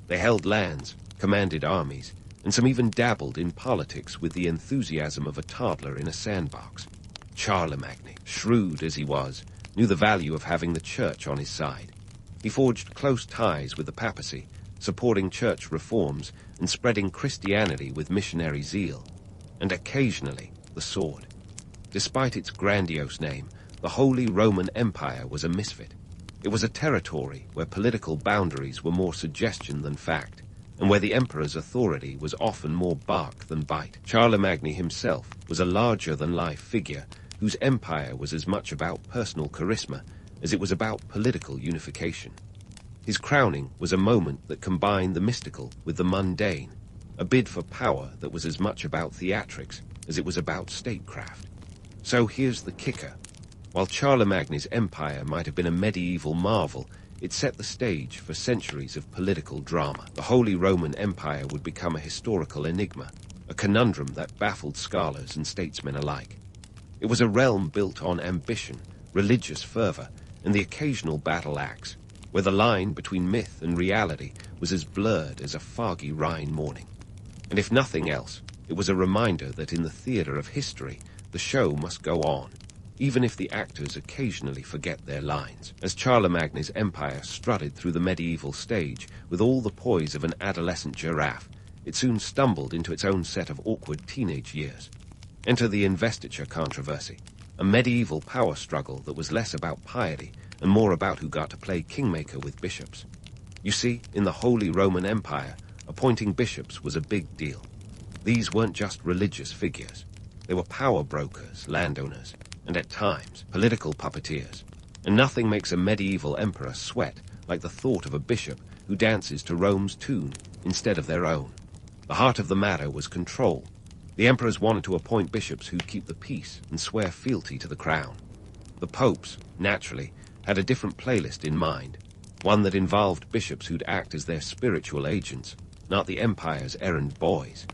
They held lands, commanded armies, and some even dabbled in politics with the enthusiasm of a toddler in a sandbox. Charlemagne, shrewd as he was, knew the value of having the church on his side. He forged close ties with the papacy, supporting church reforms and spreading Christianity with missionary zeal, and occasionally the sword. Despite its grandiose name, the Holy Roman Empire was a misfit. It was a territory where political boundaries were more suggestion than fact, and where the emperor's authority was often more bark than bite. Charlemagne himself was a larger-than-life figure whose empire was as much about personal charisma as it was about political unification. His crowning was a moment that combined the mystical with the mundane, a bid for power that was as much about theatrics as it was about statecraft. So here's the kicker. While Charlemagne's empire might have been a medieval marvel, it set the stage for centuries of political drama. The Holy Roman Empire would become a historical enigma, a conundrum that baffled scholars and statesmen alike. It was a realm built on ambition, religious fervor, and the occasional battle axe, where the line between myth and reality was as blurred as a foggy Rhine morning. And if nothing else, it was a reminder that in the theater of history, the show must go on, even if the actors occasionally forget their lines. As Charlemagne's empire strutted through the medieval stage with all the poise of an adolescent giraffe, it soon stumbled into its own set of awkward teenage years. Enter the investiture controversy, a medieval power struggle that was less about piety and more about who got to play kingmaker with bishops. You see, in the Holy Roman Empire, appointing bishops was a big deal. These weren't just religious figures. They were power brokers, landowners, and at times, political puppeteers. And nothing makes a medieval emperor sweat like the thought of a bishop who dances to Rome's tune instead of their own. The heart of the matter was control. The emperors wanted to appoint bishops who'd keep the peace and swear fealty to the crown. The popes, naturally, had a different playlist in mind, one that involved bishops who'd act as their spiritual agents, not the empire's errand boys.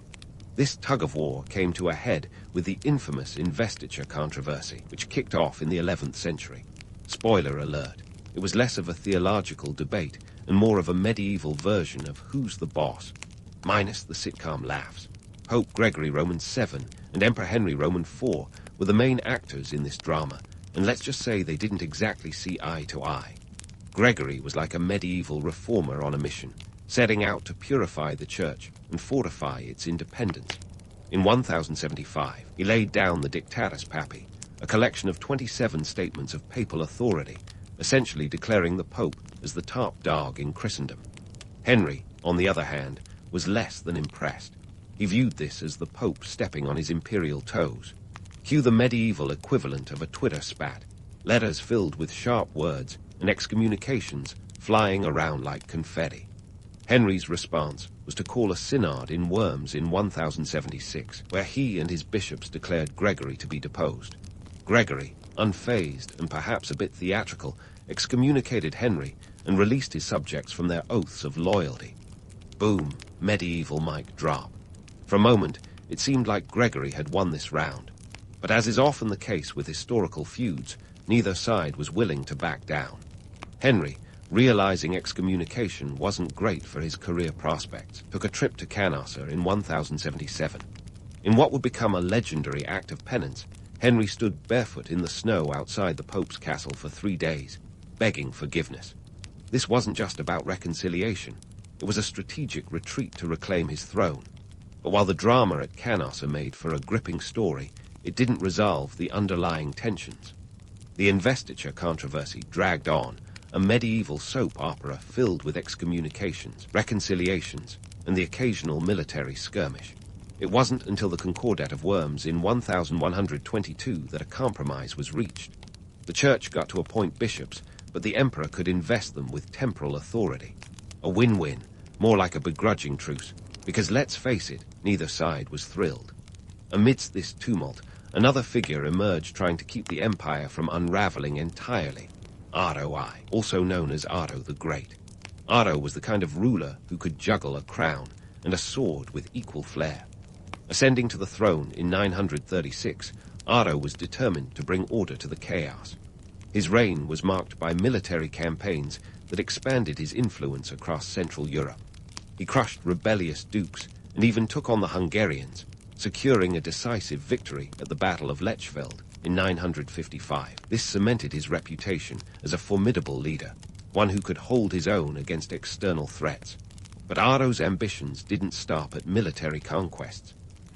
This tug-of-war came to a head with the infamous investiture controversy, which kicked off in the 11th century. Spoiler alert, it was less of a theological debate and more of a medieval version of Who's the Boss, minus the sitcom laughs. Pope Gregory Roman VII and Emperor Henry Roman IV were the main actors in this drama, and let's just say they didn't exactly see eye to eye. Gregory was like a medieval reformer on a mission, setting out to purify the church and fortify its independence. In 1075, he laid down the Dictatus Papae, a collection of 27 statements of papal authority, essentially declaring the Pope as the top dog in Christendom. Henry, on the other hand, was less than impressed. He viewed this as the Pope stepping on his imperial toes. Cue the medieval equivalent of a Twitter spat, letters filled with sharp words and excommunications flying around like confetti. Henry's response was to call a synod in Worms in 1076, where he and his bishops declared Gregory to be deposed. Gregory, unfazed and perhaps a bit theatrical, excommunicated Henry and released his subjects from their oaths of loyalty. Boom, medieval mic drop. For a moment, it seemed like Gregory had won this round. But as is often the case with historical feuds, neither side was willing to back down. Henry, realizing excommunication wasn't great for his career prospects, took a trip to Canossa in 1077. In what would become a legendary act of penance, Henry stood barefoot in the snow outside the Pope's castle for 3 days, begging forgiveness. This wasn't just about reconciliation. It was a strategic retreat to reclaim his throne. But while the drama at Canossa made for a gripping story, it didn't resolve the underlying tensions. The investiture controversy dragged on, a medieval soap opera filled with excommunications, reconciliations, and the occasional military skirmish. It wasn't until the Concordat of Worms in 1122 that a compromise was reached. The church got to appoint bishops, but the emperor could invest them with temporal authority. A win-win, more like a begrudging truce, because let's face it, neither side was thrilled. Amidst this tumult, another figure emerged trying to keep the empire from unraveling entirely. Otto I, also known as Otto the Great. Otto was the kind of ruler who could juggle a crown and a sword with equal flair. Ascending to the throne in 936, Otto was determined to bring order to the chaos. His reign was marked by military campaigns that expanded his influence across Central Europe. He crushed rebellious dukes and even took on the Hungarians, securing a decisive victory at the Battle of Lechfeld in 955. This cemented his reputation as a formidable leader, one who could hold his own against external threats. But Otto's ambitions didn't stop at military conquests.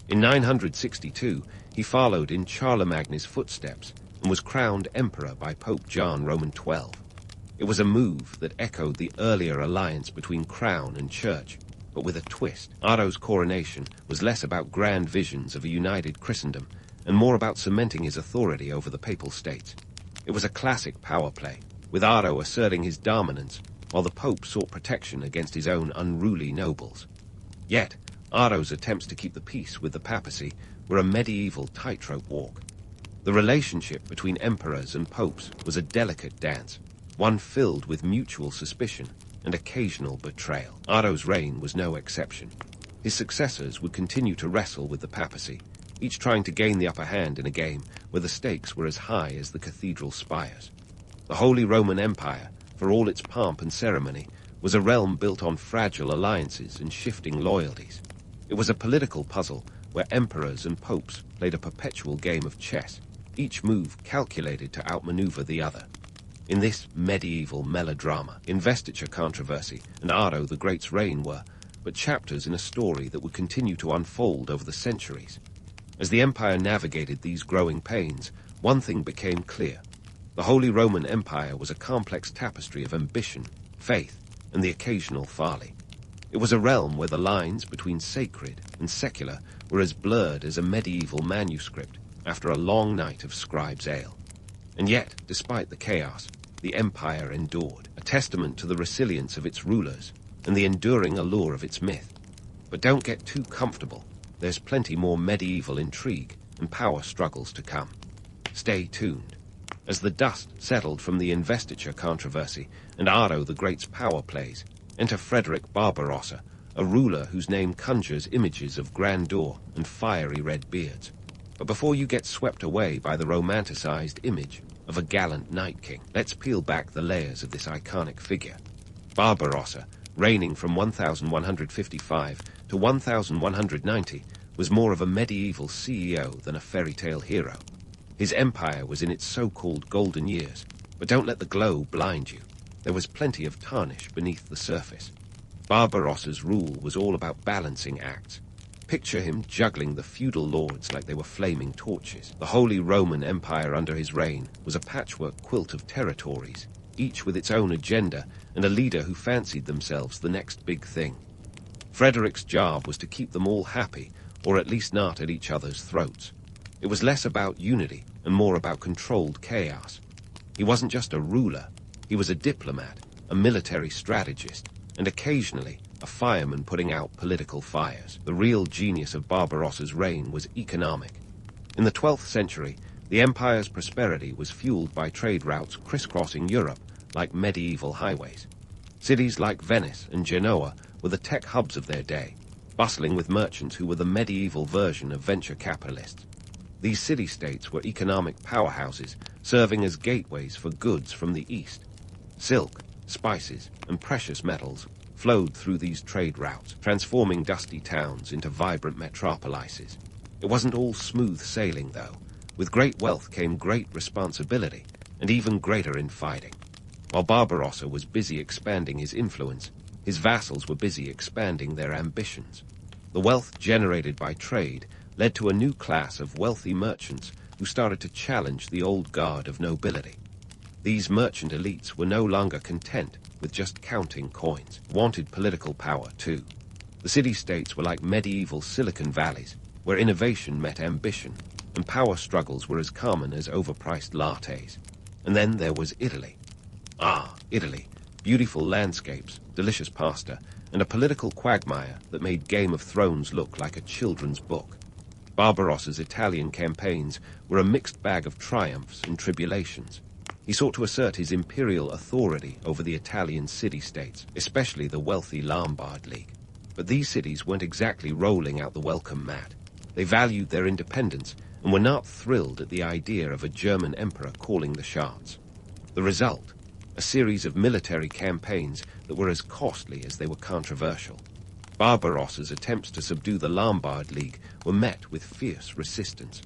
In 962, he followed in Charlemagne's footsteps and was crowned emperor by Pope John Roman XII. It was a move that echoed the earlier alliance between crown and church, but with a twist. Otto's coronation was less about grand visions of a united Christendom and more about cementing his authority over the papal states. It was a classic power play, with Ardo asserting his dominance, while the Pope sought protection against his own unruly nobles. Yet, Ardo's attempts to keep the peace with the papacy were a medieval tightrope walk. The relationship between emperors and popes was a delicate dance, one filled with mutual suspicion and occasional betrayal. Ardo's reign was no exception. His successors would continue to wrestle with the papacy, each trying to gain the upper hand in a game where the stakes were as high as the cathedral spires. The Holy Roman Empire, for all its pomp and ceremony, was a realm built on fragile alliances and shifting loyalties. It was a political puzzle where emperors and popes played a perpetual game of chess, each move calculated to outmaneuver the other. In this medieval melodrama, investiture controversy and Ardo the Great's reign were but chapters in a story that would continue to unfold over the centuries. As the empire navigated these growing pains, one thing became clear. The Holy Roman Empire was a complex tapestry of ambition, faith, and the occasional folly. It was a realm where the lines between sacred and secular were as blurred as a medieval manuscript after a long night of scribe's ale. And yet, despite the chaos, the empire endured, a testament to the resilience of its rulers and the enduring allure of its myth. But don't get too comfortable. There's plenty more medieval intrigue and power struggles to come. Stay tuned. As the dust settled from the investiture controversy and Ardo the Great's power plays, enter Frederick Barbarossa, a ruler whose name conjures images of grandeur and fiery red beards. But before you get swept away by the romanticized image of a gallant night king, let's peel back the layers of this iconic figure. Barbarossa, reigning from 1155 to 1190, was more of a medieval CEO than a fairy tale hero. His empire was in its so-called golden years, but don't let the glow blind you. There was plenty of tarnish beneath the surface. Barbarossa's rule was all about balancing acts. Picture him juggling the feudal lords like they were flaming torches. The Holy Roman Empire under his reign was a patchwork quilt of territories, each with its own agenda and a leader who fancied themselves the next big thing. Frederick's job was to keep them all happy, or at least not at each other's throats. It was less about unity and more about controlled chaos. He wasn't just a ruler, he was a diplomat, a military strategist, and occasionally a fireman putting out political fires. The real genius of Barbarossa's reign was economic. In the 12th century, the empire's prosperity was fueled by trade routes crisscrossing Europe like medieval highways. Cities like Venice and Genoa were the tech hubs of their day, bustling with merchants who were the medieval version of venture capitalists. These city-states were economic powerhouses, serving as gateways for goods from the east. Silk, spices, and precious metals flowed through these trade routes, transforming dusty towns into vibrant metropolises. It wasn't all smooth sailing, though. With great wealth came great responsibility, and even greater infighting. While Barbarossa was busy expanding his influence, his vassals were busy expanding their ambitions. The wealth generated by trade led to a new class of wealthy merchants who started to challenge the old guard of nobility. These merchant elites were no longer content with just counting coins, wanted political power too. The city-states were like medieval Silicon Valleys, where innovation met ambition, and power struggles were as common as overpriced lattes. And then there was Italy. Ah, Italy. Beautiful landscapes, delicious pasta, and a political quagmire that made Game of Thrones look like a children's book. Barbarossa's Italian campaigns were a mixed bag of triumphs and tribulations. He sought to assert his imperial authority over the Italian city-states, especially the wealthy Lombard League. But these cities weren't exactly rolling out the welcome mat. They valued their independence and were not thrilled at the idea of a German emperor calling the shots. The result? A series of military campaigns that were as costly as they were controversial. Barbarossa's attempts to subdue the Lombard League were met with fierce resistance.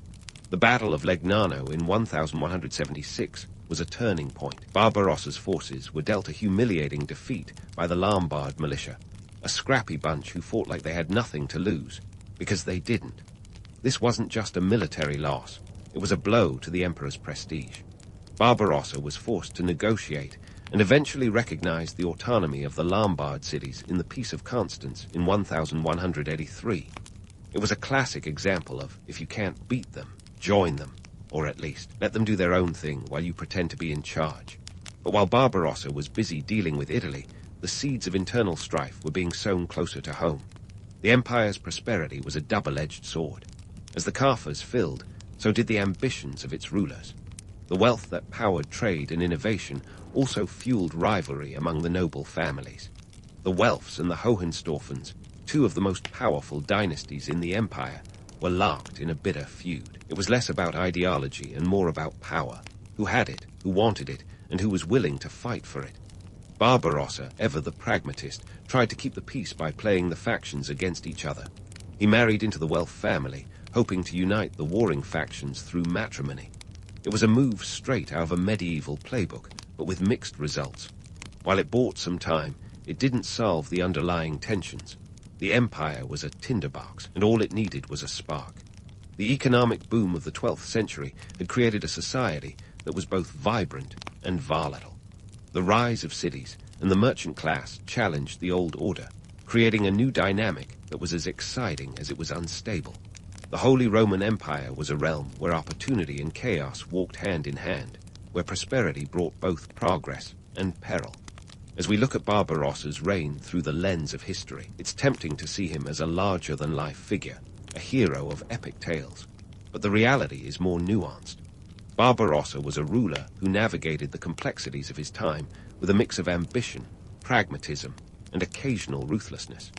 The Battle of Legnano in 1176 was a turning point. Barbarossa's forces were dealt a humiliating defeat by the Lombard militia, a scrappy bunch who fought like they had nothing to lose, because they didn't. This wasn't just a military loss, it was a blow to the emperor's prestige. Barbarossa was forced to negotiate and eventually recognized the autonomy of the Lombard cities in the Peace of Constance in 1183. It was a classic example of, if you can't beat them, Join them, or at least let them do their own thing while you pretend to be in charge. But while Barbarossa was busy dealing with Italy, the seeds of internal strife were being sown closer to home. The empire's prosperity was a double-edged sword. As the coffers filled, so did the ambitions of its rulers. The wealth that powered trade and innovation also fueled rivalry among the noble families. The Welfs and the Hohenstaufens, two of the most powerful dynasties in the empire, were locked in a bitter feud. It was less about ideology and more about power. Who had it, who wanted it, and who was willing to fight for it. Barbarossa, ever the pragmatist, tried to keep the peace by playing the factions against each other. He married into the Welf family, hoping to unite the warring factions through matrimony. It was a move straight out of a medieval playbook, but with mixed results. While it bought some time, it didn't solve the underlying tensions. The empire was a tinderbox, and all it needed was a spark. The economic boom of the 12th century had created a society that was both vibrant and volatile. The rise of cities and the merchant class challenged the old order, creating a new dynamic that was as exciting as it was unstable. The Holy Roman Empire was a realm where opportunity and chaos walked hand in hand, where prosperity brought both progress and peril. As we look at Barbarossa's reign through the lens of history, it's tempting to see him as a larger-than-life figure, a hero of epic tales. But the reality is more nuanced. Barbarossa was a ruler who navigated the complexities of his time with a mix of ambition, pragmatism, and occasional ruthlessness.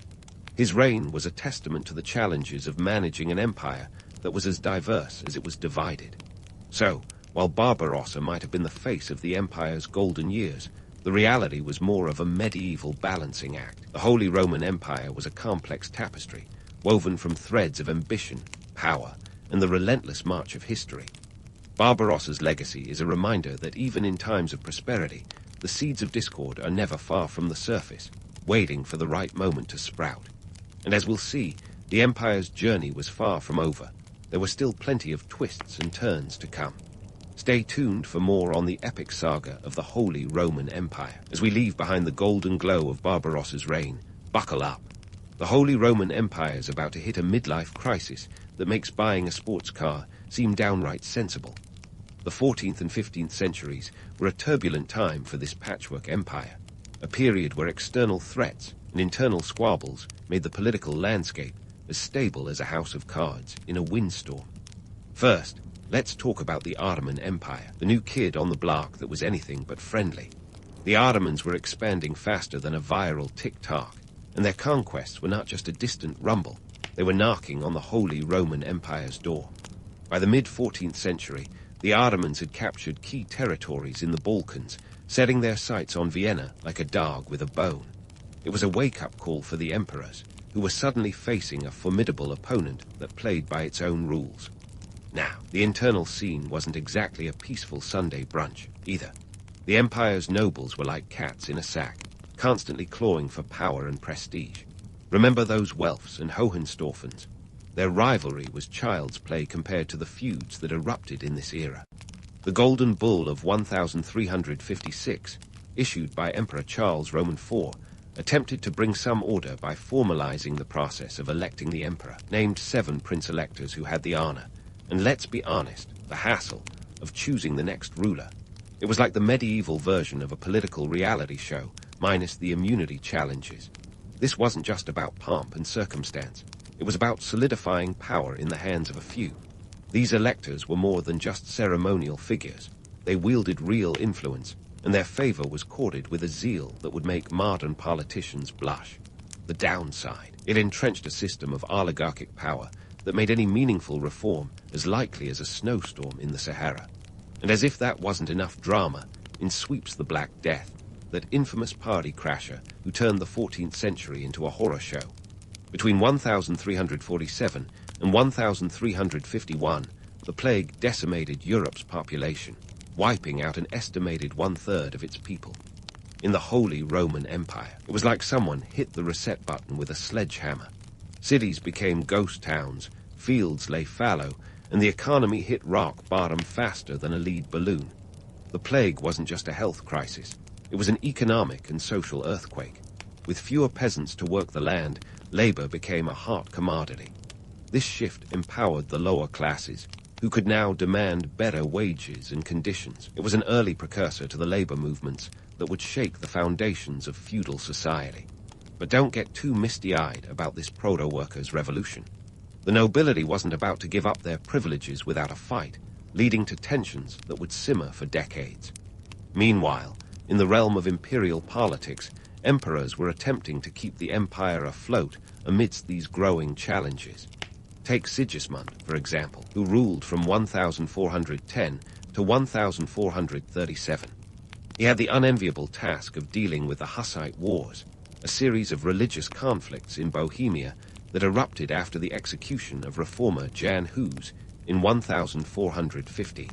His reign was a testament to the challenges of managing an empire that was as diverse as it was divided. So, while Barbarossa might have been the face of the empire's golden years, the reality was more of a medieval balancing act. The Holy Roman Empire was a complex tapestry, woven from threads of ambition, power, and the relentless march of history. Barbarossa's legacy is a reminder that even in times of prosperity, the seeds of discord are never far from the surface, waiting for the right moment to sprout. And as we'll see, the empire's journey was far from over. There were still plenty of twists and turns to come. Stay tuned for more on the epic saga of the Holy Roman Empire. As we leave behind the golden glow of Barbarossa's reign, buckle up. The Holy Roman Empire is about to hit a midlife crisis that makes buying a sports car seem downright sensible. The 14th and 15th centuries were a turbulent time for this patchwork empire, a period where external threats and internal squabbles made the political landscape as stable as a house of cards in a windstorm. First, let's talk about the Ottoman Empire, the new kid on the block that was anything but friendly. The Ottomans were expanding faster than a viral TikTok, and their conquests were not just a distant rumble, they were knocking on the Holy Roman Empire's door. By the mid-14th century, the Ottomans had captured key territories in the Balkans, setting their sights on Vienna like a dog with a bone. It was a wake-up call for the emperors, who were suddenly facing a formidable opponent that played by its own rules. Now, the internal scene wasn't exactly a peaceful Sunday brunch, either. The empire's nobles were like cats in a sack, constantly clawing for power and prestige. Remember those Welfs and Hohenstaufens? Their rivalry was child's play compared to the feuds that erupted in this era. The Golden Bull of 1356, issued by Emperor Charles Roman IV, attempted to bring some order by formalizing the process of electing the emperor, named 7 prince-electors who had the honor, and let's be honest, the hassle, of choosing the next ruler. It was like the medieval version of a political reality show, minus the immunity challenges. This wasn't just about pomp and circumstance. It was about solidifying power in the hands of a few. These electors were more than just ceremonial figures. They wielded real influence, and their favor was courted with a zeal that would make modern politicians blush. The downside, it entrenched a system of oligarchic power that made any meaningful reform as likely as a snowstorm in the Sahara. And as if that wasn't enough drama, in sweeps the Black Death, that infamous party crasher who turned the 14th century into a horror show. Between 1347 and 1351, the plague decimated Europe's population, wiping out an estimated 1/3 of its people. In the Holy Roman Empire, it was like someone hit the reset button with a sledgehammer. Cities became ghost towns, fields lay fallow, and the economy hit rock bottom faster than a lead balloon. The plague wasn't just a health crisis. It was an economic and social earthquake. With fewer peasants to work the land, labor became a hot commodity. This shift empowered the lower classes, who could now demand better wages and conditions. It was an early precursor to the labor movements that would shake the foundations of feudal society. But don't get too misty-eyed about this proto-workers' revolution. The nobility wasn't about to give up their privileges without a fight, leading to tensions that would simmer for decades. Meanwhile, in the realm of imperial politics, emperors were attempting to keep the empire afloat amidst these growing challenges. Take Sigismund, for example, who ruled from 1410 to 1437. He had the unenviable task of dealing with the Hussite Wars, a series of religious conflicts in Bohemia that erupted after the execution of reformer Jan Hus in 1450.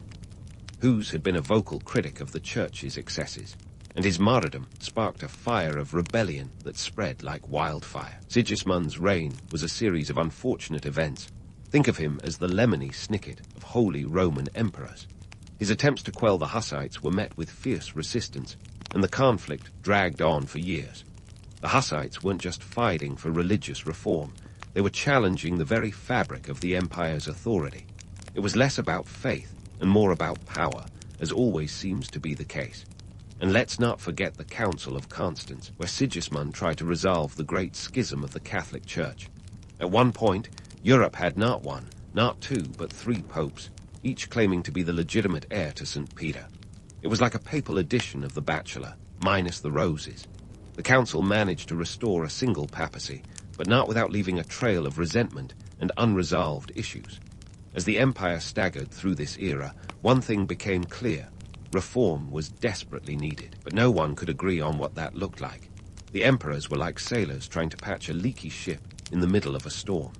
Hus had been a vocal critic of the church's excesses, and his martyrdom sparked a fire of rebellion that spread like wildfire. Sigismund's reign was a series of unfortunate events. Think of him as the Lemony Snicket of Holy Roman emperors. His attempts to quell the Hussites were met with fierce resistance, and the conflict dragged on for years. The Hussites weren't just fighting for religious reform, they were challenging the very fabric of the empire's authority. It was less about faith and more about power, as always seems to be the case. And let's not forget the Council of Constance, where Sigismund tried to resolve the great schism of the Catholic Church. At one point, Europe had not one, not two, but three popes, each claiming to be the legitimate heir to St. Peter. It was like a papal edition of The Bachelor, minus the roses. The council managed to restore a single papacy, but not without leaving a trail of resentment and unresolved issues. As the empire staggered through this era, one thing became clear. Reform was desperately needed, but no one could agree on what that looked like. The emperors were like sailors trying to patch a leaky ship in the middle of a storm.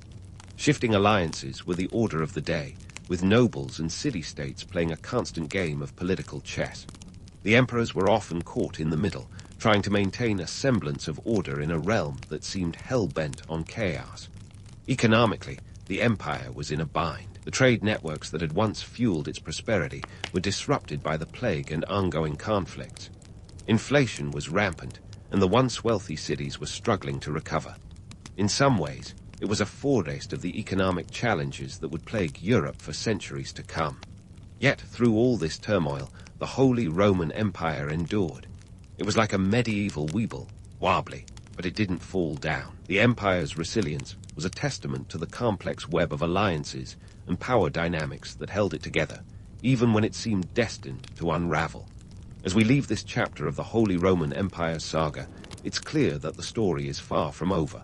Shifting alliances were the order of the day, with nobles and city-states playing a constant game of political chess. The emperors were often caught in the middle, trying to maintain a semblance of order in a realm that seemed hell-bent on chaos. Economically, the empire was in a bind. The trade networks that had once fueled its prosperity were disrupted by the plague and ongoing conflicts. Inflation was rampant, and the once wealthy cities were struggling to recover. In some ways, it was a foretaste of the economic challenges that would plague Europe for centuries to come. Yet, through all this turmoil, the Holy Roman Empire endured. It was like a medieval weeble, wobbly, but it didn't fall down. The empire's resilience was a testament to the complex web of alliances and power dynamics that held it together, even when it seemed destined to unravel. As we leave this chapter of the Holy Roman Empire saga, it's clear that the story is far from over.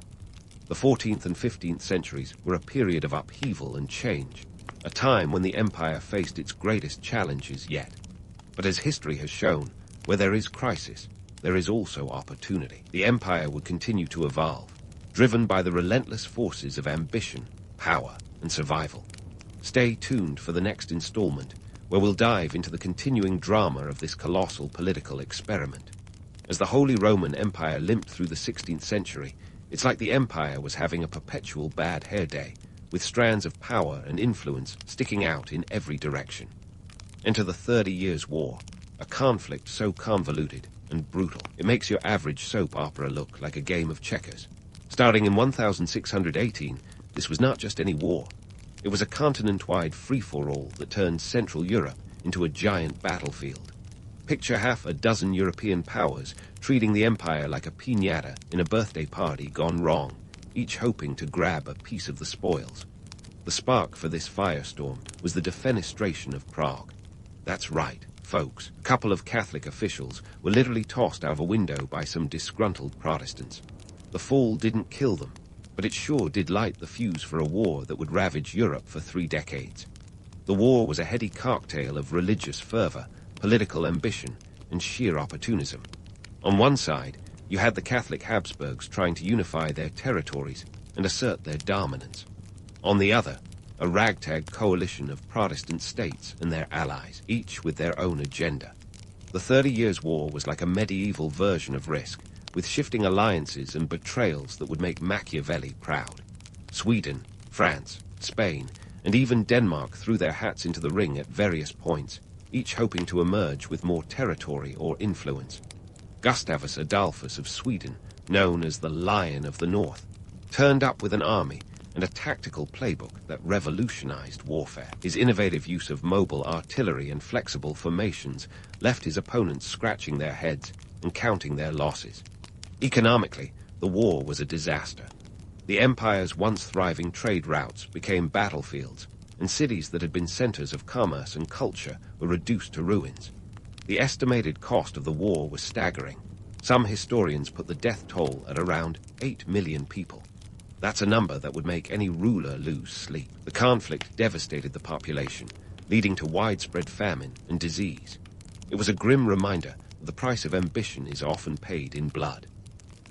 The 14th and 15th centuries were a period of upheaval and change, a time when the empire faced its greatest challenges yet. But as history has shown, where there is crisis, there is also opportunity. The empire would continue to evolve, driven by the relentless forces of ambition, power, and survival. Stay tuned for the next installment, where we'll dive into the continuing drama of this colossal political experiment. As the Holy Roman Empire limped through the 16th century, it's like the empire was having a perpetual bad hair day, with strands of power and influence sticking out in every direction. Enter the 30 Years' War, a conflict so convoluted and brutal, it makes your average soap opera look like a game of checkers. Starting in 1618, this was not just any war. It was a continent-wide free-for-all that turned Central Europe into a giant battlefield. Picture half a dozen European powers treating the empire like a piñata in a birthday party gone wrong, each hoping to grab a piece of the spoils. The spark for this firestorm was the defenestration of Prague. That's right, folks. A couple of Catholic officials were literally tossed out of a window by some disgruntled Protestants. The fall didn't kill them, but it sure did light the fuse for a war that would ravage Europe for 3 decades. The war was a heady cocktail of religious fervor, political ambition, and sheer opportunism. On one side, you had the Catholic Habsburgs trying to unify their territories and assert their dominance. On the other, a ragtag coalition of Protestant states and their allies, each with their own agenda. The 30 Years' War was like a medieval version of Risk, with shifting alliances and betrayals that would make Machiavelli proud. Sweden, France, Spain, and even Denmark threw their hats into the ring at various points, each hoping to emerge with more territory or influence. Gustavus Adolphus of Sweden, known as the Lion of the North, turned up with an army and a tactical playbook that revolutionized warfare. His innovative use of mobile artillery and flexible formations left his opponents scratching their heads and counting their losses. Economically, the war was a disaster. The empire's once thriving trade routes became battlefields, and cities that had been centers of commerce and culture were reduced to ruins. The estimated cost of the war was staggering. Some historians put the death toll at around 8 million people. That's a number that would make any ruler lose sleep. The conflict devastated the population, leading to widespread famine and disease. It was a grim reminder that the price of ambition is often paid in blood.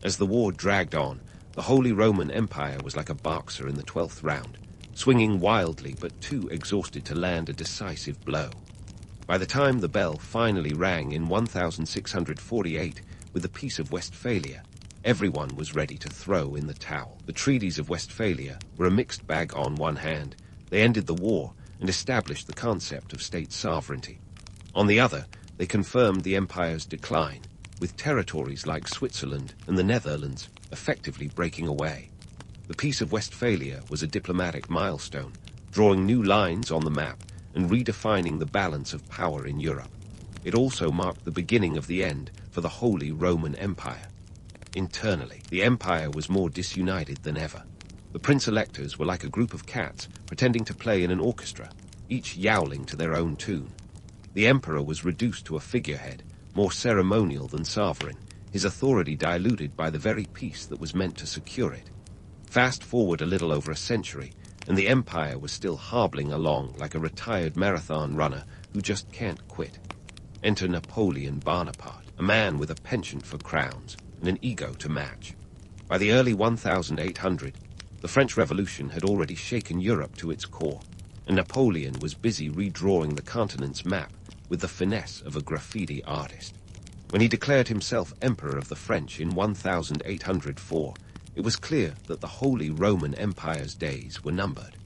As the war dragged on, the Holy Roman Empire was like a boxer in the 12th round, swinging wildly but too exhausted to land a decisive blow. By the time the bell finally rang in 1648 with the Peace of Westphalia, everyone was ready to throw in the towel. The treaties of Westphalia were a mixed bag. On one hand, they ended the war and established the concept of state sovereignty. On the other, they confirmed the empire's decline, with territories like Switzerland and the Netherlands effectively breaking away. The Peace of Westphalia was a diplomatic milestone, drawing new lines on the map and redefining the balance of power in Europe. It also marked the beginning of the end for the Holy Roman Empire. Internally, the empire was more disunited than ever. The prince-electors were like a group of cats pretending to play in an orchestra, each yowling to their own tune. The emperor was reduced to a figurehead, more ceremonial than sovereign, his authority diluted by the very peace that was meant to secure it. Fast forward a little over a century, and the empire was still hobbling along like a retired marathon runner who just can't quit. Enter Napoleon Bonaparte, a man with a penchant for crowns and an ego to match. By the early 1800, the French Revolution had already shaken Europe to its core, and Napoleon was busy redrawing the continent's map with the finesse of a graffiti artist. When he declared himself Emperor of the French in 1804, it was clear that the Holy Roman Empire's days were numbered.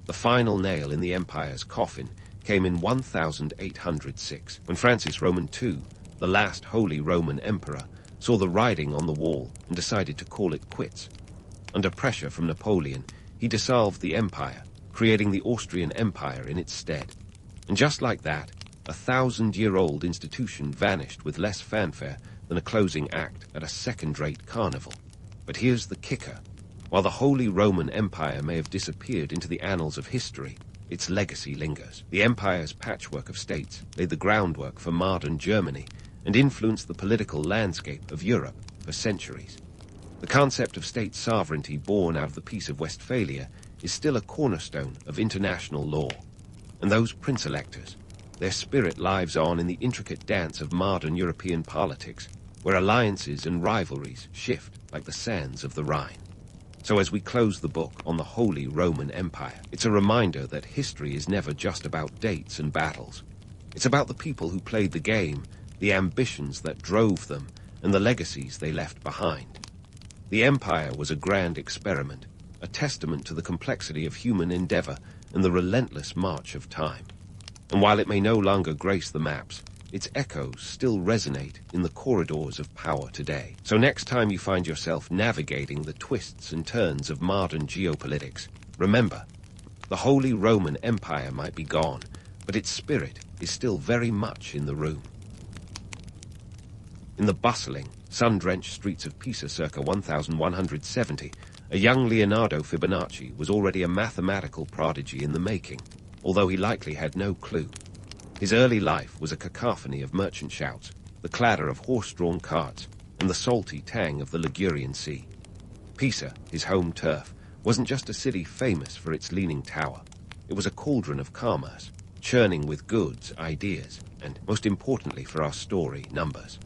The final nail in the empire's coffin came in 1806, when Francis Roman II, the last Holy Roman Emperor, saw the writing on the wall and decided to call it quits. Under pressure from Napoleon, he dissolved the empire, creating the Austrian Empire in its stead. And just like that, a 1,000-year-old institution vanished with less fanfare than a closing act at a second-rate carnival. But here's the kicker. While the Holy Roman Empire may have disappeared into the annals of history, its legacy lingers. The empire's patchwork of states laid the groundwork for modern Germany and influenced the political landscape of Europe for centuries. The concept of state sovereignty born out of the Peace of Westphalia is still a cornerstone of international law. And those prince-electors, their spirit lives on in the intricate dance of modern European politics, where alliances and rivalries shift like the sands of the Rhine. So as we close the book on the Holy Roman Empire, it's a reminder that history is never just about dates and battles. It's about the people who played the game, the ambitions that drove them, and the legacies they left behind. The empire was a grand experiment, a testament to the complexity of human endeavor and the relentless march of time. And while it may no longer grace the maps, its echoes still resonate in the corridors of power today. So next time you find yourself navigating the twists and turns of modern geopolitics, remember, the Holy Roman Empire might be gone, but its spirit is still very much in the room. In the bustling, sun-drenched streets of Pisa circa 1170, a young Leonardo Fibonacci was already a mathematical prodigy in the making, although he likely had no clue. His early life was a cacophony of merchant shouts, the clatter of horse-drawn carts, and the salty tang of the Ligurian Sea. Pisa, his home turf, wasn't just a city famous for its leaning tower. It was a cauldron of commerce, churning with goods, ideas, and, most importantly for our story, numbers.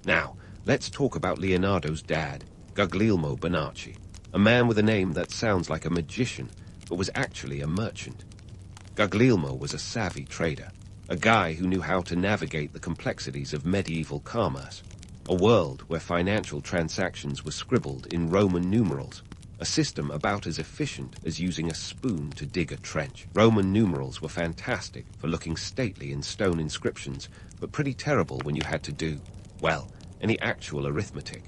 Now, let's talk about Leonardo's dad, Guglielmo Bonacci, a man with a name that sounds like a magician, but was actually a merchant. Guglielmo was a savvy trader, a guy who knew how to navigate the complexities of medieval commerce, a world where financial transactions were scribbled in Roman numerals, a system about as efficient as using a spoon to dig a trench. Roman numerals were fantastic for looking stately in stone inscriptions, but pretty terrible when you had to do, well, any actual arithmetic.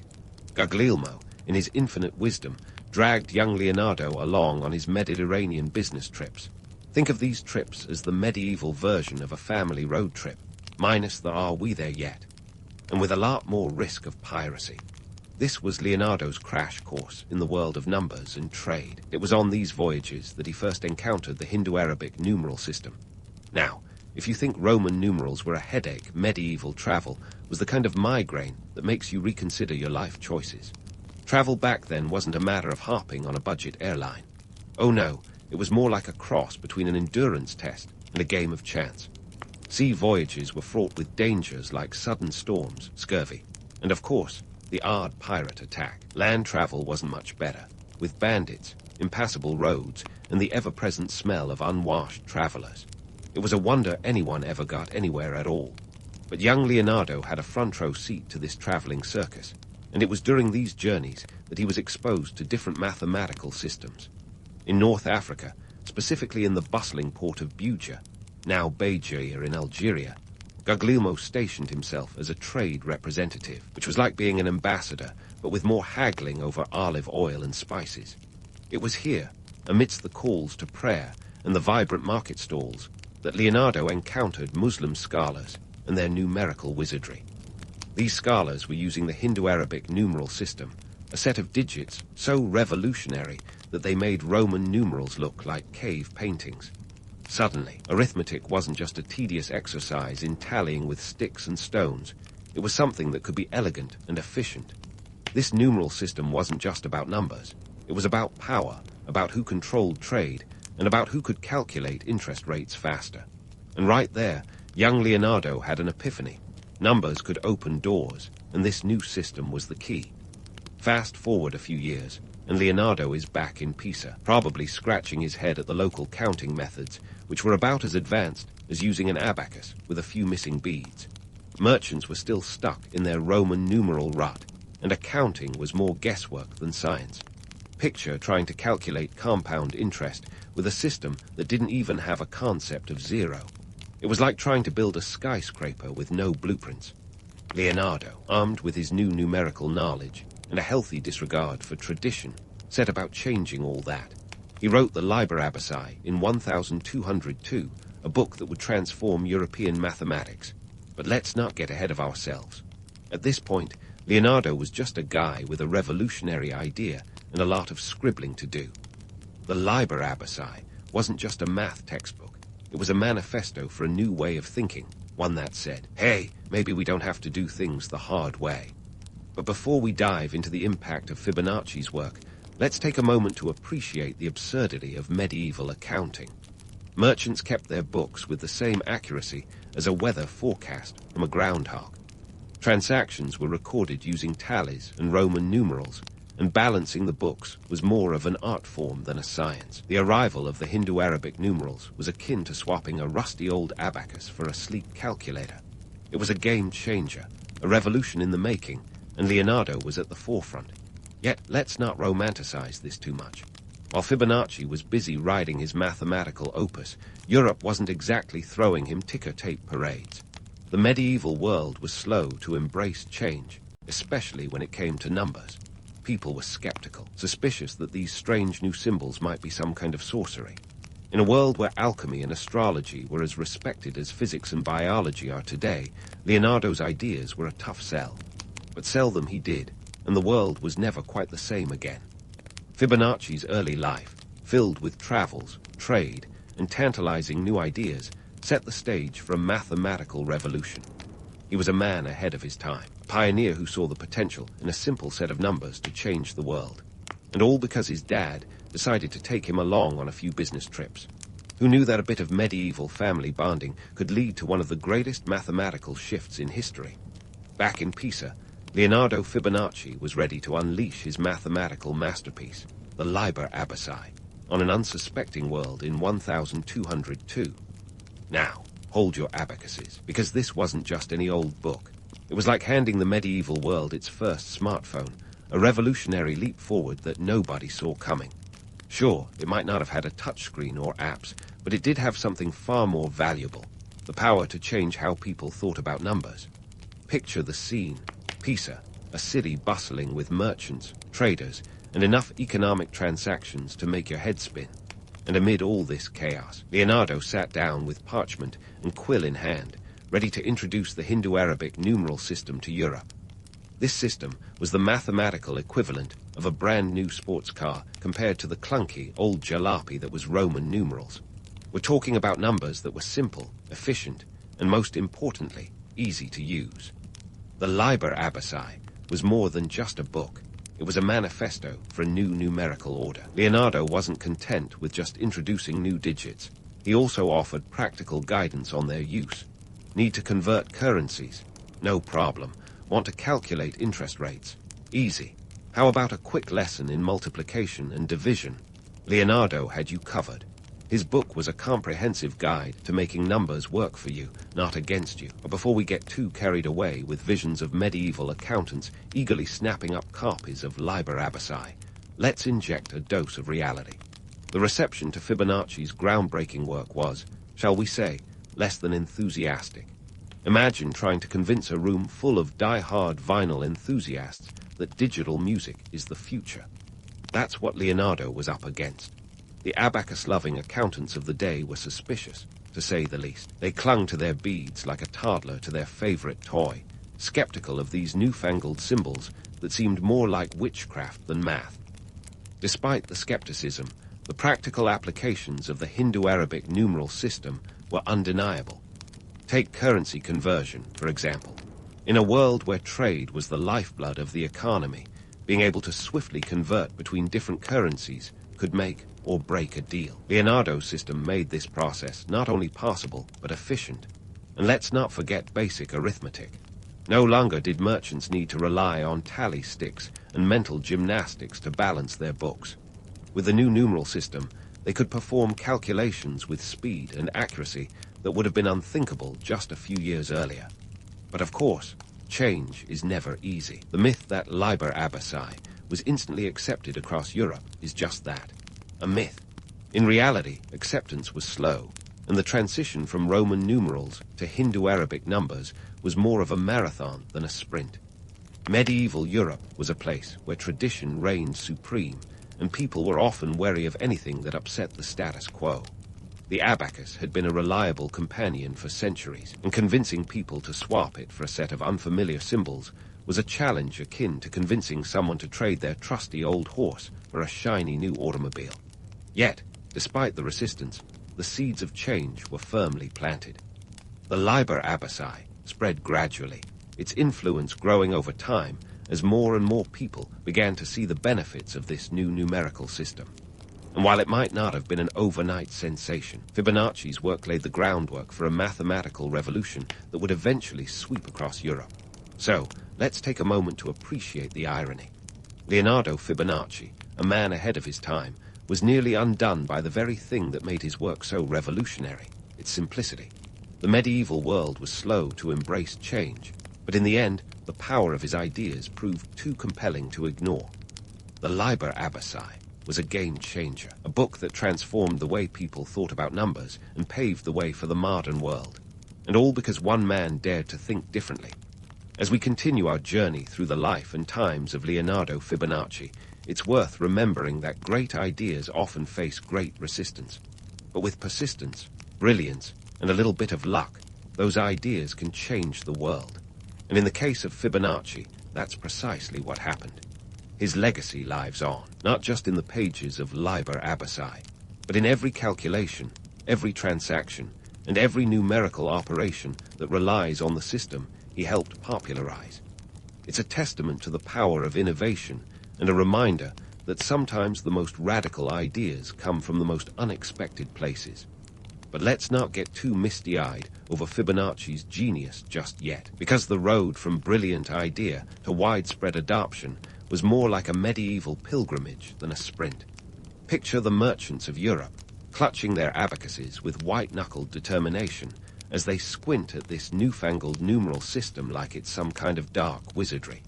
Guglielmo, in his infinite wisdom, dragged young Leonardo along on his Mediterranean business trips. Think of these trips as the medieval version of a family road trip, minus the "are we there yet?" and with a lot more risk of piracy. This was Leonardo's crash course in the world of numbers and trade. It was on these voyages that he first encountered the Hindu-Arabic numeral system. Now, if you think Roman numerals were a headache, medieval travel was the kind of migraine that makes you reconsider your life choices. Travel back then wasn't a matter of hopping on a budget airline. Oh no, it was more like a cross between an endurance test and a game of chance. Sea voyages were fraught with dangers like sudden storms, scurvy, and of course, the odd pirate attack. Land travel wasn't much better, with bandits, impassable roads, and the ever-present smell of unwashed travelers. It was a wonder anyone ever got anywhere at all. But young Leonardo had a front-row seat to this traveling circus, and it was during these journeys that he was exposed to different mathematical systems. In North Africa, specifically in the bustling port of Buja, now Bejaia in Algeria, Guglielmo stationed himself as a trade representative, which was like being an ambassador, but with more haggling over olive oil and spices. It was here, amidst the calls to prayer and the vibrant market stalls, that Leonardo encountered Muslim scholars and their numerical wizardry. These scholars were using the Hindu-Arabic numeral system, a set of digits so revolutionary that they made Roman numerals look like cave paintings. Suddenly, arithmetic wasn't just a tedious exercise in tallying with sticks and stones. It was something that could be elegant and efficient. This numeral system wasn't just about numbers. It was about power, about who controlled trade, and about who could calculate interest rates faster. And right there, young Leonardo had an epiphany. Numbers could open doors, and this new system was the key. Fast forward a few years, and Leonardo is back in Pisa, probably scratching his head at the local counting methods, which were about as advanced as using an abacus with a few missing beads. Merchants were still stuck in their Roman numeral rut, and accounting was more guesswork than science. Picture trying to calculate compound interest with a system that didn't even have a concept of zero. It was like trying to build a skyscraper with no blueprints. Leonardo, armed with his new numerical knowledge and a healthy disregard for tradition, set about changing all that. He wrote the Liber Abaci in 1202, a book that would transform European mathematics. But let's not get ahead of ourselves. At this point, Leonardo was just a guy with a revolutionary idea and a lot of scribbling to do. The Liber Abaci wasn't just a math textbook. It was a manifesto for a new way of thinking, one that said, hey, maybe we don't have to do things the hard way. But before we dive into the impact of Fibonacci's work, let's take a moment to appreciate the absurdity of medieval accounting. Merchants kept their books with the same accuracy as a weather forecast from a groundhog. Transactions were recorded using tallies and Roman numerals, and balancing the books was more of an art form than a science. The arrival of the Hindu-Arabic numerals was akin to swapping a rusty old abacus for a sleek calculator. It was a game changer, a revolution in the making, and Leonardo was at the forefront. Yet let's not romanticize this too much. While Fibonacci was busy riding his mathematical opus, Europe wasn't exactly throwing him ticker-tape parades. The medieval world was slow to embrace change, especially when it came to numbers. People were skeptical, suspicious that these strange new symbols might be some kind of sorcery. In a world where alchemy and astrology were as respected as physics and biology are today, Leonardo's ideas were a tough sell. But sell them he did, and the world was never quite the same again. Fibonacci's early life, filled with travels, trade, and tantalizing new ideas, set the stage for a mathematical revolution. He was a man ahead of his time, a pioneer who saw the potential in a simple set of numbers to change the world. And all because his dad decided to take him along on a few business trips. Who knew that a bit of medieval family bonding could lead to one of the greatest mathematical shifts in history? Back in Pisa, Leonardo Fibonacci was ready to unleash his mathematical masterpiece, the Liber Abaci, on an unsuspecting world in 1202. Now, hold your abacuses, because this wasn't just any old book. It was like handing the medieval world its first smartphone, a revolutionary leap forward that nobody saw coming. Sure, it might not have had a touchscreen or apps, but it did have something far more valuable, the power to change how people thought about numbers. Picture the scene. Pisa, a city bustling with merchants, traders, and enough economic transactions to make your head spin. And amid all this chaos, Leonardo sat down with parchment and quill in hand, ready to introduce the Hindu-Arabic numeral system to Europe. This system was the mathematical equivalent of a brand new sports car compared to the clunky old jalopy that was Roman numerals. We're talking about numbers that were simple, efficient, and most importantly, easy to use. The Liber Abaci was more than just a book. It was a manifesto for a new numerical order. Leonardo wasn't content with just introducing new digits. He also offered practical guidance on their use. Need to convert currencies? No problem. Want to calculate interest rates? Easy. How about a quick lesson in multiplication and division? Leonardo had you covered. His book was a comprehensive guide to making numbers work for you, not against you. But before we get too carried away with visions of medieval accountants eagerly snapping up copies of Liber Abaci, let's inject a dose of reality. The reception to Fibonacci's groundbreaking work was, shall we say, less than enthusiastic. Imagine trying to convince a room full of die-hard vinyl enthusiasts that digital music is the future. That's what Leonardo was up against. The abacus-loving accountants of the day were suspicious, to say the least. They clung to their beads like a toddler to their favorite toy, skeptical of these newfangled symbols that seemed more like witchcraft than math. Despite the skepticism, the practical applications of the Hindu-Arabic numeral system were undeniable. Take currency conversion, for example. In a world where trade was the lifeblood of the economy, being able to swiftly convert between different currencies could make or break a deal. Leonardo's system made this process not only possible, but efficient. And let's not forget basic arithmetic. No longer did merchants need to rely on tally sticks and mental gymnastics to balance their books. With the new numeral system, they could perform calculations with speed and accuracy that would have been unthinkable just a few years earlier. But of course, change is never easy. The myth that Liber Abaci was instantly accepted across Europe is just that, a myth. In reality, acceptance was slow, and the transition from Roman numerals to Hindu-Arabic numbers was more of a marathon than a sprint. Medieval Europe was a place where tradition reigned supreme, and people were often wary of anything that upset the status quo. The abacus had been a reliable companion for centuries, and convincing people to swap it for a set of unfamiliar symbols was a challenge akin to convincing someone to trade their trusty old horse for a shiny new automobile. Yet, despite the resistance, the seeds of change were firmly planted. The Liber Abaci spread gradually, its influence growing over time as more and more people began to see the benefits of this new numerical system. And while it might not have been an overnight sensation, Fibonacci's work laid the groundwork for a mathematical revolution that would eventually sweep across Europe. So, let's take a moment to appreciate the irony. Leonardo Fibonacci, a man ahead of his time, was nearly undone by the very thing that made his work so revolutionary, its simplicity. The medieval world was slow to embrace change, but in the end, the power of his ideas proved too compelling to ignore. The Liber Abaci was a game changer, a book that transformed the way people thought about numbers and paved the way for the modern world. And all because one man dared to think differently. As we continue our journey through the life and times of Leonardo Fibonacci, it's worth remembering that great ideas often face great resistance. But with persistence, brilliance, and a little bit of luck, those ideas can change the world. And in the case of Fibonacci, that's precisely what happened. His legacy lives on, not just in the pages of Liber Abaci, but in every calculation, every transaction, and every numerical operation that relies on the system he helped popularize. It's a testament to the power of innovation and a reminder that sometimes the most radical ideas come from the most unexpected places. But let's not get too misty-eyed over Fibonacci's genius just yet, because the road from brilliant idea to widespread adoption was more like a medieval pilgrimage than a sprint. Picture the merchants of Europe, clutching their abacuses with white-knuckled determination as they squint at this newfangled numeral system like it's some kind of dark wizardry.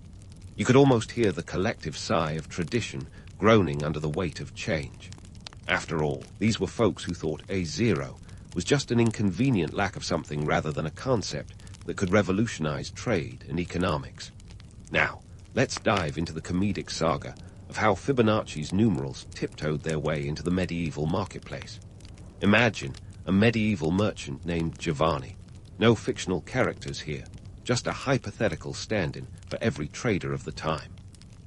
You could almost hear the collective sigh of tradition groaning under the weight of change. After all, these were folks who thought A0 was just an inconvenient lack of something rather than a concept that could revolutionize trade and economics. Now, let's dive into the comedic saga of how Fibonacci's numerals tiptoed their way into the medieval marketplace. Imagine a medieval merchant named Giovanni. No fictional characters here, just a hypothetical stand-in for every trader of the time.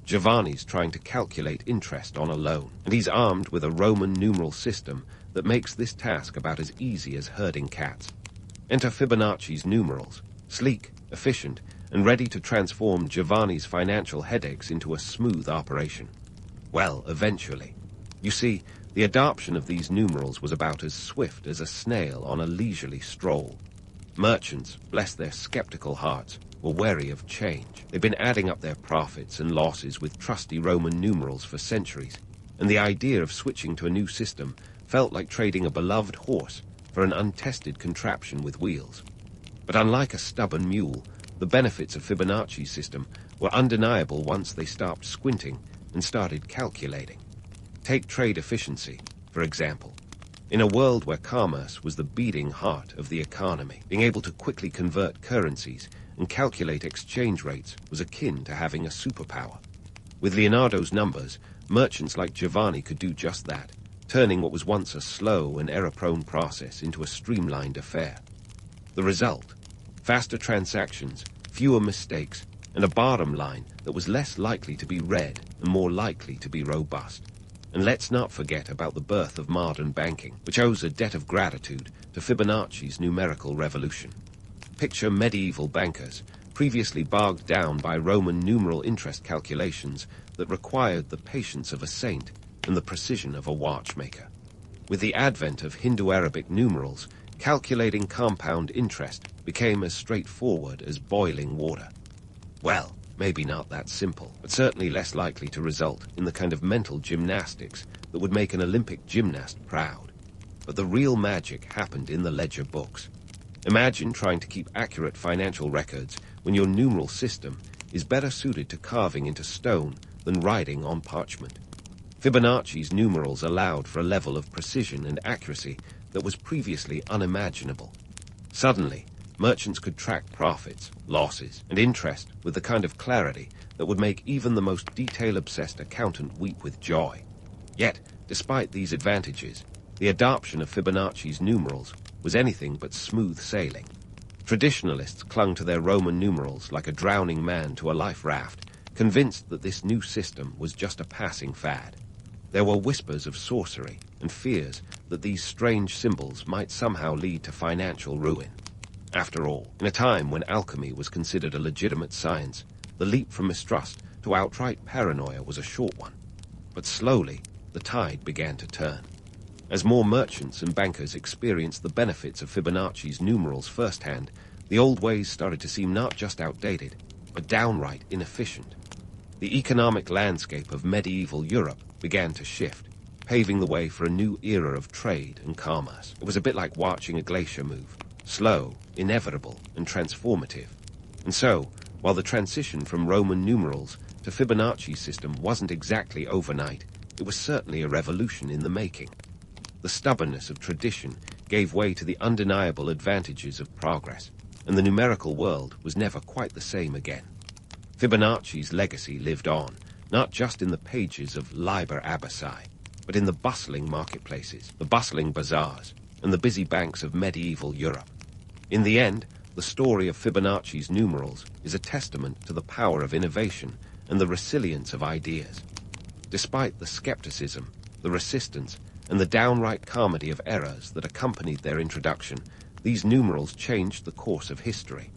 Giovanni's trying to calculate interest on a loan, and he's armed with a Roman numeral system that makes this task about as easy as herding cats. Enter Fibonacci's numerals, sleek, efficient, and ready to transform Giovanni's financial headaches into a smooth operation. Well, eventually. You see, the adoption of these numerals was about as swift as a snail on a leisurely stroll. Merchants, bless their skeptical hearts, were wary of change. They'd been adding up their profits and losses with trusty Roman numerals for centuries, and the idea of switching to a new system felt like trading a beloved horse for an untested contraption with wheels. But unlike a stubborn mule, the benefits of Fibonacci's system were undeniable once they stopped squinting and started calculating. Take trade efficiency, for example. In a world where commerce was the beating heart of the economy, being able to quickly convert currencies and calculate exchange rates was akin to having a superpower. With Leonardo's numbers, merchants like Giovanni could do just that, turning what was once a slow and error-prone process into a streamlined affair. The result? Faster transactions, fewer mistakes, and a bottom line that was less likely to be read and more likely to be robust. And let's not forget about the birth of modern banking, which owes a debt of gratitude to Fibonacci's numerical revolution. Picture medieval bankers, previously bogged down by Roman numeral interest calculations that required the patience of a saint and the precision of a watchmaker. With the advent of Hindu-Arabic numerals, calculating compound interest became as straightforward as boiling water. Well, maybe not that simple, but certainly less likely to result in the kind of mental gymnastics that would make an Olympic gymnast proud. But the real magic happened in the ledger books. Imagine trying to keep accurate financial records when your numeral system is better suited to carving into stone than writing on parchment. Fibonacci's numerals allowed for a level of precision and accuracy that was previously unimaginable. Suddenly, merchants could track profits, losses, and interest with the kind of clarity that would make even the most detail-obsessed accountant weep with joy. Yet, despite these advantages, the adoption of Fibonacci's numerals was anything but smooth sailing. Traditionalists clung to their Roman numerals like a drowning man to a life raft, convinced that this new system was just a passing fad. There were whispers of sorcery and fears that these strange symbols might somehow lead to financial ruin. After all, in a time when alchemy was considered a legitimate science, the leap from mistrust to outright paranoia was a short one. But slowly, the tide began to turn. As more merchants and bankers experienced the benefits of Fibonacci's numerals firsthand, the old ways started to seem not just outdated, but downright inefficient. The economic landscape of medieval Europe began to shift, paving the way for a new era of trade and commerce. It was a bit like watching a glacier move, slow, inevitable, and transformative. And so, while the transition from Roman numerals to Fibonacci's system wasn't exactly overnight, it was certainly a revolution in the making. The stubbornness of tradition gave way to the undeniable advantages of progress, and the numerical world was never quite the same again. Fibonacci's legacy lived on, not just in the pages of Liber Abaci, but in the bustling marketplaces, the bustling bazaars, and the busy banks of medieval Europe. In the end, the story of Fibonacci's numerals is a testament to the power of innovation and the resilience of ideas. Despite the skepticism, the resistance, and the downright comedy of errors that accompanied their introduction, these numerals changed the course of history.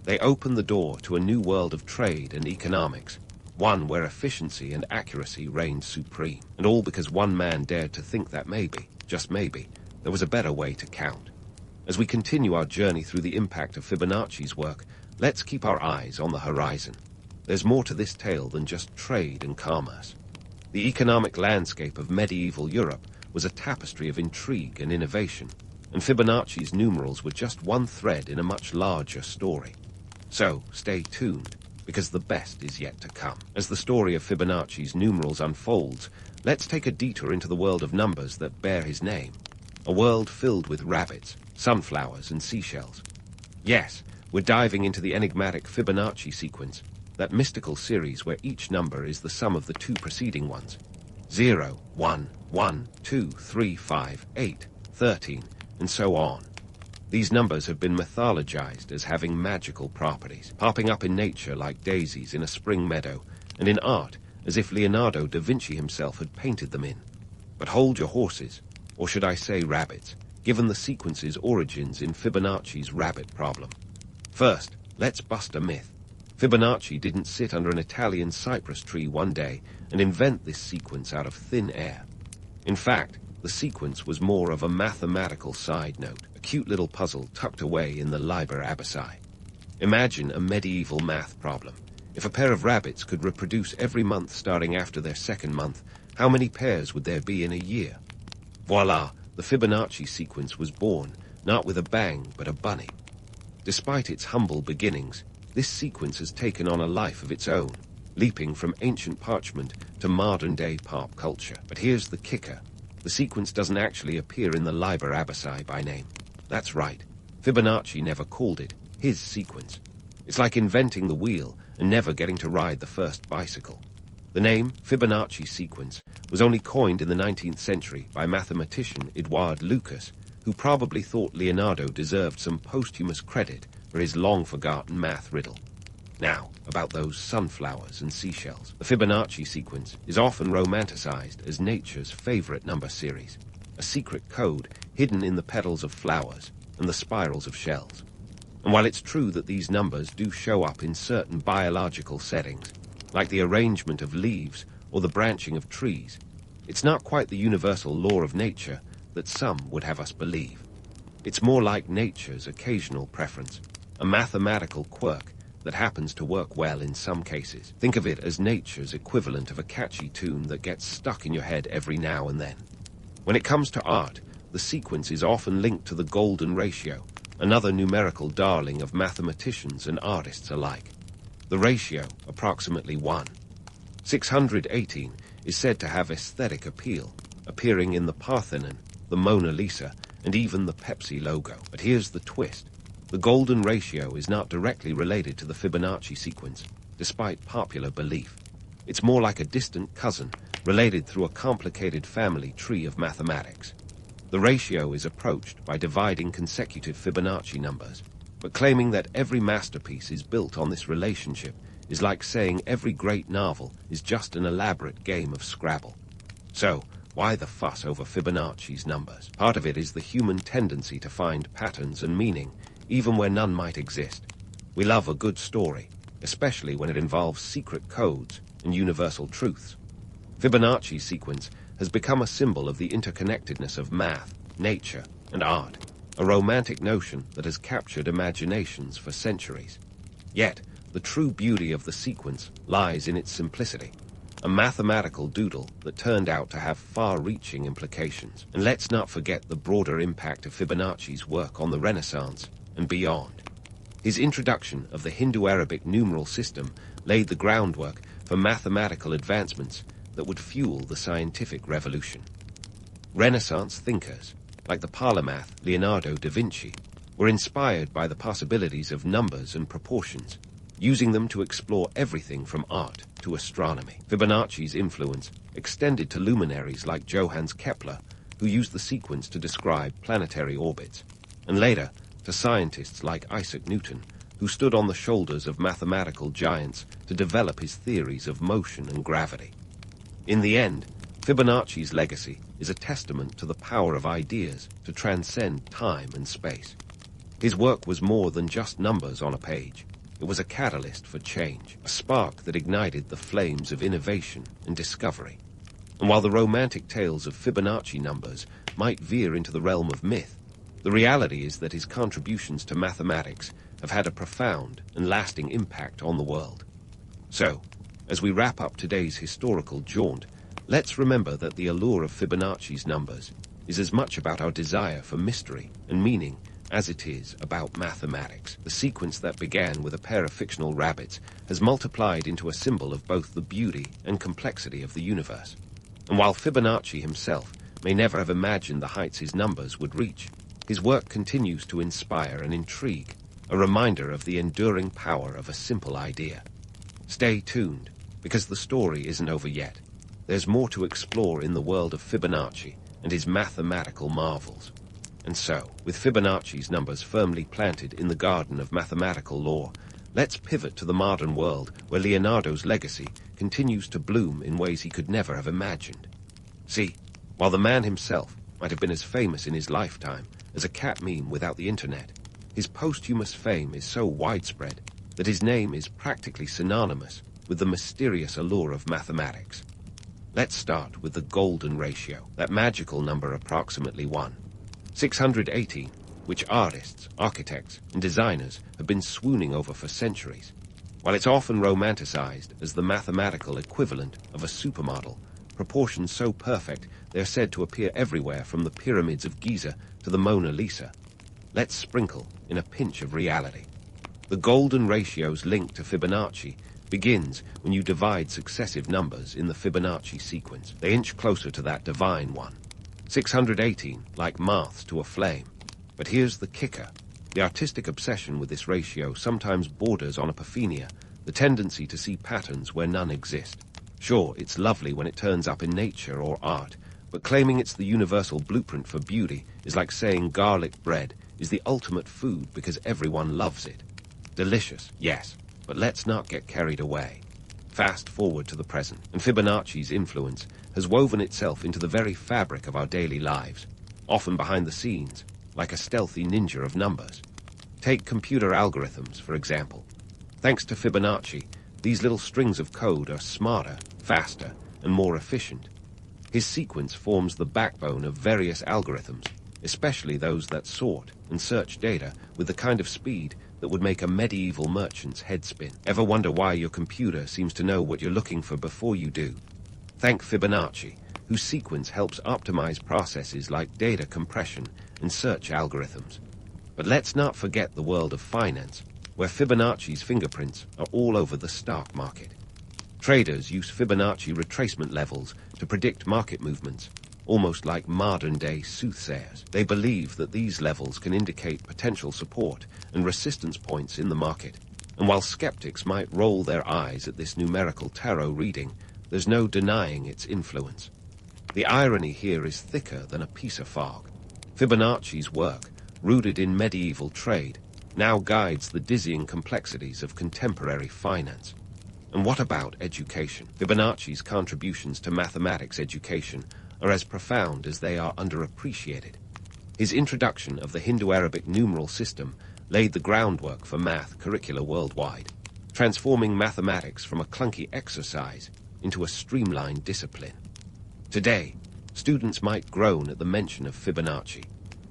They opened the door to a new world of trade and economics, one where efficiency and accuracy reigned supreme, and all because one man dared to think that maybe, just maybe, there was a better way to count. As we continue our journey through the impact of Fibonacci's work, let's keep our eyes on the horizon. There's more to this tale than just trade and commerce. The economic landscape of medieval Europe was a tapestry of intrigue and innovation, and Fibonacci's numerals were just one thread in a much larger story. So, stay tuned, because the best is yet to come. As the story of Fibonacci's numerals unfolds, let's take a detour into the world of numbers that bear his name. A world filled with rabbits, sunflowers, and seashells. Yes, we're diving into the enigmatic Fibonacci sequence, that mystical series where each number is the sum of the two preceding ones. 0, 1, 1, 2, 3, 5, 8, 13, and so on. These numbers have been mythologized as having magical properties, popping up in nature like daisies in a spring meadow, and in art as if Leonardo da Vinci himself had painted them in. But hold your horses, or should I say rabbits, given the sequence's origins in Fibonacci's rabbit problem. First, let's bust a myth. Fibonacci didn't sit under an Italian cypress tree one day and invent this sequence out of thin air. In fact, the sequence was more of a mathematical side note, a cute little puzzle tucked away in the Liber Abaci. Imagine a medieval math problem. If a pair of rabbits could reproduce every month starting after their second month, how many pairs would there be in a year? Voila, the Fibonacci sequence was born, not with a bang, but a bunny. Despite its humble beginnings, this sequence has taken on a life of its own, leaping from ancient parchment to modern-day pop culture. But here's the kicker. The sequence doesn't actually appear in the Liber Abaci by name. That's right. Fibonacci never called it his sequence. It's like inventing the wheel and never getting to ride the first bicycle. The name Fibonacci sequence was only coined in the 19th century by mathematician Edouard Lucas, who probably thought Leonardo deserved some posthumous credit for his long-forgotten math riddle. Now, about those sunflowers and seashells. The Fibonacci sequence is often romanticized as nature's favorite number series, a secret code hidden in the petals of flowers and the spirals of shells. And while it's true that these numbers do show up in certain biological settings, like the arrangement of leaves or the branching of trees, it's not quite the universal law of nature that some would have us believe. It's more like nature's occasional preference, a mathematical quirk that happens to work well in some cases. Think of it as nature's equivalent of a catchy tune that gets stuck in your head every now and then. When it comes to art, the sequence is often linked to the golden ratio, another numerical darling of mathematicians and artists alike. The ratio, approximately 1. 618, is said to have aesthetic appeal, appearing in the Parthenon, the Mona Lisa, and even the Pepsi logo. But here's the twist. The golden ratio is not directly related to the Fibonacci sequence, despite popular belief. It's more like a distant cousin, related through a complicated family tree of mathematics. The ratio is approached by dividing consecutive Fibonacci numbers, but claiming that every masterpiece is built on this relationship is like saying every great novel is just an elaborate game of Scrabble. So, why the fuss over Fibonacci's numbers? Part of it is the human tendency to find patterns and meaning, even where none might exist. We love a good story, especially when it involves secret codes and universal truths. Fibonacci's sequence has become a symbol of the interconnectedness of math, nature, and art, a romantic notion that has captured imaginations for centuries. Yet, the true beauty of the sequence lies in its simplicity, a mathematical doodle that turned out to have far-reaching implications. And let's not forget the broader impact of Fibonacci's work on the Renaissance and beyond. His introduction of the Hindu-Arabic numeral system laid the groundwork for mathematical advancements that would fuel the scientific revolution. Renaissance thinkers, like the polymath Leonardo da Vinci, were inspired by the possibilities of numbers and proportions, using them to explore everything from art to astronomy. Fibonacci's influence extended to luminaries like Johannes Kepler, who used the sequence to describe planetary orbits, and later to scientists like Isaac Newton, who stood on the shoulders of mathematical giants to develop his theories of motion and gravity. In the end, Fibonacci's legacy is a testament to the power of ideas to transcend time and space. His work was more than just numbers on a page. It was a catalyst for change, a spark that ignited the flames of innovation and discovery. And while the romantic tales of Fibonacci numbers might veer into the realm of myth, the reality is that his contributions to mathematics have had a profound and lasting impact on the world. So, as we wrap up today's historical jaunt, let's remember that the allure of Fibonacci's numbers is as much about our desire for mystery and meaning as it is about mathematics. The sequence that began with a pair of fictional rabbits has multiplied into a symbol of both the beauty and complexity of the universe. And while Fibonacci himself may never have imagined the heights his numbers would reach, his work continues to inspire and intrigue, a reminder of the enduring power of a simple idea. Stay tuned, because the story isn't over yet. There's more to explore in the world of Fibonacci and his mathematical marvels. And so, with Fibonacci's numbers firmly planted in the garden of mathematical lore, let's pivot to the modern world where Leonardo's legacy continues to bloom in ways he could never have imagined. See, while the man himself might have been as famous in his lifetime as a cat meme without the internet, his posthumous fame is so widespread that his name is practically synonymous with the mysterious allure of mathematics. Let's start with the golden ratio, that magical number approximately 1/618, which artists, architects, and designers have been swooning over for centuries. While it's often romanticized as the mathematical equivalent of a supermodel, proportions so perfect they're said to appear everywhere from the pyramids of Giza to the Mona Lisa, let's sprinkle in a pinch of reality. The golden ratio's link to Fibonacci begins when you divide successive numbers in the Fibonacci sequence. They inch closer to that divine one. 618, like moths to a flame. But here's the kicker. The artistic obsession with this ratio sometimes borders on apophenia, the tendency to see patterns where none exist. Sure, it's lovely when it turns up in nature or art, but claiming it's the universal blueprint for beauty is like saying garlic bread is the ultimate food because everyone loves it. Delicious, yes, but let's not get carried away. Fast forward to the present, and Fibonacci's influence has woven itself into the very fabric of our daily lives, often behind the scenes, like a stealthy ninja of numbers. Take computer algorithms, for example. Thanks to Fibonacci, these little strings of code are smarter, faster, and more efficient. His sequence forms the backbone of various algorithms, especially those that sort and search data with the kind of speed that would make a medieval merchant's head spin. Ever wonder why your computer seems to know what you're looking for before you do? Thank Fibonacci, whose sequence helps optimize processes like data compression and search algorithms. But let's not forget the world of finance, where Fibonacci's fingerprints are all over the stock market. Traders use Fibonacci retracement levels to predict market movements, almost like modern-day soothsayers. They believe that these levels can indicate potential support and resistance points in the market. And while skeptics might roll their eyes at this numerical tarot reading, there's no denying its influence. The irony here is thicker than a piece of fog. Fibonacci's work, rooted in medieval trade, now guides the dizzying complexities of contemporary finance. And what about education? Fibonacci's contributions to mathematics education are as profound as they are underappreciated. His introduction of the Hindu-Arabic numeral system laid the groundwork for math curricula worldwide, transforming mathematics from a clunky exercise into a streamlined discipline. Today, students might groan at the mention of Fibonacci,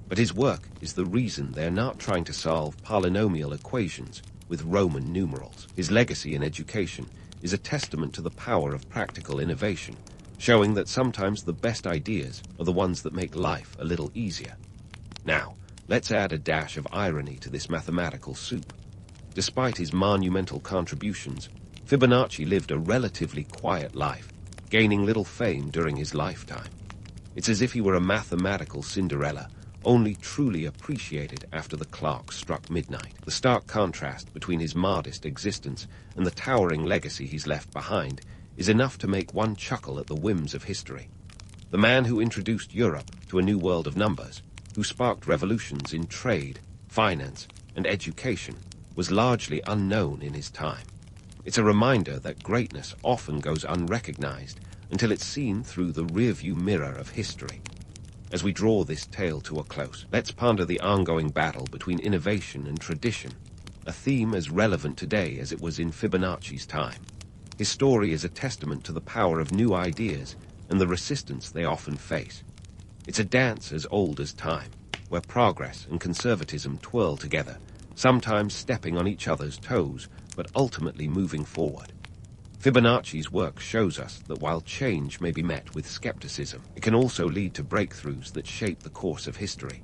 but his work is the reason they're not trying to solve polynomial equations with Roman numerals. His legacy in education is a testament to the power of practical innovation, showing that sometimes the best ideas are the ones that make life a little easier. Now, let's add a dash of irony to this mathematical soup. Despite his monumental contributions, Fibonacci lived a relatively quiet life, gaining little fame during his lifetime. It's as if he were a mathematical Cinderella, only truly appreciated after the clock struck midnight. The stark contrast between his modest existence and the towering legacy he's left behind is enough to make one chuckle at the whims of history. The man who introduced Europe to a new world of numbers, who sparked revolutions in trade, finance, and education, was largely unknown in his time. It's a reminder that greatness often goes unrecognized until it's seen through the rearview mirror of history. As we draw this tale to a close, let's ponder the ongoing battle between innovation and tradition, a theme as relevant today as it was in Fibonacci's time. His story is a testament to the power of new ideas and the resistance they often face. It's a dance as old as time, where progress and conservatism twirl together, sometimes stepping on each other's toes, but ultimately moving forward. Fibonacci's work shows us that while change may be met with skepticism, it can also lead to breakthroughs that shape the course of history.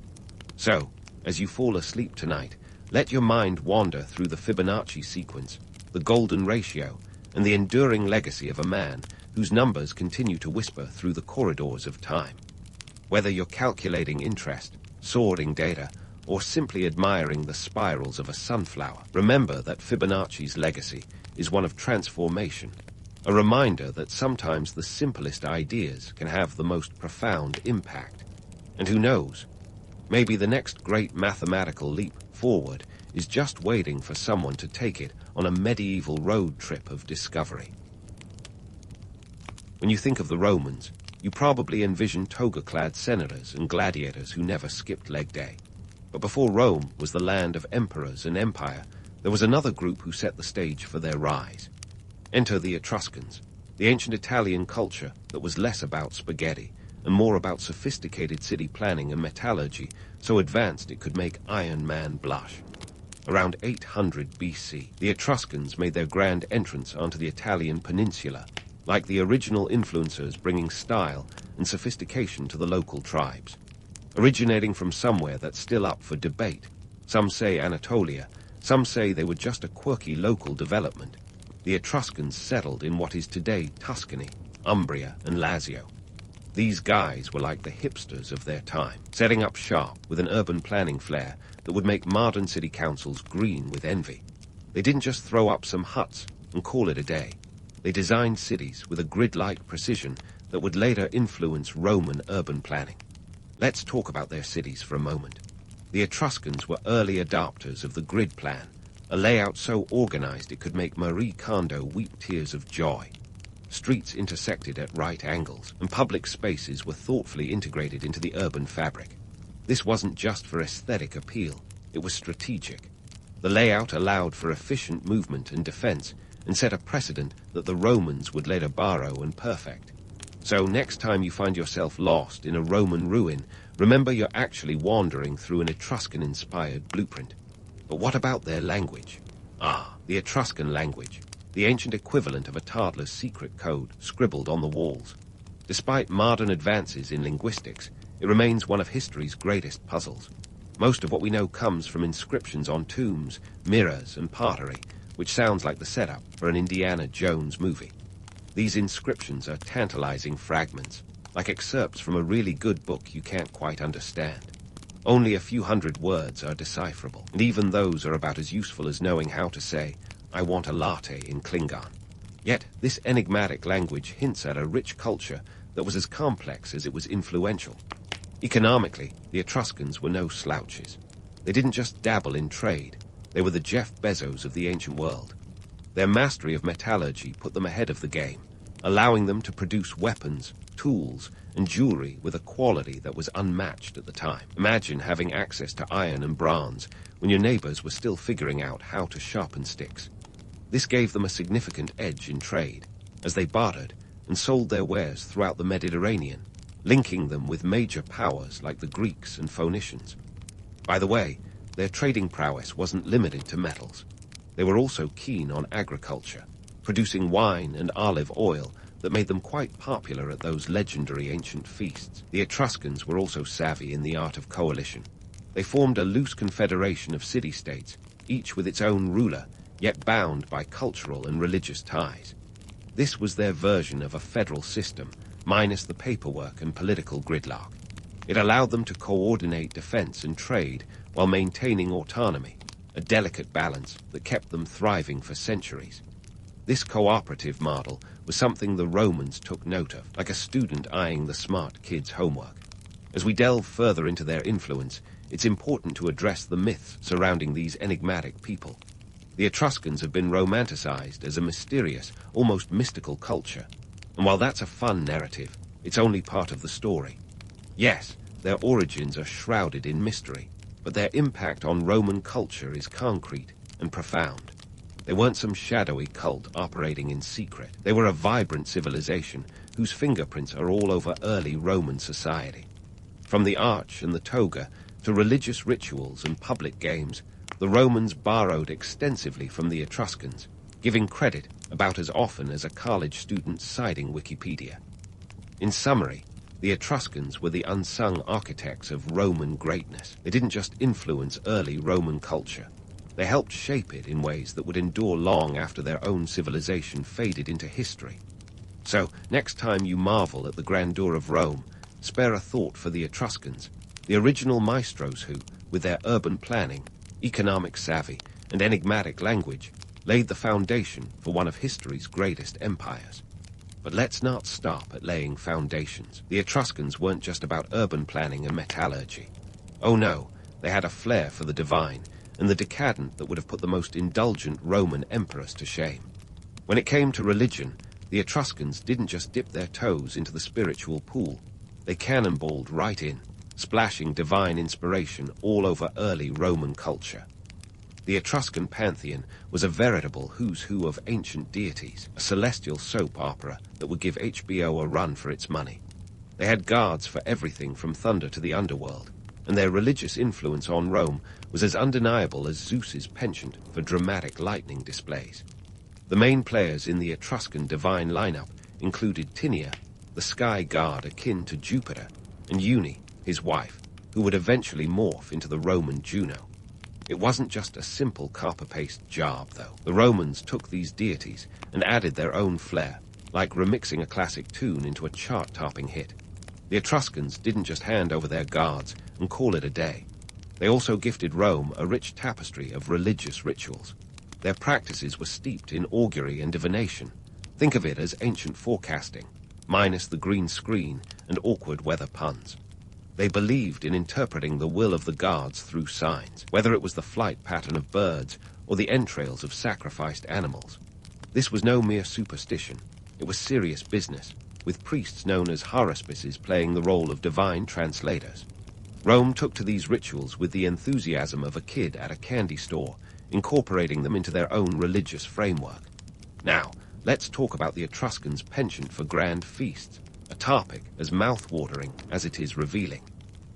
So, as you fall asleep tonight, let your mind wander through the Fibonacci sequence, the golden ratio, and the enduring legacy of a man whose numbers continue to whisper through the corridors of time. Whether you're calculating interest, sorting data, or simply admiring the spirals of a sunflower, remember that Fibonacci's legacy is one of transformation, a reminder that sometimes the simplest ideas can have the most profound impact. And who knows, maybe the next great mathematical leap forward is just waiting for someone to take it on a medieval road trip of discovery. When you think of the Romans, you probably envision toga-clad senators and gladiators who never skipped leg day. But before Rome was the land of emperors and empire, there was another group who set the stage for their rise. Enter the Etruscans, the ancient Italian culture that was less about spaghetti and more about sophisticated city planning and metallurgy, so advanced it could make Iron Man blush. Around 800 BC, the Etruscans made their grand entrance onto the Italian peninsula, like the original influencers bringing style and sophistication to the local tribes. Originating from somewhere that's still up for debate, some say Anatolia, some say they were just a quirky local development, the Etruscans settled in what is today Tuscany, Umbria, and Lazio. These guys were like the hipsters of their time, setting up shop with an urban planning flair that would make modern city councils green with envy. They didn't just throw up some huts and call it a day. They designed cities with a grid-like precision that would later influence Roman urban planning. Let's talk about their cities for a moment. The Etruscans were early adopters of the grid plan, a layout so organized it could make Marie Kondo weep tears of joy. Streets intersected at right angles, and public spaces were thoughtfully integrated into the urban fabric. This wasn't just for aesthetic appeal, it was strategic. The layout allowed for efficient movement and defense, and set a precedent that the Romans would later borrow and perfect. So next time you find yourself lost in a Roman ruin, remember you're actually wandering through an Etruscan-inspired blueprint. But what about their language? The Etruscan language, the ancient equivalent of a toddler's secret code scribbled on the walls. Despite modern advances in linguistics, it remains one of history's greatest puzzles. Most of what we know comes from inscriptions on tombs, mirrors, and pottery, which sounds like the setup for an Indiana Jones movie. These inscriptions are tantalizing fragments, like excerpts from a really good book you can't quite understand. Only a few hundred words are decipherable, and even those are about as useful as knowing how to say, "I want a latte" in Klingon. Yet, this enigmatic language hints at a rich culture that was as complex as it was influential. Economically, the Etruscans were no slouches. They didn't just dabble in trade, they were the Jeff Bezos of the ancient world. Their mastery of metallurgy put them ahead of the game, allowing them to produce weapons, tools, and jewelry with a quality that was unmatched at the time. Imagine having access to iron and bronze when your neighbors were still figuring out how to sharpen sticks. This gave them a significant edge in trade, as they bartered and sold their wares throughout the Mediterranean, linking them with major powers like the Greeks and Phoenicians. By the way, their trading prowess wasn't limited to metals. They were also keen on agriculture, producing wine and olive oil that made them quite popular at those legendary ancient feasts. The Etruscans were also savvy in the art of coalition. They formed a loose confederation of city-states, each with its own ruler, yet bound by cultural and religious ties. This was their version of a federal system, minus the paperwork and political gridlock. It allowed them to coordinate defense and trade while maintaining autonomy, a delicate balance that kept them thriving for centuries. This cooperative model was something the Romans took note of, like a student eyeing the smart kid's homework. As we delve further into their influence, it's important to address the myths surrounding these enigmatic people. The Etruscans have been romanticized as a mysterious, almost mystical culture. And while that's a fun narrative, it's only part of the story. Yes, their origins are shrouded in mystery, but their impact on Roman culture is concrete and profound. They weren't some shadowy cult operating in secret. They were a vibrant civilization whose fingerprints are all over early Roman society. From the arch and the toga to religious rituals and public games, the Romans borrowed extensively from the Etruscans, giving credit about as often as a college student citing Wikipedia. In summary, the Etruscans were the unsung architects of Roman greatness. They didn't just influence early Roman culture. They helped shape it in ways that would endure long after their own civilization faded into history. So, next time you marvel at the grandeur of Rome, spare a thought for the Etruscans, the original maestros who, with their urban planning, economic savvy, and enigmatic language, laid the foundation for one of history's greatest empires. But let's not stop at laying foundations. The Etruscans weren't just about urban planning and metallurgy. Oh no, they had a flair for the divine, and the decadent that would have put the most indulgent Roman emperors to shame. When it came to religion, the Etruscans didn't just dip their toes into the spiritual pool. They cannonballed right in, splashing divine inspiration all over early Roman culture. The Etruscan pantheon was a veritable who's who of ancient deities, a celestial soap opera that would give HBO a run for its money. They had guards for everything from thunder to the underworld, and their religious influence on Rome was as undeniable as Zeus's penchant for dramatic lightning displays. The main players in the Etruscan divine lineup included Tinia, the sky god akin to Jupiter, and Uni, his wife, who would eventually morph into the Roman Juno. It wasn't just a simple copy-paste job, though. The Romans took these deities and added their own flair, like remixing a classic tune into a chart-topping hit. The Etruscans didn't just hand over their gods and call it a day. They also gifted Rome a rich tapestry of religious rituals. Their practices were steeped in augury and divination. Think of it as ancient forecasting, minus the green screen and awkward weather puns. They believed in interpreting the will of the gods through signs, whether it was the flight pattern of birds or the entrails of sacrificed animals. This was no mere superstition. It was serious business, with priests known as haruspices playing the role of divine translators. Rome took to these rituals with the enthusiasm of a kid at a candy store, incorporating them into their own religious framework. Now, let's talk about the Etruscans' penchant for grand feasts, a topic as mouth-watering as it is revealing.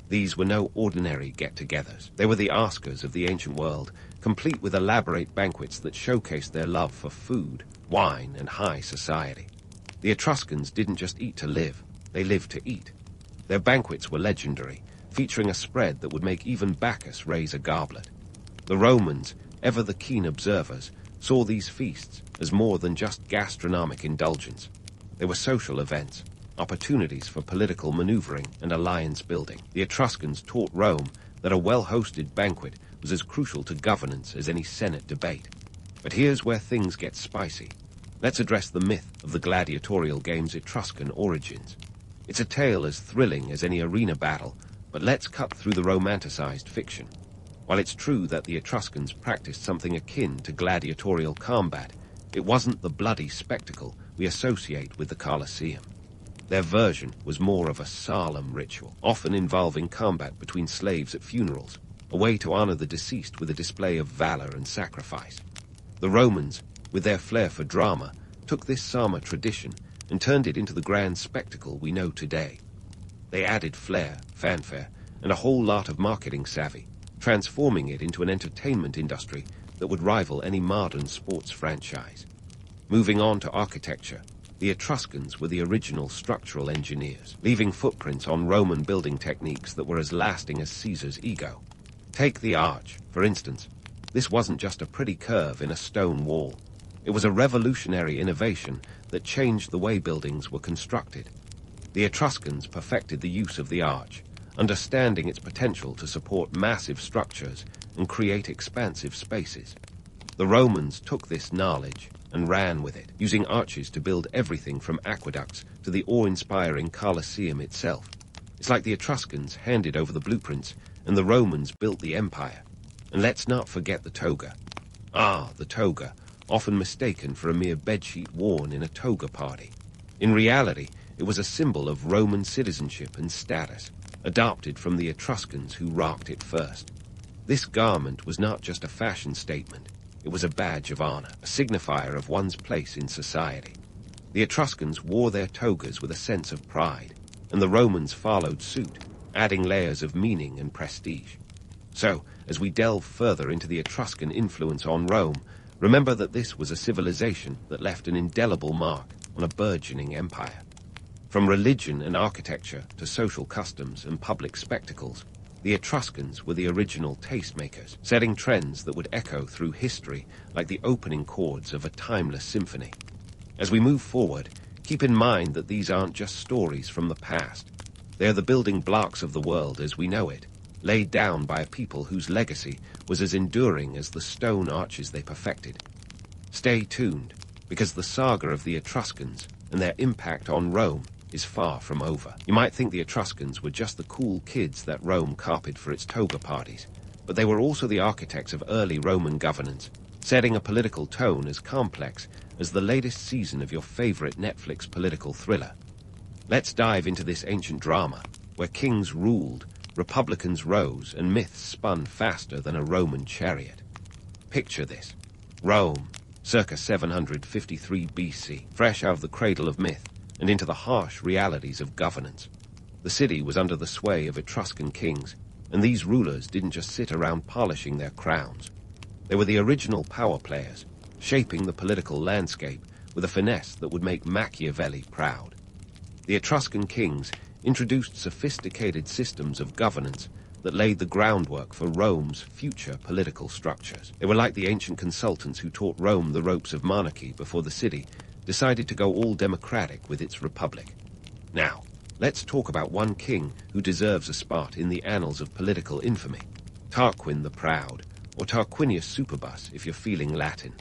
These were no ordinary get-togethers. They were the Oscars of the ancient world, complete with elaborate banquets that showcased their love for food, wine, and high society. The Etruscans didn't just eat to live, they lived to eat. Their banquets were legendary, featuring a spread that would make even Bacchus raise a goblet. The Romans, ever the keen observers, saw these feasts as more than just gastronomic indulgence. They were social events, opportunities for political maneuvering and alliance building. The Etruscans taught Rome that a well-hosted banquet was as crucial to governance as any Senate debate. But here's where things get spicy. Let's address the myth of the gladiatorial game's Etruscan origins. It's a tale as thrilling as any arena battle, but let's cut through the romanticized fiction. While it's true that the Etruscans practiced something akin to gladiatorial combat, it wasn't the bloody spectacle we associate with the Colosseum. Their version was more of a solemn ritual, often involving combat between slaves at funerals, a way to honor the deceased with a display of valor and sacrifice. The Romans, with their flair for drama, took this Sama tradition and turned it into the grand spectacle we know today. They added flair, fanfare, and a whole lot of marketing savvy, transforming it into an entertainment industry that would rival any modern sports franchise. Moving on to architecture, the Etruscans were the original structural engineers, leaving footprints on Roman building techniques that were as lasting as Caesar's ego. Take the arch, for instance. This wasn't just a pretty curve in a stone wall. It was a revolutionary innovation that changed the way buildings were constructed. The Etruscans perfected the use of the arch, understanding its potential to support massive structures and create expansive spaces. The Romans took this knowledge and ran with it, using arches to build everything from aqueducts to the awe-inspiring Colosseum itself. It's like the Etruscans handed over the blueprints and the Romans built the empire. And let's not forget the toga. Ah, the toga, often mistaken for a mere bedsheet worn in a toga party. In reality, it was a symbol of Roman citizenship and status, adopted from the Etruscans who rocked it first. This garment was not just a fashion statement. It was a badge of honor, a signifier of one's place in society. The Etruscans wore their togas with a sense of pride, and the Romans followed suit, adding layers of meaning and prestige. So, as we delve further into the Etruscan influence on Rome, remember that this was a civilization that left an indelible mark on a burgeoning empire. From religion and architecture to social customs and public spectacles, the Etruscans were the original tastemakers, setting trends that would echo through history like the opening chords of a timeless symphony. As we move forward, keep in mind that these aren't just stories from the past. They are the building blocks of the world as we know it, laid down by a people whose legacy was as enduring as the stone arches they perfected. Stay tuned, because the saga of the Etruscans and their impact on Rome is far from over. You might think the Etruscans were just the cool kids that Rome carped for its toga parties, but they were also the architects of early Roman governance, setting a political tone as complex as the latest season of your favorite Netflix political thriller. Let's dive into this ancient drama, where kings ruled, republicans rose, and myths spun faster than a Roman chariot. Picture this. Rome, circa 753 BC, fresh out of the cradle of myth and into the harsh realities of governance. The city was under the sway of Etruscan kings, and these rulers didn't just sit around polishing their crowns. They were the original power players, shaping the political landscape with a finesse that would make Machiavelli proud. The Etruscan kings introduced sophisticated systems of governance that laid the groundwork for Rome's future political structures. They were like the ancient consultants who taught Rome the ropes of monarchy before the city decided to go all democratic with its republic. Now, let's talk about one king who deserves a spot in the annals of political infamy. Tarquin the Proud, or Tarquinius Superbus if you're feeling Latin.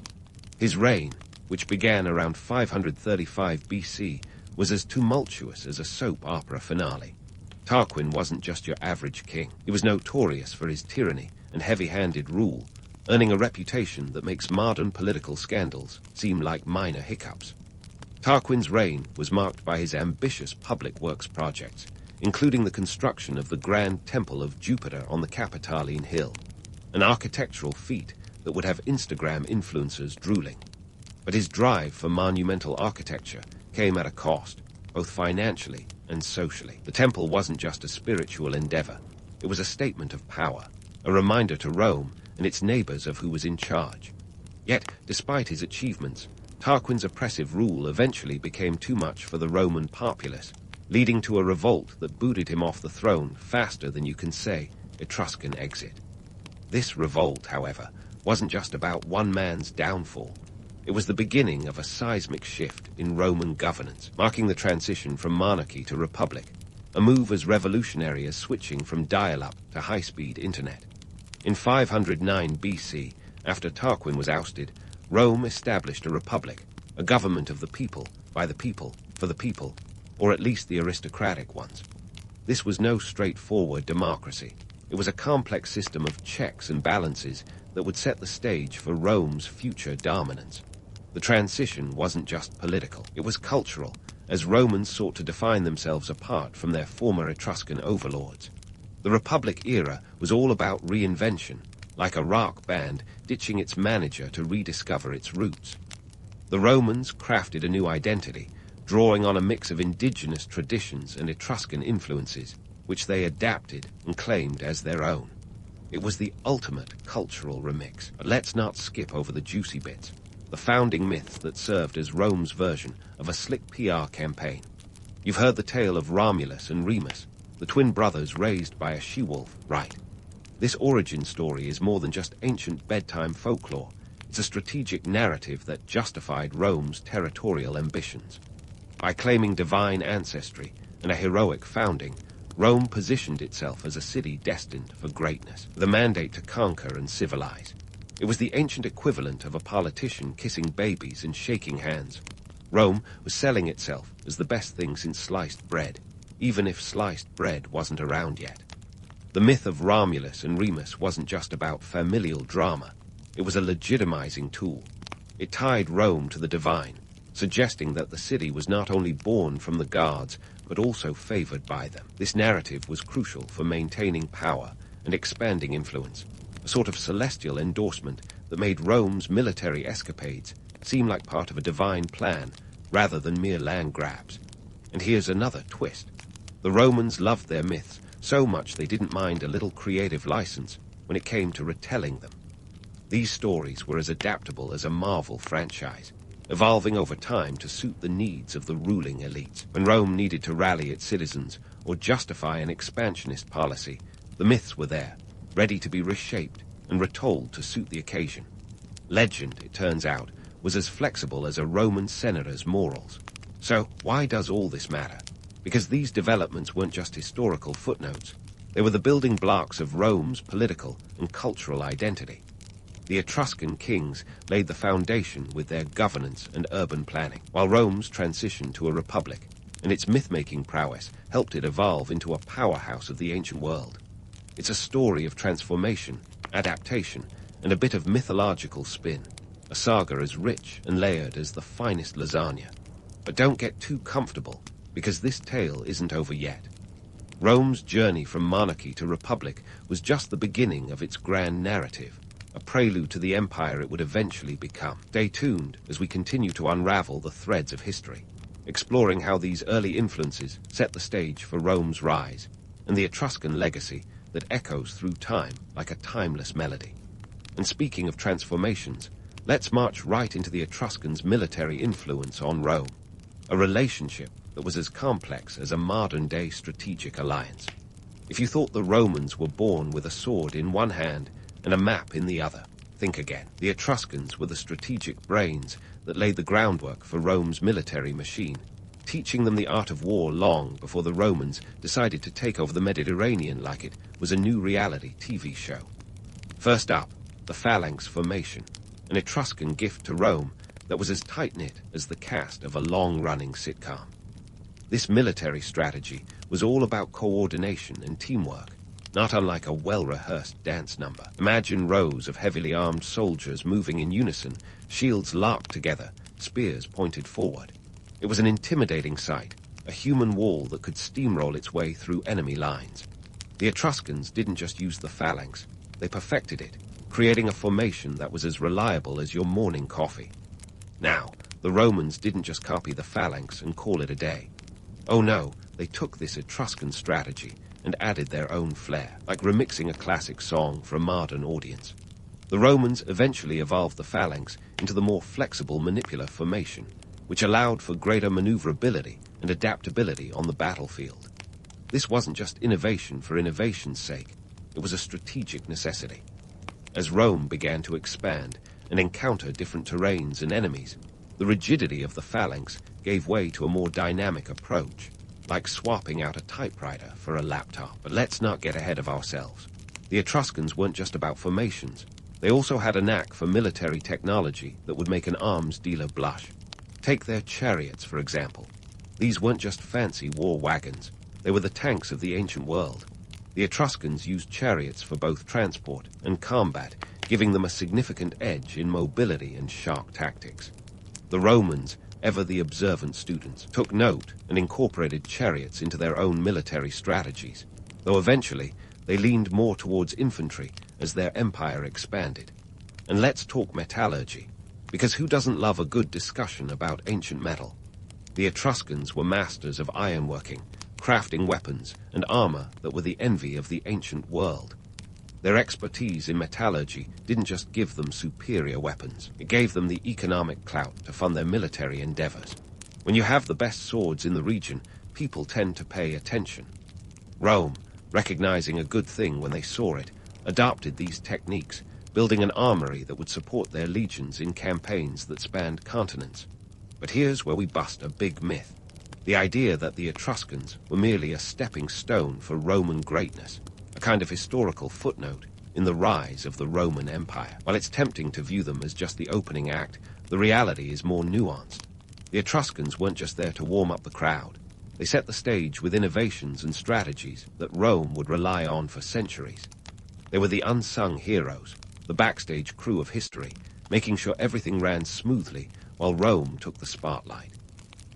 His reign, which began around 535 BC, was as tumultuous as a soap opera finale. Tarquin wasn't just your average king. He was notorious for his tyranny and heavy-handed rule, earning a reputation that makes modern political scandals seem like minor hiccups. Tarquin's reign was marked by his ambitious public works projects, including the construction of the Grand Temple of Jupiter on the Capitoline Hill, an architectural feat that would have Instagram influencers drooling. But his drive for monumental architecture came at a cost, both financially and socially. The temple wasn't just a spiritual endeavor. It was a statement of power, a reminder to Rome and its neighbors of who was in charge. Yet, despite his achievements, Tarquin's oppressive rule eventually became too much for the Roman populace, leading to a revolt that booted him off the throne faster than you can say Etruscan exit. This revolt, however, wasn't just about one man's downfall. It was the beginning of a seismic shift in Roman governance, marking the transition from monarchy to republic, a move as revolutionary as switching from dial-up to high-speed internet. In 509 BC, after Tarquin was ousted, Rome established a republic, a government of the people, by the people, for the people, or at least the aristocratic ones. This was no straightforward democracy. It was a complex system of checks and balances that would set the stage for Rome's future dominance. The transition wasn't just political, it was cultural, as Romans sought to define themselves apart from their former Etruscan overlords. The Republic era was all about reinvention, like a rock band ditching its manager to rediscover its roots. The Romans crafted a new identity, drawing on a mix of indigenous traditions and Etruscan influences, which they adapted and claimed as their own. It was the ultimate cultural remix. But let's not skip over the juicy bits, the founding myths that served as Rome's version of a slick PR campaign. You've heard the tale of Romulus and Remus, the twin brothers raised by a she-wolf, right? This origin story is more than just ancient bedtime folklore. It's a strategic narrative that justified Rome's territorial ambitions. By claiming divine ancestry and a heroic founding, Rome positioned itself as a city destined for greatness, with a mandate to conquer and civilize. It was the ancient equivalent of a politician kissing babies and shaking hands. Rome was selling itself as the best thing since sliced bread, even if sliced bread wasn't around yet. The myth of Romulus and Remus wasn't just about familial drama. It was a legitimizing tool. It tied Rome to the divine, suggesting that the city was not only born from the gods, but also favored by them. This narrative was crucial for maintaining power and expanding influence, a sort of celestial endorsement that made Rome's military escapades seem like part of a divine plan rather than mere land grabs. And here's another twist. The Romans loved their myths so much they didn't mind a little creative license when it came to retelling them. These stories were as adaptable as a Marvel franchise, evolving over time to suit the needs of the ruling elites. When Rome needed to rally its citizens or justify an expansionist policy, the myths were there, ready to be reshaped and retold to suit the occasion. Legend, it turns out, was as flexible as a Roman senator's morals. So why does all this matter? Because these developments weren't just historical footnotes. They were the building blocks of Rome's political and cultural identity. The Etruscan kings laid the foundation with their governance and urban planning, while Rome's transition to a republic and its myth-making prowess helped it evolve into a powerhouse of the ancient world. It's a story of transformation, adaptation, and a bit of mythological spin, a saga as rich and layered as the finest lasagna. But don't get too comfortable, because this tale isn't over yet. Rome's journey from monarchy to republic was just the beginning of its grand narrative, a prelude to the empire it would eventually become. Stay tuned as we continue to unravel the threads of history, exploring how these early influences set the stage for Rome's rise, and the Etruscan legacy that echoes through time like a timeless melody. And speaking of transformations, let's march right into the Etruscans' military influence on Rome, a relationship that was as complex as a modern-day strategic alliance. If you thought the Romans were born with a sword in one hand and a map in the other, think again. The Etruscans were the strategic brains that laid the groundwork for Rome's military machine, teaching them the art of war long before the Romans decided to take over the Mediterranean like it was a new reality TV show. First up, the phalanx formation, an Etruscan gift to Rome that was as tight-knit as the cast of a long-running sitcom. This military strategy was all about coordination and teamwork, not unlike a well-rehearsed dance number. Imagine rows of heavily armed soldiers moving in unison, shields locked together, spears pointed forward. It was an intimidating sight, a human wall that could steamroll its way through enemy lines. The Etruscans didn't just use the phalanx, they perfected it, creating a formation that was as reliable as your morning coffee. Now, the Romans didn't just copy the phalanx and call it a day. Oh no, they took this Etruscan strategy and added their own flair, like remixing a classic song for a modern audience. The Romans eventually evolved the phalanx into the more flexible manipular formation, which allowed for greater maneuverability and adaptability on the battlefield. This wasn't just innovation for innovation's sake, it was a strategic necessity. As Rome began to expand and encounter different terrains and enemies, the rigidity of the phalanx gave way to a more dynamic approach, like swapping out a typewriter for a laptop. But let's not get ahead of ourselves. The Etruscans weren't just about formations. They also had a knack for military technology that would make an arms dealer blush. Take their chariots, for example. These weren't just fancy war wagons. They were the tanks of the ancient world. The Etruscans used chariots for both transport and combat, giving them a significant edge in mobility and sharp tactics. The Romans, ever the observant students, took note and incorporated chariots into their own military strategies, though eventually they leaned more towards infantry as their empire expanded. And let's talk metallurgy, because who doesn't love a good discussion about ancient metal? The Etruscans were masters of ironworking, crafting weapons and armor that were the envy of the ancient world. Their expertise in metallurgy didn't just give them superior weapons, it gave them the economic clout to fund their military endeavors. When you have the best swords in the region, people tend to pay attention. Rome, recognizing a good thing when they saw it, adopted these techniques, building an armory that would support their legions in campaigns that spanned continents. But here's where we bust a big myth: the idea that the Etruscans were merely a stepping stone for Roman greatness, a kind of historical footnote in the rise of the Roman Empire. While it's tempting to view them as just the opening act, the reality is more nuanced. The Etruscans weren't just there to warm up the crowd. They set the stage with innovations and strategies that Rome would rely on for centuries. They were the unsung heroes, the backstage crew of history, making sure everything ran smoothly while Rome took the spotlight.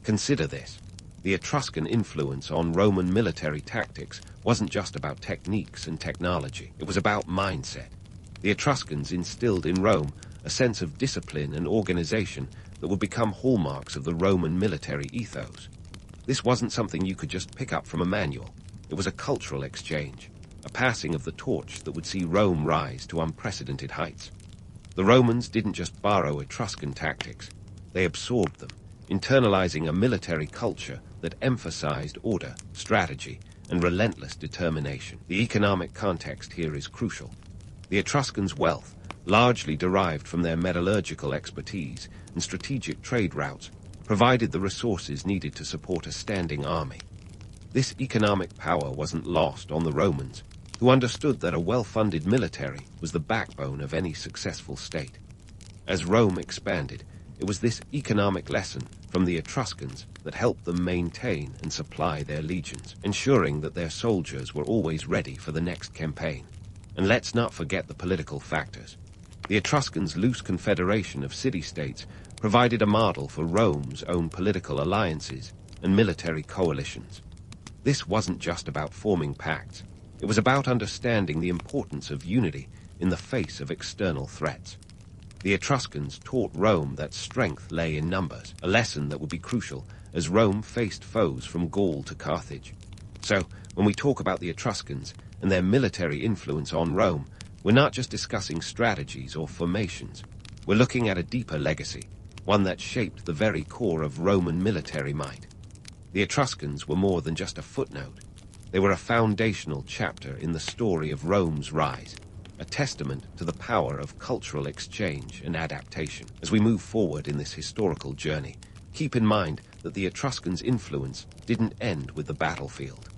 Consider this. The Etruscan influence on Roman military tactics wasn't just about techniques and technology. It was about mindset. The Etruscans instilled in Rome a sense of discipline and organization that would become hallmarks of the Roman military ethos. This wasn't something you could just pick up from a manual. It was a cultural exchange, a passing of the torch that would see Rome rise to unprecedented heights. The Romans didn't just borrow Etruscan tactics. They absorbed them, internalizing a military culture that emphasized order, strategy, and relentless determination. The economic context here is crucial. The Etruscans' wealth, largely derived from their metallurgical expertise and strategic trade routes, provided the resources needed to support a standing army. This economic power wasn't lost on the Romans, who understood that a well-funded military was the backbone of any successful state. As Rome expanded, it was this economic lesson from the Etruscans that helped them maintain and supply their legions, ensuring that their soldiers were always ready for the next campaign. And let's not forget the political factors. The Etruscans' loose confederation of city-states provided a model for Rome's own political alliances and military coalitions. This wasn't just about forming pacts. It was about understanding the importance of unity in the face of external threats. The Etruscans taught Rome that strength lay in numbers, a lesson that would be crucial as Rome faced foes from Gaul to Carthage. So, when we talk about the Etruscans and their military influence on Rome, we're not just discussing strategies or formations. We're looking at a deeper legacy, one that shaped the very core of Roman military might. The Etruscans were more than just a footnote. They were a foundational chapter in the story of Rome's rise, a testament to the power of cultural exchange and adaptation. As we move forward in this historical journey, keep in mind that the Etruscans' influence didn't end with the battlefield.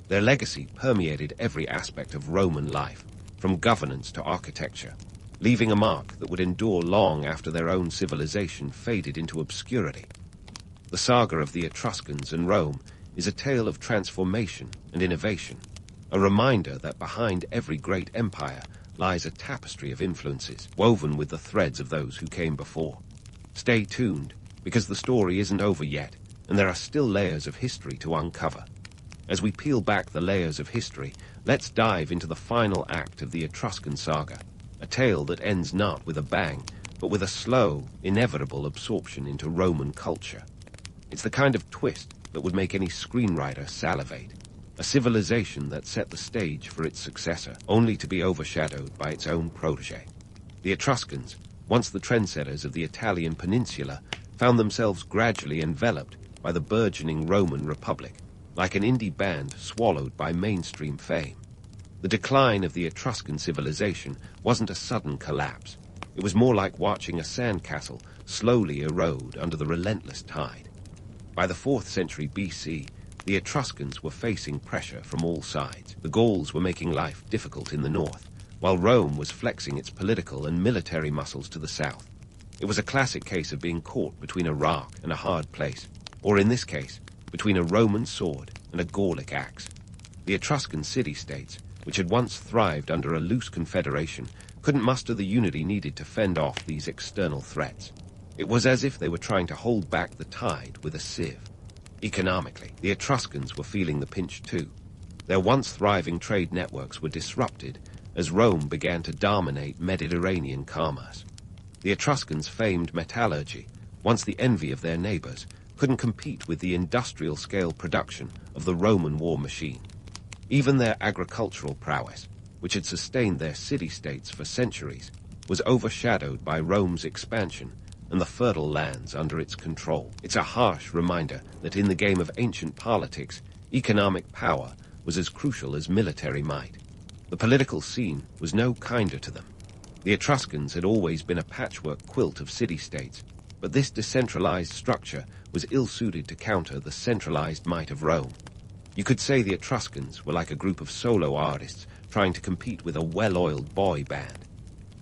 Their legacy permeated every aspect of Roman life, from governance to architecture, leaving a mark that would endure long after their own civilization faded into obscurity. The saga of the Etruscans and Rome is a tale of transformation and innovation, a reminder that behind every great empire lies a tapestry of influences, woven with the threads of those who came before. Stay tuned, because the story isn't over yet, and there are still layers of history to uncover. As we peel back the layers of history, let's dive into the final act of the Etruscan saga, a tale that ends not with a bang, but with a slow, inevitable absorption into Roman culture. It's the kind of twist that would make any screenwriter salivate. A civilization that set the stage for its successor, only to be overshadowed by its own protege. The Etruscans, once the trendsetters of the Italian peninsula, found themselves gradually enveloped by the burgeoning Roman Republic, like an indie band swallowed by mainstream fame. The decline of the Etruscan civilization wasn't a sudden collapse. It was more like watching a sandcastle slowly erode under the relentless tide. By the 4th century BC, the Etruscans were facing pressure from all sides. The Gauls were making life difficult in the north, while Rome was flexing its political and military muscles to the south. It was a classic case of being caught between a rock and a hard place, or in this case, between a Roman sword and a Gallic axe. The Etruscan city-states, which had once thrived under a loose confederation, couldn't muster the unity needed to fend off these external threats. It was as if they were trying to hold back the tide with a sieve. Economically, the Etruscans were feeling the pinch too. Their once thriving trade networks were disrupted as Rome began to dominate Mediterranean commerce. The Etruscans' famed metallurgy, once the envy of their neighbors, couldn't compete with the industrial-scale production of the Roman war machine. Even their agricultural prowess, which had sustained their city-states for centuries, was overshadowed by Rome's expansion and the fertile lands under its control. It's a harsh reminder that in the game of ancient politics, economic power was as crucial as military might. The political scene was no kinder to them. The Etruscans had always been a patchwork quilt of city-states, but this decentralized structure was ill-suited to counter the centralized might of Rome. You could say the Etruscans were like a group of solo artists trying to compete with a well-oiled boy band.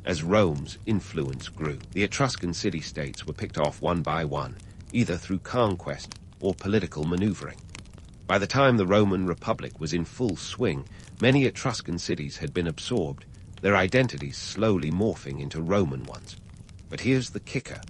As Rome's influence grew, the Etruscan city-states were picked off one by one, either through conquest or political maneuvering. By the time the Roman Republic was in full swing, many Etruscan cities had been absorbed, their identities slowly morphing into Roman ones. But here's the kicker.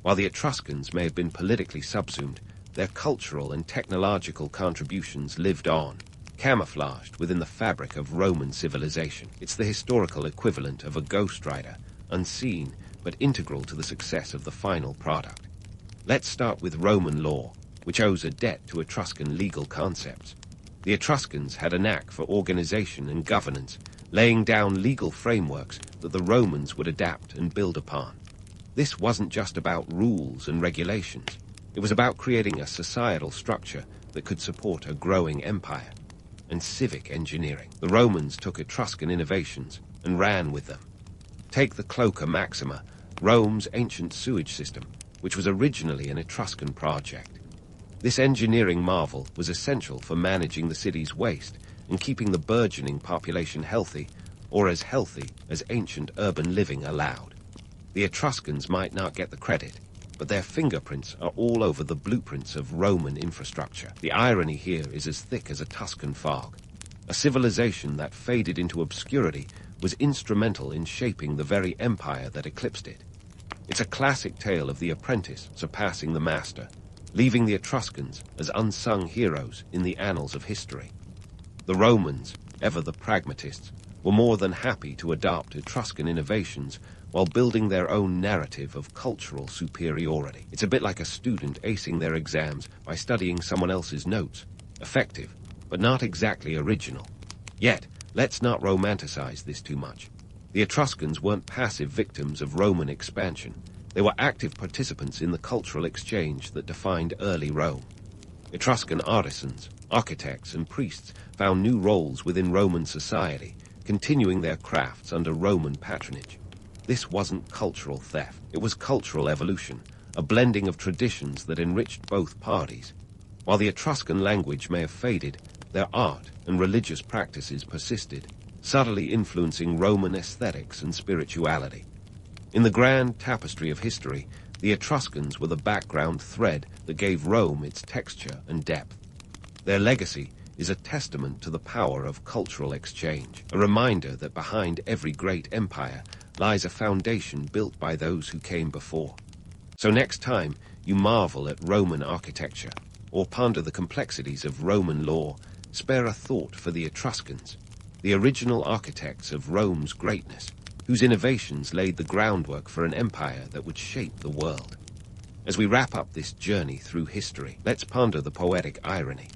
While the Etruscans may have been politically subsumed, their cultural and technological contributions lived on, camouflaged within the fabric of Roman civilization. It's the historical equivalent of a ghostwriter, unseen but integral to the success of the final product. Let's start with Roman law, which owes a debt to Etruscan legal concepts. The Etruscans had a knack for organization and governance, laying down legal frameworks that the Romans would adapt and build upon. This wasn't just about rules and regulations. It was about creating a societal structure that could support a growing empire. And civic engineering. The Romans took Etruscan innovations and ran with them. Take the Cloaca Maxima, Rome's ancient sewage system, which was originally an Etruscan project. This engineering marvel was essential for managing the city's waste and keeping the burgeoning population healthy, or as healthy as ancient urban living allowed. The Etruscans might not get the credit, but their fingerprints are all over the blueprints of Roman infrastructure. The irony here is as thick as a Tuscan fog. A civilization that faded into obscurity was instrumental in shaping the very empire that eclipsed it. It's a classic tale of the apprentice surpassing the master, leaving the Etruscans as unsung heroes in the annals of history. The Romans, ever the pragmatists, were more than happy to adopt Etruscan innovations while building their own narrative of cultural superiority. It's a bit like a student acing their exams by studying someone else's notes. Effective, but not exactly original. Yet, let's not romanticize this too much. The Etruscans weren't passive victims of Roman expansion. They were active participants in the cultural exchange that defined early Rome. Etruscan artisans, architects, and priests found new roles within Roman society, continuing their crafts under Roman patronage. This wasn't cultural theft. It was cultural evolution, a blending of traditions that enriched both parties. While the Etruscan language may have faded, their art and religious practices persisted, subtly influencing Roman aesthetics and spirituality. In the grand tapestry of history, the Etruscans were the background thread that gave Rome its texture and depth. Their legacy is a testament to the power of cultural exchange, a reminder that behind every great empire lies a foundation built by those who came before. So next time you marvel at Roman architecture or ponder the complexities of Roman law, spare a thought for the Etruscans, the original architects of Rome's greatness, whose innovations laid the groundwork for an empire that would shape the world. As we wrap up this journey through history, let's ponder the poetic irony.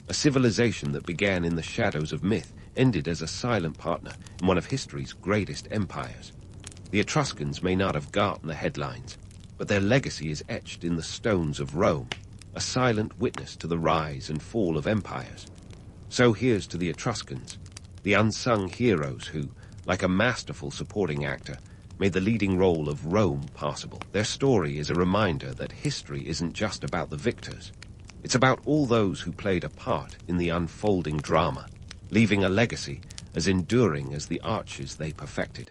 A civilization that began in the shadows of myth ended as a silent partner in one of history's greatest empires. The Etruscans may not have gotten the headlines, but their legacy is etched in the stones of Rome, a silent witness to the rise and fall of empires. So here's to the Etruscans, the unsung heroes who, like a masterful supporting actor, made the leading role of Rome possible. Their story is a reminder that history isn't just about the victors. It's about all those who played a part in the unfolding drama, leaving a legacy as enduring as the arches they perfected.